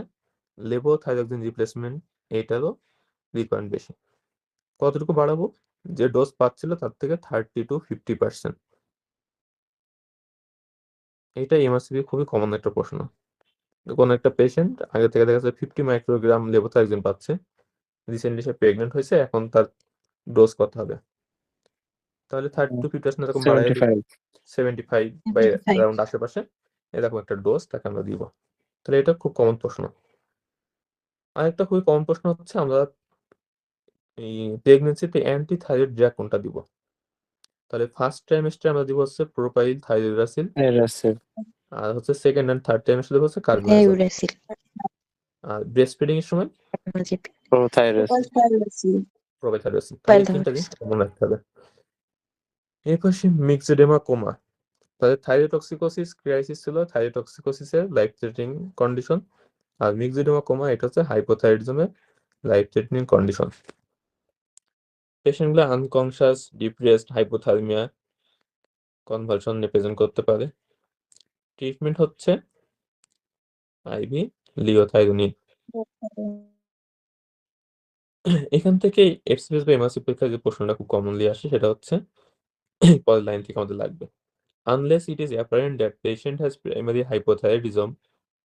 লেভোথাইরোক্সিন রিপ্লেসমেন্ট এটারও রিকোয়ারমেন্ট বেশি। কতটুকু বাড়াবো? যে ডোজ পাচ্ছিল তার থেকে 30 to 50%। এটা MRCP খুবই কমন একটা প্রশ্ন। কোন একটা পেশেন্ট আগে থেকে দেখা যাচ্ছে 50 মাইক্রোগ্রাম লেভোথাইরোক্সিন পাচ্ছে, রিসেন্টলি সে প্রেগনেন্ট হয়েছে, এখন তার ডোজ কত হবে? তাহলে 30 to 50% এরকম বাড়ায় 75 বা অ্যারাউন্ড আশেপাশে এরকম একটা ডোজ তাকে আমরা দিব। তাহলে এটা খুব কমন প্রশ্ন। আরেকটা খুবই কমন প্রশ্ন হচ্ছে আমরা এই প্রেগন্যান্সিতে অ্যান্টি থাইরয়েড ড্রাগ কোনটা দিব? তাহলে ফার্স্ট ট্রাইমেস্টারে আমরা দিব হচ্ছে প্রোপাইল থাইরোইরাসিল, আর হচ্ছে সেকেন্ড এন্ড থার্ড টাইমেস্টারে দিব হচ্ছে কার্বোনাজল। ইউরাসিল। আর ব্রেস্ট ফিডিং এর সময় প্রোথাইরয়েড। প্রোপাইল থাইরোইরাসিল। তাহলে এই তিনটা জিনিস মনে রাখতে হবে। এরপর সে মিক্সেডেমা কোমা, তাহলে থাইরোটক্সিকোসিস ক্রাইসিস ছিল থাইরোটক্সিকোসিসের লাইফ থ্রেটানিং কন্ডিশন, আর মিক্সেডেমা কোমা এটা হচ্ছে হাইপোথাইরয়েডিজমের লাইফ থ্রেটানিং কন্ডিশন। পেশেন্টগুলো আনকনশাস, ডিপ্রেসড, হাইপোথার্মিয়া, কনভালশন নিয়ে প্রেজেন্ট করতে পারে। ট্রিটমেন্ট হচ্ছে আইভি লিওথাইরোনিন। এখান থেকে FCPS বা MRC পরীক্ষায় যে প্রশ্নটা খুব কমনলি আসে সেটা হচ্ছে পরের লাইন থেকে আমাদের লাগবে। Unless it is apparent that patient has primary hypothyroidism,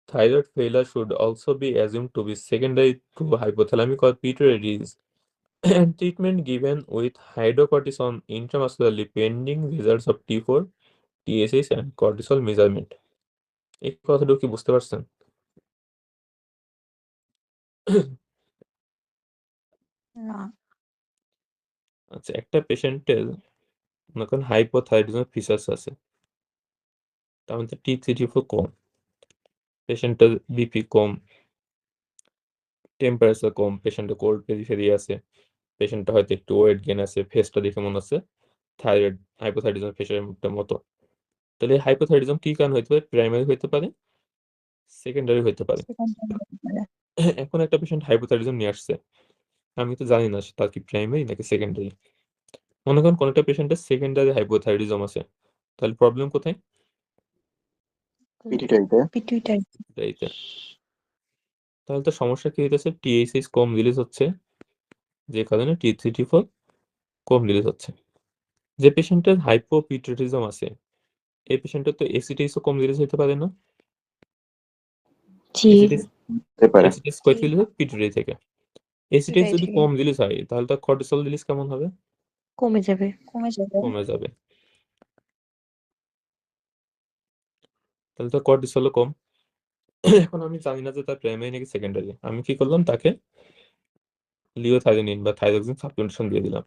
thyroid failure should also be assumed to be secondary to hypothalamic or pituitary disease, and treatment given with hydrocortisone intramuscularly pending results of T4, TSH and cortisol measurement. এই কথাটুকু কি বুঝতে পারছেন? না। আচ্ছা, একটা পেশেন্টের মনে করেন হাইপোথাইরয়েডিজম ফিচার্স আছে, তার মধ্যে T3, T4 কম, পেশেন্টের বিপি কম, টেম্পারেচার কম, পেশেন্টের কোল্ড পেরিফেরি আছে, পেশেন্টটা হয়তো একটু ওয়েট গেইন আছে, ফেসটা দেখে মনে হচ্ছে থাইরয়েড হাইপোথাইরয়েডিজম ফেসের মতো। তাহলে হাইপোথাইরয়েডিজম কি কারণে হতে পারে? প্রাইমারি হতে পারে, সেকেন্ডারি হতে পারে। এখন একটা পেশেন্ট হাইপোথাইরয়েডিজম নিয়ে আসছে, আমি তো জানি না তার কি প্রাইমারি নাকি সেকেন্ডারি। মনে করেন কোন একটা পেশেন্টের সেকেন্ডারি হাইপোথাইরয়েডিজম আছে, তাহলে প্রবলেম কোথায়? পিটিটাইতে পিটুইটারি এইতে। তাহলে তো সমস্যা কি হইতেছে? TSH কম রিলিজ হচ্ছে, যে কারণে T3 T4 কম রিলিজ হচ্ছে। যে পেশেন্টের হাইপোপিটুইটারিজম আছে, এই পেশেন্টের তো ACTH ও কম রিলিজ হইতে পারে না? জি ACTH হতে পারে। ACTH কই থেকে রিলিজ হয়? পিটুইটারি থেকে। ACTH যদি কম রিলিজ হয় তাহলে তার কর্টিসল রিলিজ কেমন হবে? কমে যাবে কমে যাবে। তাহলে তার কর্টিসলও কম। এখন আমি জানি না যে তার প্রাইমারি নাকি সেকেন্ডারি। আমি কি করলাম? তাকে লিওথাইরোনিন বা থাইরক্সিন সাপ্লিমেন্টেশন দিয়ে দিলাম।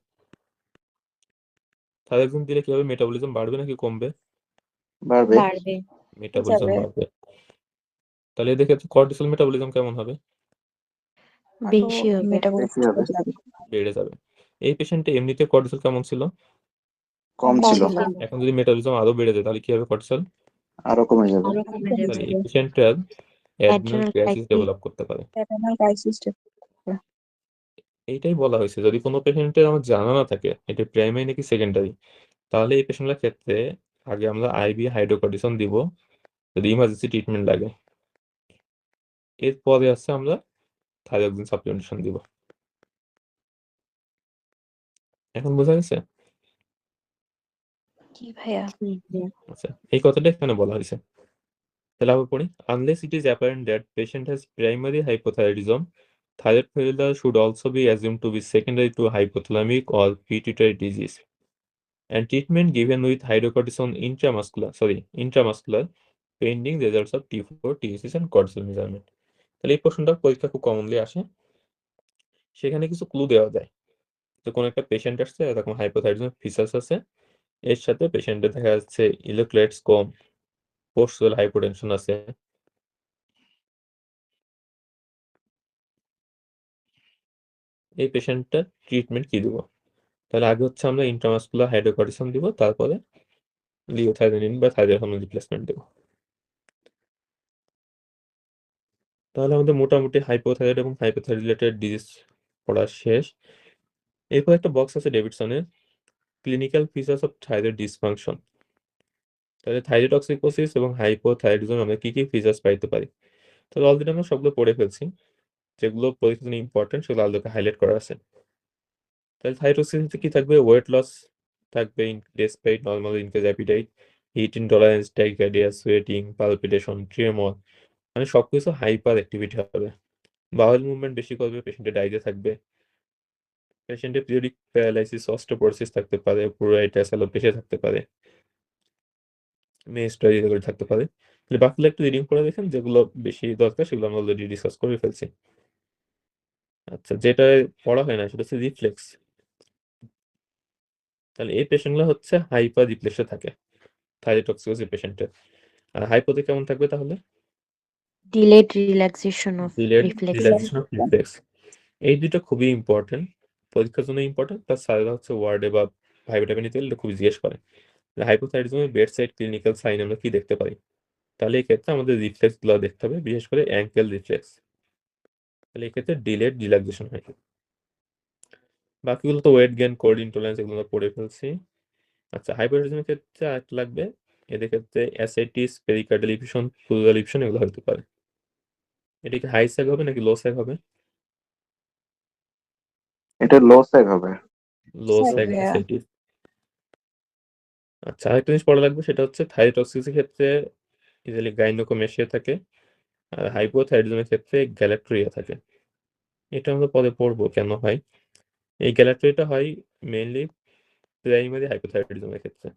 থাইরক্সিন দিলে কি হবে? মেটাবলিজম বাড়বে নাকি কমবে? বাড়বে। বাড়বে মেটাবলিজম বাড়বে। তাহলে এদের ক্ষেত্রে কর্টিসল মেটাবলিজম কেমন হবে? বেশি হবে বেশি হবে। বেড়ে যাবে। এই পেশেন্টে এমনিতে কর্টিসল কেমন ছিল? কম ছিল। এখন যদি মেটাবলিজম আরো বেড়ে যায় তাহলে কি হবে কর্টিসল? আরো কমে যাবে। আরো কমে তাহলে যাবে এই পেশেন্টটার adrenal adrenal crisis crisis develop করতে পারে। এইটাই বলা হয়েছে, যদি কোনো পেশেন্টের আমার জানা না থাকে এটা প্রাইমারি নাকি সেকেন্ডারি, তাহলে এই পেশেন্টের ক্ষেত্রে আগে আমরা আইভি হাইড্রোকর্টিসন দিব যদি ইমার্জেন্সি ট্রিটমেন্ট লাগে। এরপরে আছে আমরা থাইরক্সিন সাপ্লিমেন্টেশন দিব। এখন বোঝা গেছে? কি ভাইয়া? আচ্ছা, এই কথাটা এখানে বলা হয়েছে। তাহলে আবার পড়ি। Unless it is apparent that patient has primary hypothyroidism, thyroid failure should also be assumed to be secondary to hypothalamic or pituitary disease. And treatment given with hydrocortisone intramuscular pending results of T4, TSH and cortisol measurement. তাহলে এই প্রশ্নটা পরীক্ষা খুব commonly আসে। সেখানে কিছু clue দেওয়া যায় যে কোনো একটা পেশেন্ট আসছে, এরকম হাইপোথাইরয়েডিজম ফিচার্স আছে, এর সাথে পেশেন্টের দেখা যাচ্ছে ইলেক্ট্রোলাইটস কম, পোস্টাল হাইপোটেনশন আছে। এই পেশেন্টটার ট্রিটমেন্ট কি দিব? তাহলে আগে হচ্ছে আমরা ইন্ট্রামাসকুলার হাইড্রোকর্টিসন দিব, তারপরে লিওথাইরোনিন বা থাইরয়েড হরমোন রিপ্লেসমেন্ট দেব। তাহলে আমাদের মোটামুটি হাইপোথাইরয়েড এবং হাইপোথাইরয়েড রিলেটেড ডিজিজ পড়া শেষ। এরপর একটা বক্স আছে ডেভিডসনের, clinical features of thyroid dysfunction. তাহলে থাইরয়েডক্সিকোসিস এবং হাইপোথাইরয়েডিজম আমরা কি কি ফিচার্স পাইতে পারি? তাহলে অলরেডি আমরা সবগুলো পড়ে ফেলছি, যেগুলো পরীক্ষার জন্য ইম্পর্টেন্ট সেগুলো আলাদা হাইলাইট করা আছে। তাহলে থাইরয়েডক্সিকোসিসে কি থাকবে? ওয়েট লস থাকবে despite normal increase appetite, heat intolerance, tachycardia, sweating, palpitation, tremor, মানে সবকিছু হাইপার অ্যাক্টিভিটি হবে। বাউল মুভমেন্ট বেশি করবে, পেশেন্টের ডায়রিয়া থাকবে, পেশেন্টের পিরিয়ডিক প্যারালাইসিস, অস্টিওপোরোসিস থাকতে পারে, পুরাইটাস, অ্যালোপেশিয়া থাকতে পারে, মেস্টারি এগুলো থাকতে পারে। তাহলে বাকিগুলো একটু রিডিং করে দেখেন, যেগুলো বেশি দরকার সেগুলো আমরা অলরেডি ডিসকাস করে ফেলছি। আচ্ছা, যেটা পড়া হয় না সেটা হচ্ছে রিফ্লেক্স। তাহলে এই পেশেন্টগুলো হচ্ছে হাইপার রিফ্লেক্সে থাকে থাইরয়েডক্সিকোসিস পেশেন্টের। আর হাইপোতে কেমন থাকবে তাহলে? Delayed relaxation of delayed reflex relaxation of reflex. এই দুটো খুবই ইম্পর্টেন্ট, পরীক্ষার জন্য ইম্পর্টেন্ট। প্লাস স্যাররা হচ্ছে ওয়ার্ডে বা ভাইবা টাইপে নিতে গেলে খুব জিজ্ঞেস করে হাইপোথাইরয়েডিজমের বেড সাইড ক্লিনিক্যাল সাইন আমরা কি দেখতে পারি। তাহলে এই ক্ষেত্রে আমাদের রিফ্লেক্স গুলো দেখতে হবে, বিশেষ করে অ্যাঙ্কেল রিফ্লেক্স। তাহলে এক্ষেত্রে ডিলেড রিল্যাক্সেশন হয়। বাকিগুলো তো ওয়েট গেইন, কোল্ড ইনটলারেন্স এগুলো আমরা পড়ে ফেলছি। আচ্ছা, হাইপোথাইরয়েডিজমের ক্ষেত্রে আরেকটা লাগবে, এদের ক্ষেত্রে অ্যাসাইটিস, পেরিকার্ডাল ইফিউশন, প্লুরাল ইফিউশন এগুলো হতে পারে। এটা কি হাই স্যাগ হবে নাকি লো স্যাগ হবে? এটা লো স্যাগ হবে। লো স্যাগ অ্যাসাইটিস। আচ্ছা, আরেকটা জিনিস পড়া লাগবে, সেটা হচ্ছে থাইরয়েডক্সিসের ক্ষেত্রে ইজিলি গাইনোকোমেশিয়া থাকে, আর হাইপোথাইরয়েডিজমের ক্ষেত্রে গ্যালাক্টোরিয়া থাকে। এটা আমরা পরে পড়বো কেন হয়। এই গ্যালাক্টোরিয়াটা হয় মেইনলি প্রাইমারি হাইপোথাইরয়েডিজমের ক্ষেত্রে।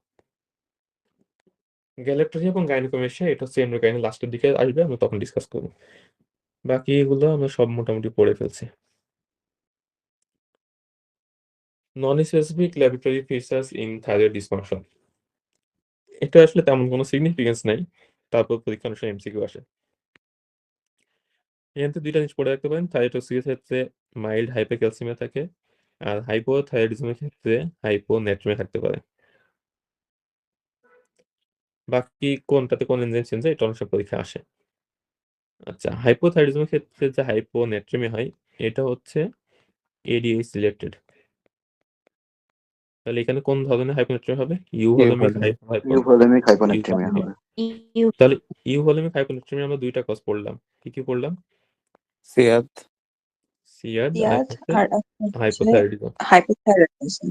গ্যালাক্টোরিয়া এবং গাইনোকোমেশিয়া এটা হচ্ছে এন্ডোক্রাইনের লাস্টের দিকে আসবে, আমরা তখন ডিসকাস করবো। বাকিগুলো আমরা সব মোটামুটি পড়ে ফেলছি। Non specific laboratory features in thyroid dysfunction, এটা আসলে তেমন কোনো সিগনিফিকেন্স নাই, তারপর পরীক্ষা অনুসারে এমসিকিউ আসে। এখান থেকে দুইটা জিনিস পড়ে রাখতে পারেন, থাইরয়েডক্সিসের ক্ষেত্রে মাইল্ড হাইপোক্যালসিমিয়া থাকে, আর হাইপোথাইরয়েডিজমের ক্ষেত্রে হাইপোন্যাট্রিমিয়া থাকতে পারে। বাকি কোনটাতে কোন এনজাইম চেঞ্জ হয় এটা অনেক সময় পরীক্ষায় আসে। আচ্ছা, হাইপোথাইরয়েডিজমের ক্ষেত্রে যে হাইপোন্যাট্রিমিয়া হয় এটা হচ্ছে এডিএইচ রিলেটেড। তাহলে এখানে কোন ধরনের হাইপোনাট্রিয়া হবে? ইউভলিমিক ইউভলিমিক হাইপোনাট্রিমিয়া হবে। ইউ তাহলে ইউভলিমিক হাইপোনাট্রিমিয়া আমরা দুইটা কজ পড়লাম। কি পড়লাম? সিয়াদ সিয়াদ আর ইয়াদ হচ্ছে আর একটা হচ্ছে হাইপোথাইরয়েডিজম। হাইপোথাইরয়েডিজম।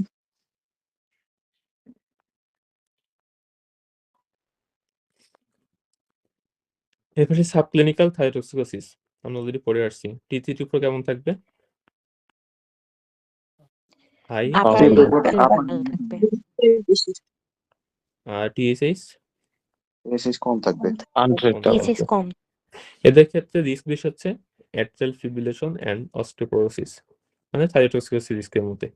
এরপরে সাবক্লিনিক্যাল থাইরোটক্সিকোসিস আমরা অলরেডি পড়ে আসছি। টি3 টিউফোর কেমন থাকবে? হাই আপার Upper লিমিট limit, upper ভালো limit। থাকবে। আর টিএসএইচ এসিস কম থাকবে। আনট্রিটেড টিএসএস কম। এদের ক্ষেত্রে রিস্ক বেশি হচ্ছে অ্যাট্রিয়াল ফিব্রিলেশন অ্যান্ড অস্টিওপোরোসিস, মানে থাইরোটক্সিকোসিস রিস্কের মধ্যে।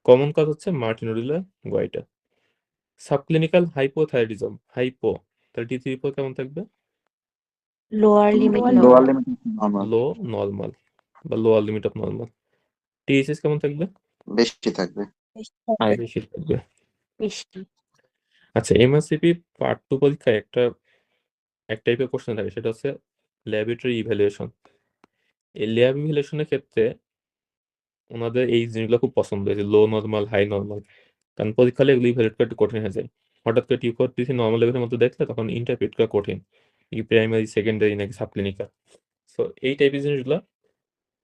কমন কজ হচ্ছে মার্টিনোডুলার গোয়াইটার। সাবক্লিনিক্যাল হাইপোথাইরয়েডিজম হাইপো, তাহলে টি3 কেমন থাকবে? Lower limit Lower lower normal. Limit normal, low normal বা lower limit of normal. TSS কেমন থাকবে? বেশি থাকবে। হাই বেশি থাকবে। বেশি। আচ্ছা, এমআরসিপি পার্ট 2 পরীক্ষায় এক টাইপের কোশ্চেন থাকে, সেটা হচ্ছে ল্যাবরেটরি ইভ্যালুয়েশন। এই ল্যাব ইভ্যালুয়েশনের ক্ষেত্রে ওনাদের এই জিনিসগুলো খুব পছন্দ হয়েছে, লো নর্মাল হাই নর্মাল, কারণ পরীক্ষা হলে এগুলো ইভ্যালুয়েট করা একটু কঠিন হয়ে যায়। হঠাৎ করে টিউকর টিসি নর্মাল লেভেলের মধ্যে দেখলে তখন ইন্টারপ্রিট করা কঠিন, কি প্রাইমারি সেকেন্ডারি নাকি সাবক্লিনিক্যাল। সো এই টাইপের জিনিসগুলো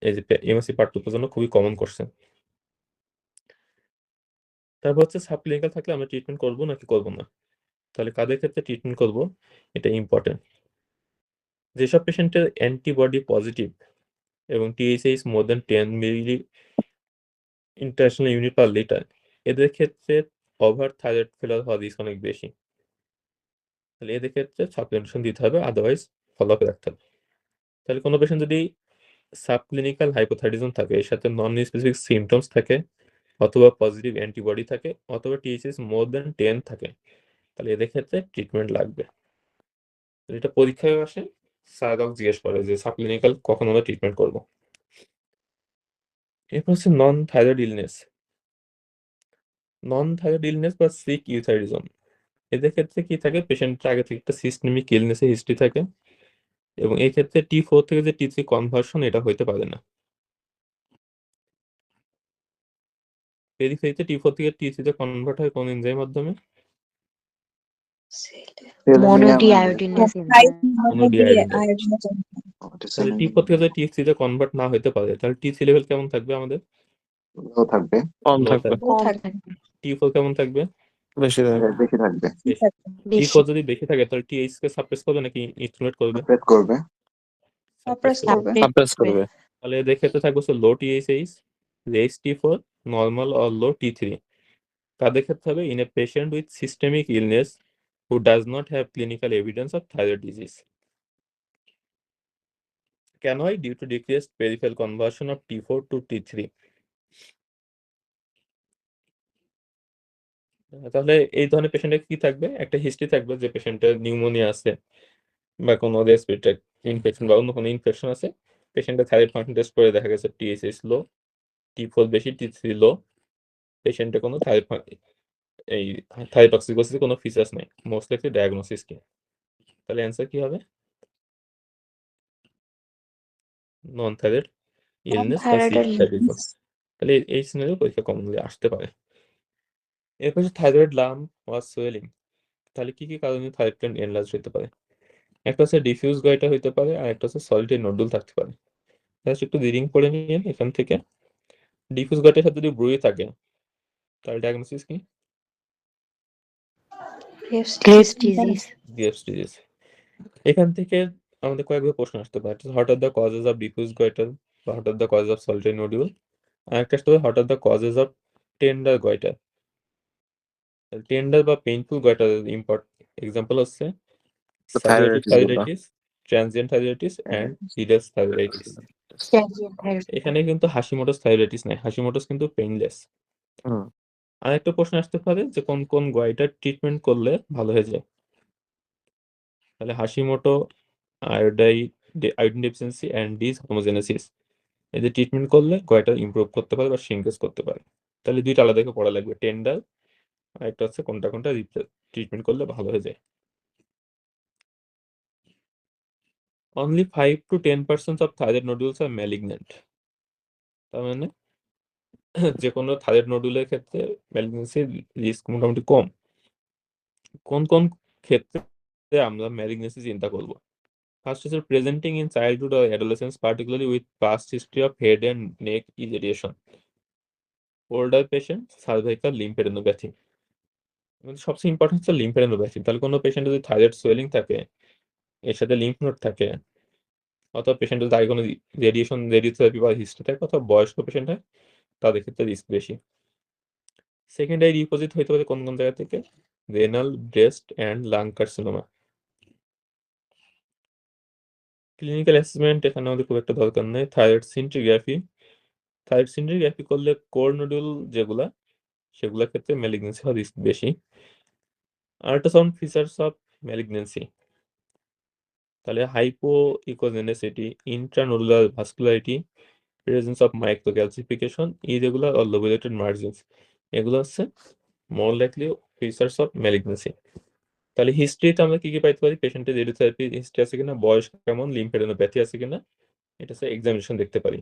এই যে এমএসসি পার্ট 2 জন্য খুবই কমন কোশ্চেন। তারপর হচ্ছে সাবক্লিনিক্যাল থাকলে আমরা ট্রিটমেন্ট করবো নাকি করবো না, তাহলে কাদের ক্ষেত্রে ট্রিটমেন্ট করবো এটা ইম্পর্টেন্ট। যেসব পেশেন্টের অ্যান্টিবডি পজিটিভ এবং টিএসএইচ মোর দেন 10 মিলি ইন্টারন্যাশনাল ইউনিট পার লিটার, এদের ক্ষেত্রে ওভার থাইরয়েড ফেলার হওয়ার রিস্ক অনেক বেশি। তাহলে এদের ক্ষেত্রে সাপ্লিমেন্টেশন দিতে হবে, আদারওয়াইজ ফলো আপ রাখতে হবে। তাহলে কোনো পেশেন্ট যদি সাবক্লিনিক্যাল হাইপোথাইরয়েডিজম থাকে, এর সাথে নন স্পেসিফিক সিমটমস থাকে, অথবা পজিটিভ অ্যান্টিবডি থাকে, অথবা টিএসএইচ মোর দেন 10 থাকে, তাহলে এদের ক্ষেত্রে ট্রিটমেন্ট লাগবে। এটা পরীক্ষায় আসে, স্যাররাও জিজ্ঞেস করে যে সাবক্লিনিক্যাল কখন আমরা ট্রিটমেন্ট করবো। এরপর হচ্ছে নন থাইরয়েড ইলনেস। নন থাইরয়েড ইলনেস বা সিক ইউথাইরিজম, এদের ক্ষেত্রে কি থাকে, পেশেন্টের আগে থেকে একটা সিস্টেমিক ইলনেসের হিস্ট্রি থাকে, এবং এই ক্ষেত্রে টি4 থেকে যে টি3 কনভার্সন এটা হইতে পারে না। পেরিফেরিতে টি4 থেকে টি3 তে কনভার্ট হয় কোন এনজাইমের মাধ্যমে? মনোডিআয়োডিনেজ মনোডিআয়োডিনেজ। তাহলে টি4 থেকে যদি টি3 তে কনভার্ট না হইতে পারে, তাহলে টি3 লেভেল কেমন থাকবে আমাদের? লো থাকবে। কম লো থাকবে। থাকবে। কম থাকবে। টি4 কেমন থাকবে? বেশি থাকবে। বেশি থাকবে। বেশি। টি4 যদি বেশি থাকে তাহলে টিএইচ কে সাপ্রেস করবে নাকি স্টিমুলেট করবে? সাপ্রেস করবে। সাপ্রেস করবে। সাপ্রেস করবে। তাহলে এদের ক্ষেত্রে থাকবে হচ্ছে লো টিএইচ, রেস টি4, নর্মাল অর লো টি3। কাদের ক্ষেত্রে হবে? In a patient with systemic illness who does not have clinical evidence of thyroid disease. কেন হয়? Due to decreased peripheral conversion of T4 to T3. তাহলে এই ধরনের পেশেন্টের কি থাকবে? একটা হিস্ট্রি থাকবে যে পেশেন্টের নিউমোনিয়া আছে বা কোনো রেসপিরেটরি ইনফেকশন বা অন্য কোনো ইনফেকশন আছে, পেশেন্টের থাইরয়েড ফাংশন টেস্ট করে দেখা গেছে টিএসএইচ লো, টি4 বেশি, টি3 লো, পেশেন্টের কোনো এই থাইরয়েডক্সিকোসিস কোনো ফিচার্স নাই, মোস্ট লাইকলি ডায়াগনোসিস কি? তাহলে অ্যান্সার কি হবে? নন থাইরয়েড ইলনেস বা সিক থাইরয়েডিজম। তাহলে এই সিনারিও পরীক্ষা কমনলি আসতে পারে। এরপর হচ্ছে থাইরয়েড লাম্প বা সোয়েলিং। তাহলে কি কি কারণে থাইরয়েড গ্ল্যান্ড এনলার্জ হতে পারে? একটা হচ্ছে ডিফিউজ গয়টা হতে পারে, আর একটা হচ্ছে সলিটরি নোডুল থাকতে পারে। জাস্ট একটু রিডিং করে নিন এখান থেকে। ডিফিউজ গয়টার সাথে যদি ব্রুই থাকে তাহলে ডায়াগনোসিস কি? Graves disease. Graves disease. এখান থেকে আমাদের কয়েকবার প্রশ্ন আসতে পারে, what are the causes of diffuse goitre বা what are the causes of solitary nodule. আর একটা আসতে পারে what are the causes of tender goitre. Tender বা পেইনফুল গয়টার এক্সাম্পল হচ্ছে saturated thyroiditis, transient thyroiditis and হিডাস থাইরয়েডাইটিস। এখানে কিন্তু হাশিমোটোস থাইরয়েডাইটিস নাই, হাশিমোটোস কিন্তু পেইনলেস। হুম। আরেকটা প্রশ্ন আসতে পারে যে কোন কোন গয়টার ট্রিটমেন্ট করলে ভালো হয়ে যায়। তাহলে হাশিমোটো, আয়োডিন ডেফিসিয়েন্সি এন্ড ডিসহোমোজেনেসিস, এদের ট্রিটমেন্ট করলে গয়টা ইমপ্রুভ করতে পারে বা শ্রিঙ্কেজ করতে পারে। তাহলে দুইটা আলাদা করে পড়া লাগবে, টেন্ডার আর একটা হচ্ছে কোনটা কোনটা ট্রিটমেন্ট করলে ভালো হয়ে যায়। Only 5 to 10% of thyroid nodules are malignant. তার মানে যে কোনো থাইরয়েড নোডুলের ক্ষেত্রে ম্যালিগন্যান্সির রিস্ক মোটামুটি কম। কোন কোন ক্ষেত্রে আমরা ম্যালিগন্যান্সি চিন্তা করব? ফার্স্ট হচ্ছে presenting in childhood or adolescence, particularly with past history of head and neck irradiation. Older patient, cervical lymphadenopathy. সবচেয়ে ইম্পর্টেন্ট হচ্ছে লিম্ফেডেনোপ্যাথি। তাহলে কোনো পেশেন্টের যদি থাইরয়েড সোয়েলিং থাকে, এর সাথে লিম্ফ নোড থাকে, অথবা পেশেন্টের যদি কোনো রেডিওথেরাপি বা হিস্ট্রি থাকে, অথবা বয়স্ক পেশেন্ট হয়, তাদের ক্ষেত্রে রিস্ক বেশি। সেকেন্ডারি ডিপোজিট হইতে পারে কোন কোন জায়গা থেকে? Renal, breast and lung carcinoma. Clinical assessment এখানে আমাদের খুব একটা দরকার নেই। থাইরয়েড সিন্টিগ্রাফি করলে কোর নোডুল যেগুলা, সেগুলোর ক্ষেত্রে ম্যালিগন্যান্সি হওয়ার রিস্ক বেশি। আল্ট্রাসাউন্ড ফিচার্স অফ ম্যালিগন্যান্সি, তাহলে hypo echogenicity, intranodular vascularity, presence of microcalcification, irregular or lobulated margins, এগুলো হচ্ছে more likely features of malignancy. তাহলে হিস্ট্রিতে আমরা কি কি পাইতে পারি? পেশেন্টের রেডিওথেরাপি হিস্ট্রি আছে কিনা, বয়স কেমন, লিম্ফেডেনোপ্যাথি আছে কিনা, এটা হচ্ছে এক্সামিনেশন দেখতে পারি।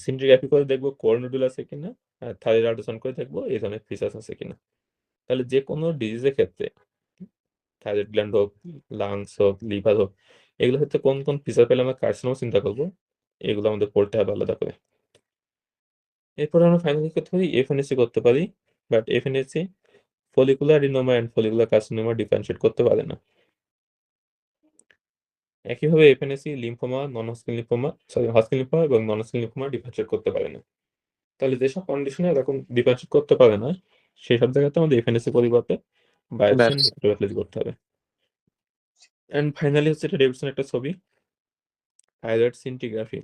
সিন্টিগ্রাফি করে দেখবো কোর নোডুল আছে কিনা, আর থাইরয়েড আল্ট্রাসাউন্ড করে দেখবো এই ধরনের ফিচার্স আছে কিনা। তাহলে যে কোনো ডিজিজের ক্ষেত্রে, থাইরয়েড গ্ল্যান্ড হোক, লাংস হোক, লিভার হোক, এগুলোর ক্ষেত্রে কোন কোন ফিচার পেলে আমরা কার্সিনোমা চিন্তা করবো, এগুলো আমাদের পড়তে হবে আলাদা করে। এরপরে আমরা ফাইনালি করতে পারি এফএনএসি করতে পারি, but FNAC follicular adenoma and follicular carcinoma differentiate করতে পারে না। একইভাবে এফএনএসি লিম্ফোমা, হজকিন লিম্ফোমা এবং নন হজকিন লিম্ফোমা ডিফারেন্সিয়েট করতে পারে না। তাহলে যেসব কন্ডিশনে এরকম ডিফারেন্সিয়েট করতে পারে না, সেই সব জায়গাতে আমাদের এফএনএসি পরিবর্তে বায়োপসি হিস্টোপ্যাথোলজি করতে হবে। এন্ড ফাইনালি হচ্ছে এটা ডেভিডসন একটা ছবি, থাইরয়েড সিন্টিগ্রাফি।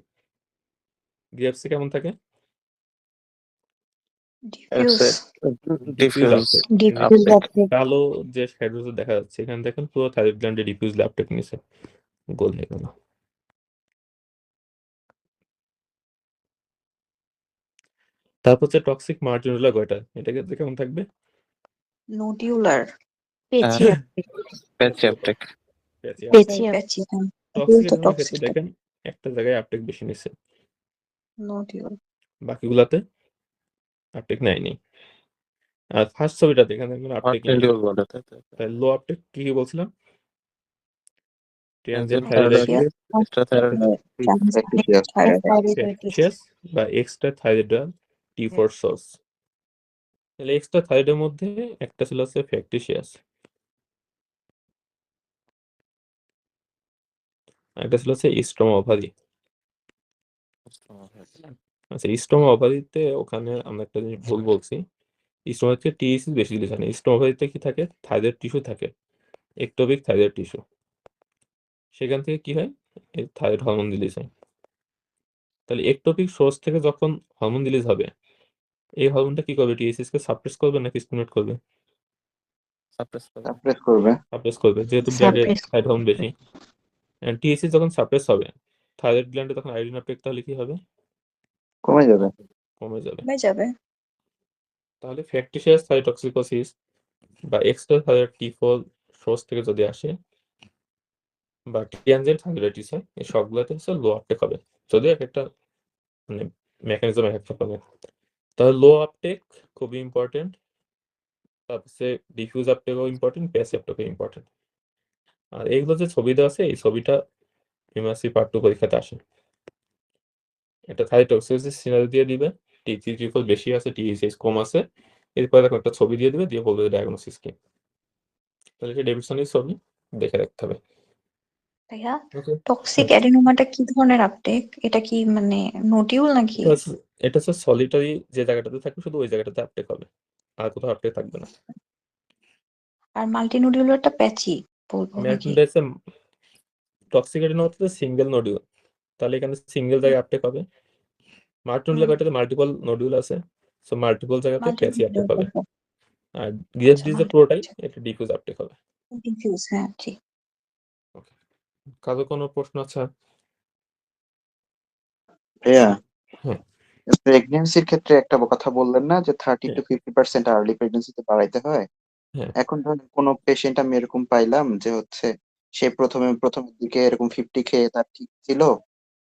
গ্রাফসি কেমন থাকে? Diffuse diffuse diffuse uptake. Diffuse uptake. কালো যে শ্যাডোজ দেখা যাচ্ছে এখানে দেখেন পুরো থাইরয়েড গ্ল্যান্ডে ডিফিউজ আপটেক নিছে, গোল হয়ে গেল। তারপর হচ্ছে টক্সিক মার্জিনুলা গয়টার, এটা ক্ষেত্রে কেমন থাকবে? নোডিউলার Patchy হ্যাঁ। uptake. Patchy uptake. Patchy uptake. Patchy toxic তো এডেনোমার ক্ষেত্রে দেখেন একটা জায়গায় আপটেক বেশি নিচ্ছে, নোডিউল বাকিগুলাতে আপটেক নেয়নি। আর ফার্স্ট ছবিটা দেখেন আপটেক নেই। আর্টেরিয়াল বলে তাই তো? তাই লো আপটেক কি বলছিলাম? ট্রানজিয়েন্ট ট্রানজিয়েন্ট থাইরয়েড এক্সট্রা বা এক্সট্রা থাইরয়েডাল T4 সোর্স। তাহলে এক্সট্রা থাইরয়েডের মধ্যে একটা ছিল হচ্ছে ফ্যাকটিসিয়াস, একটা ছিল হচ্ছে স্ট্রোমা ওভারি। আচ্ছা, স্ট্রোমা ওভারিতে ওখানে আমরা একটা জিনিস ভুল বলছি, স্ট্রোমাতে টিএসি বেশি দিলে জানি। স্ট্রোমা ওভারিতে কি থাকে? থাইরয়েড টিস্যু থাকে, একটোপিক থাইরয়েড টিস্যু। সেখান থেকে কি হয়? এই থাইরয়েড হরমোন রিলিজ হয়। তাহলে একটোপিক সোর্স থেকে যখন হরমোন রিলিজ হবে, এই হরমোনটা কি করবে? টিএসএস কে সাপ্রেস করবে নাকি স্টিমুলেট করবে? সাপ্রেস করবে। সাপ্রেস করবে, যেহেতু ব্লাডে Suppress. থাইরয়েড হরমোন বেশি। টিএসএস যখন সাপ্রেস হবে, থাইরয়েড গ্ল্যান্ডে তখন আয়োডিন আপটেক তাহলে কি হবে? কমে যাবে। কমে যাবে। যাবে তাহলে ফ্যাকটিসিয়াস থাইরোটক্সিকোসিস বা এক্সট্রা থাইরয়েড T4 সোর্স থেকে যদি আসে, বা ট্রানজিয়েন্ট থাইরয়েডাইটিস হয়, এই সবগুলোতে হচ্ছে লো আপটেক হবে, যদি একটা মানে মেকানিজম একটা হবে। তাহলে লো আপটেক খুবই ইম্পর্টেন্ট, তারপরে ডিফিউজ আপটেকও ইম্পর্টেন্ট, প্যাসিভ আপটেকও ইম্পর্টেন্ট। আর এইগুলো যে ছবি দেওয়া আছে, এই ছবিটা এমএসসি পার্ট 2 পরীক্ষাতে আসে। এটা থাইরোটক্সিকোসিস সিনারি দিয়ে দিবে, T3 T4 বেশি আছে, TSH কম আছে, এরপরে দেখো একটা ছবি দিয়ে দিবে, দিয়ে বলবে ডায়াগনোসিস কি। তাহলে এটা ডেভিডসনের ছবি দেখে রাখতে হবে। ভাইয়া ওকে, টক্সিক অ্যাডেনোমাটা কি ধরনের আপটেক? এটা কি মানে নোডিউল নাকি? এটা হচ্ছে সলিটারি, যে জায়গাটাতে থাকবে শুধু ওই জায়গাটাতে আপটেক হবে, আর কোথাও আপটেক থাকবে না। আর মাল্টিনোডিউলারটা প্যাচি বলবো নাকি? টক্সিক অ্যাডেনোমাতে সিঙ্গেল নডিউল, তাহলে এখানে সিঙ্গেল জায়গায় আপটেক হবে। মাল্টিনোডিউলার গয়টাতে মাল্টিপল নডিউল আছে, সো মাল্টিপল জায়গাতে প্যাচি আপটেক হবে। আর গ্রেফ ডিজ পুরোটাই এটা ডিফিউজ আপটেক হবে। ডিফিউজ, হ্যাঁ ঠিক। কারো কোনো প্রশ্ন আছে? ভাইয়া, হ্যাঁ। প্রেগন্যান্সির ক্ষেত্রে একটা কথা বললেন না যে 30 to 50% আর্লি প্রেগন্যান্সিতে বাড়াইতে হয়। হ্যাঁ। এখন ধরেন কোনো পেশেন্ট আমি এরকম পাইলাম যে হচ্ছে সে প্রথমের দিকে এরকম 50 খেয়ে তার ঠিক ছিল,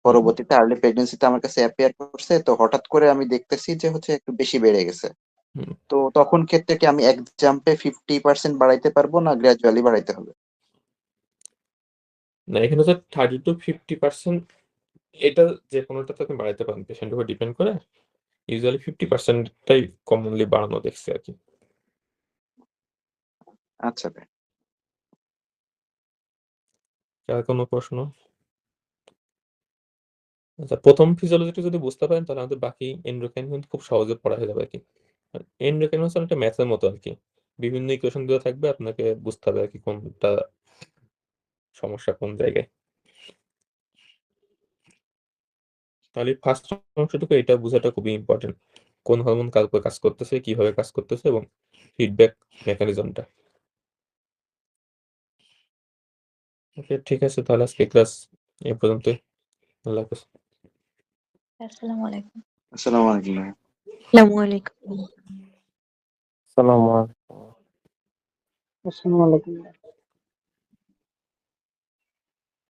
পরবর্তীতে আর্লি প্রেগনেন্সিতে আমার কাছে অ্যাপিয়ার করছে, তো হঠাৎ করে আমি দেখতেছি যে হচ্ছে একটু বেশি বেড়ে গেছে। হুম। তো তখন ক্ষেত্রে কি আমি এক জাম্পে 50% বাড়াইতে পারবো না গ্রাজুয়ালি বাড়াইতে হবে? না, এখানে হচ্ছে 30 to 50%, এটা যে কোনোটাতে আপনি বাড়াইতে পারেন, পেশেন্টের উপর ডিপেন্ড করে। ইউজুয়ালি 50%টাই কমনলি বাড়ানো দেখছি আর কি। আচ্ছা ভাই। আর কোনো প্রশ্ন? আচ্ছা, প্রথম ফিজিওলজিটা যদি বুঝতে পারেন তাহলে আমাদের বাকি এন্ডোক্রাইন কিন্তু খুব সহজে পড়া হয়ে যাবে আর কি। এন্ডোক্রাইন হচ্ছে একটা ম্যাথের মতো আর কি, বিভিন্ন ইকুয়েশন দেওয়া থাকবে, আপনাকে বুঝতে হবে আর কি কোনটা সমস্যা কোন জায়গায়। তাহলে ফার্স্ট অংশটুকু এটা বোঝাটা খুবই ইম্পর্টেন্ট, কোন হরমোন কার উপর কাজ করতেছে, কিভাবে কাজ করতেছে এবং ফিডব্যাক মেকানিজমটা। ওকে, ঠিক আছে, তাহলে আজকে ক্লাস এই পর্যন্তই। আল্লাহ হাফেজ। আসসালামু আলাইকুম। আসসালামু আলাইকুম। আসসালামু আলাইকুম। আসসালামু আলাইকুম। আসসালামু আলাইকুম।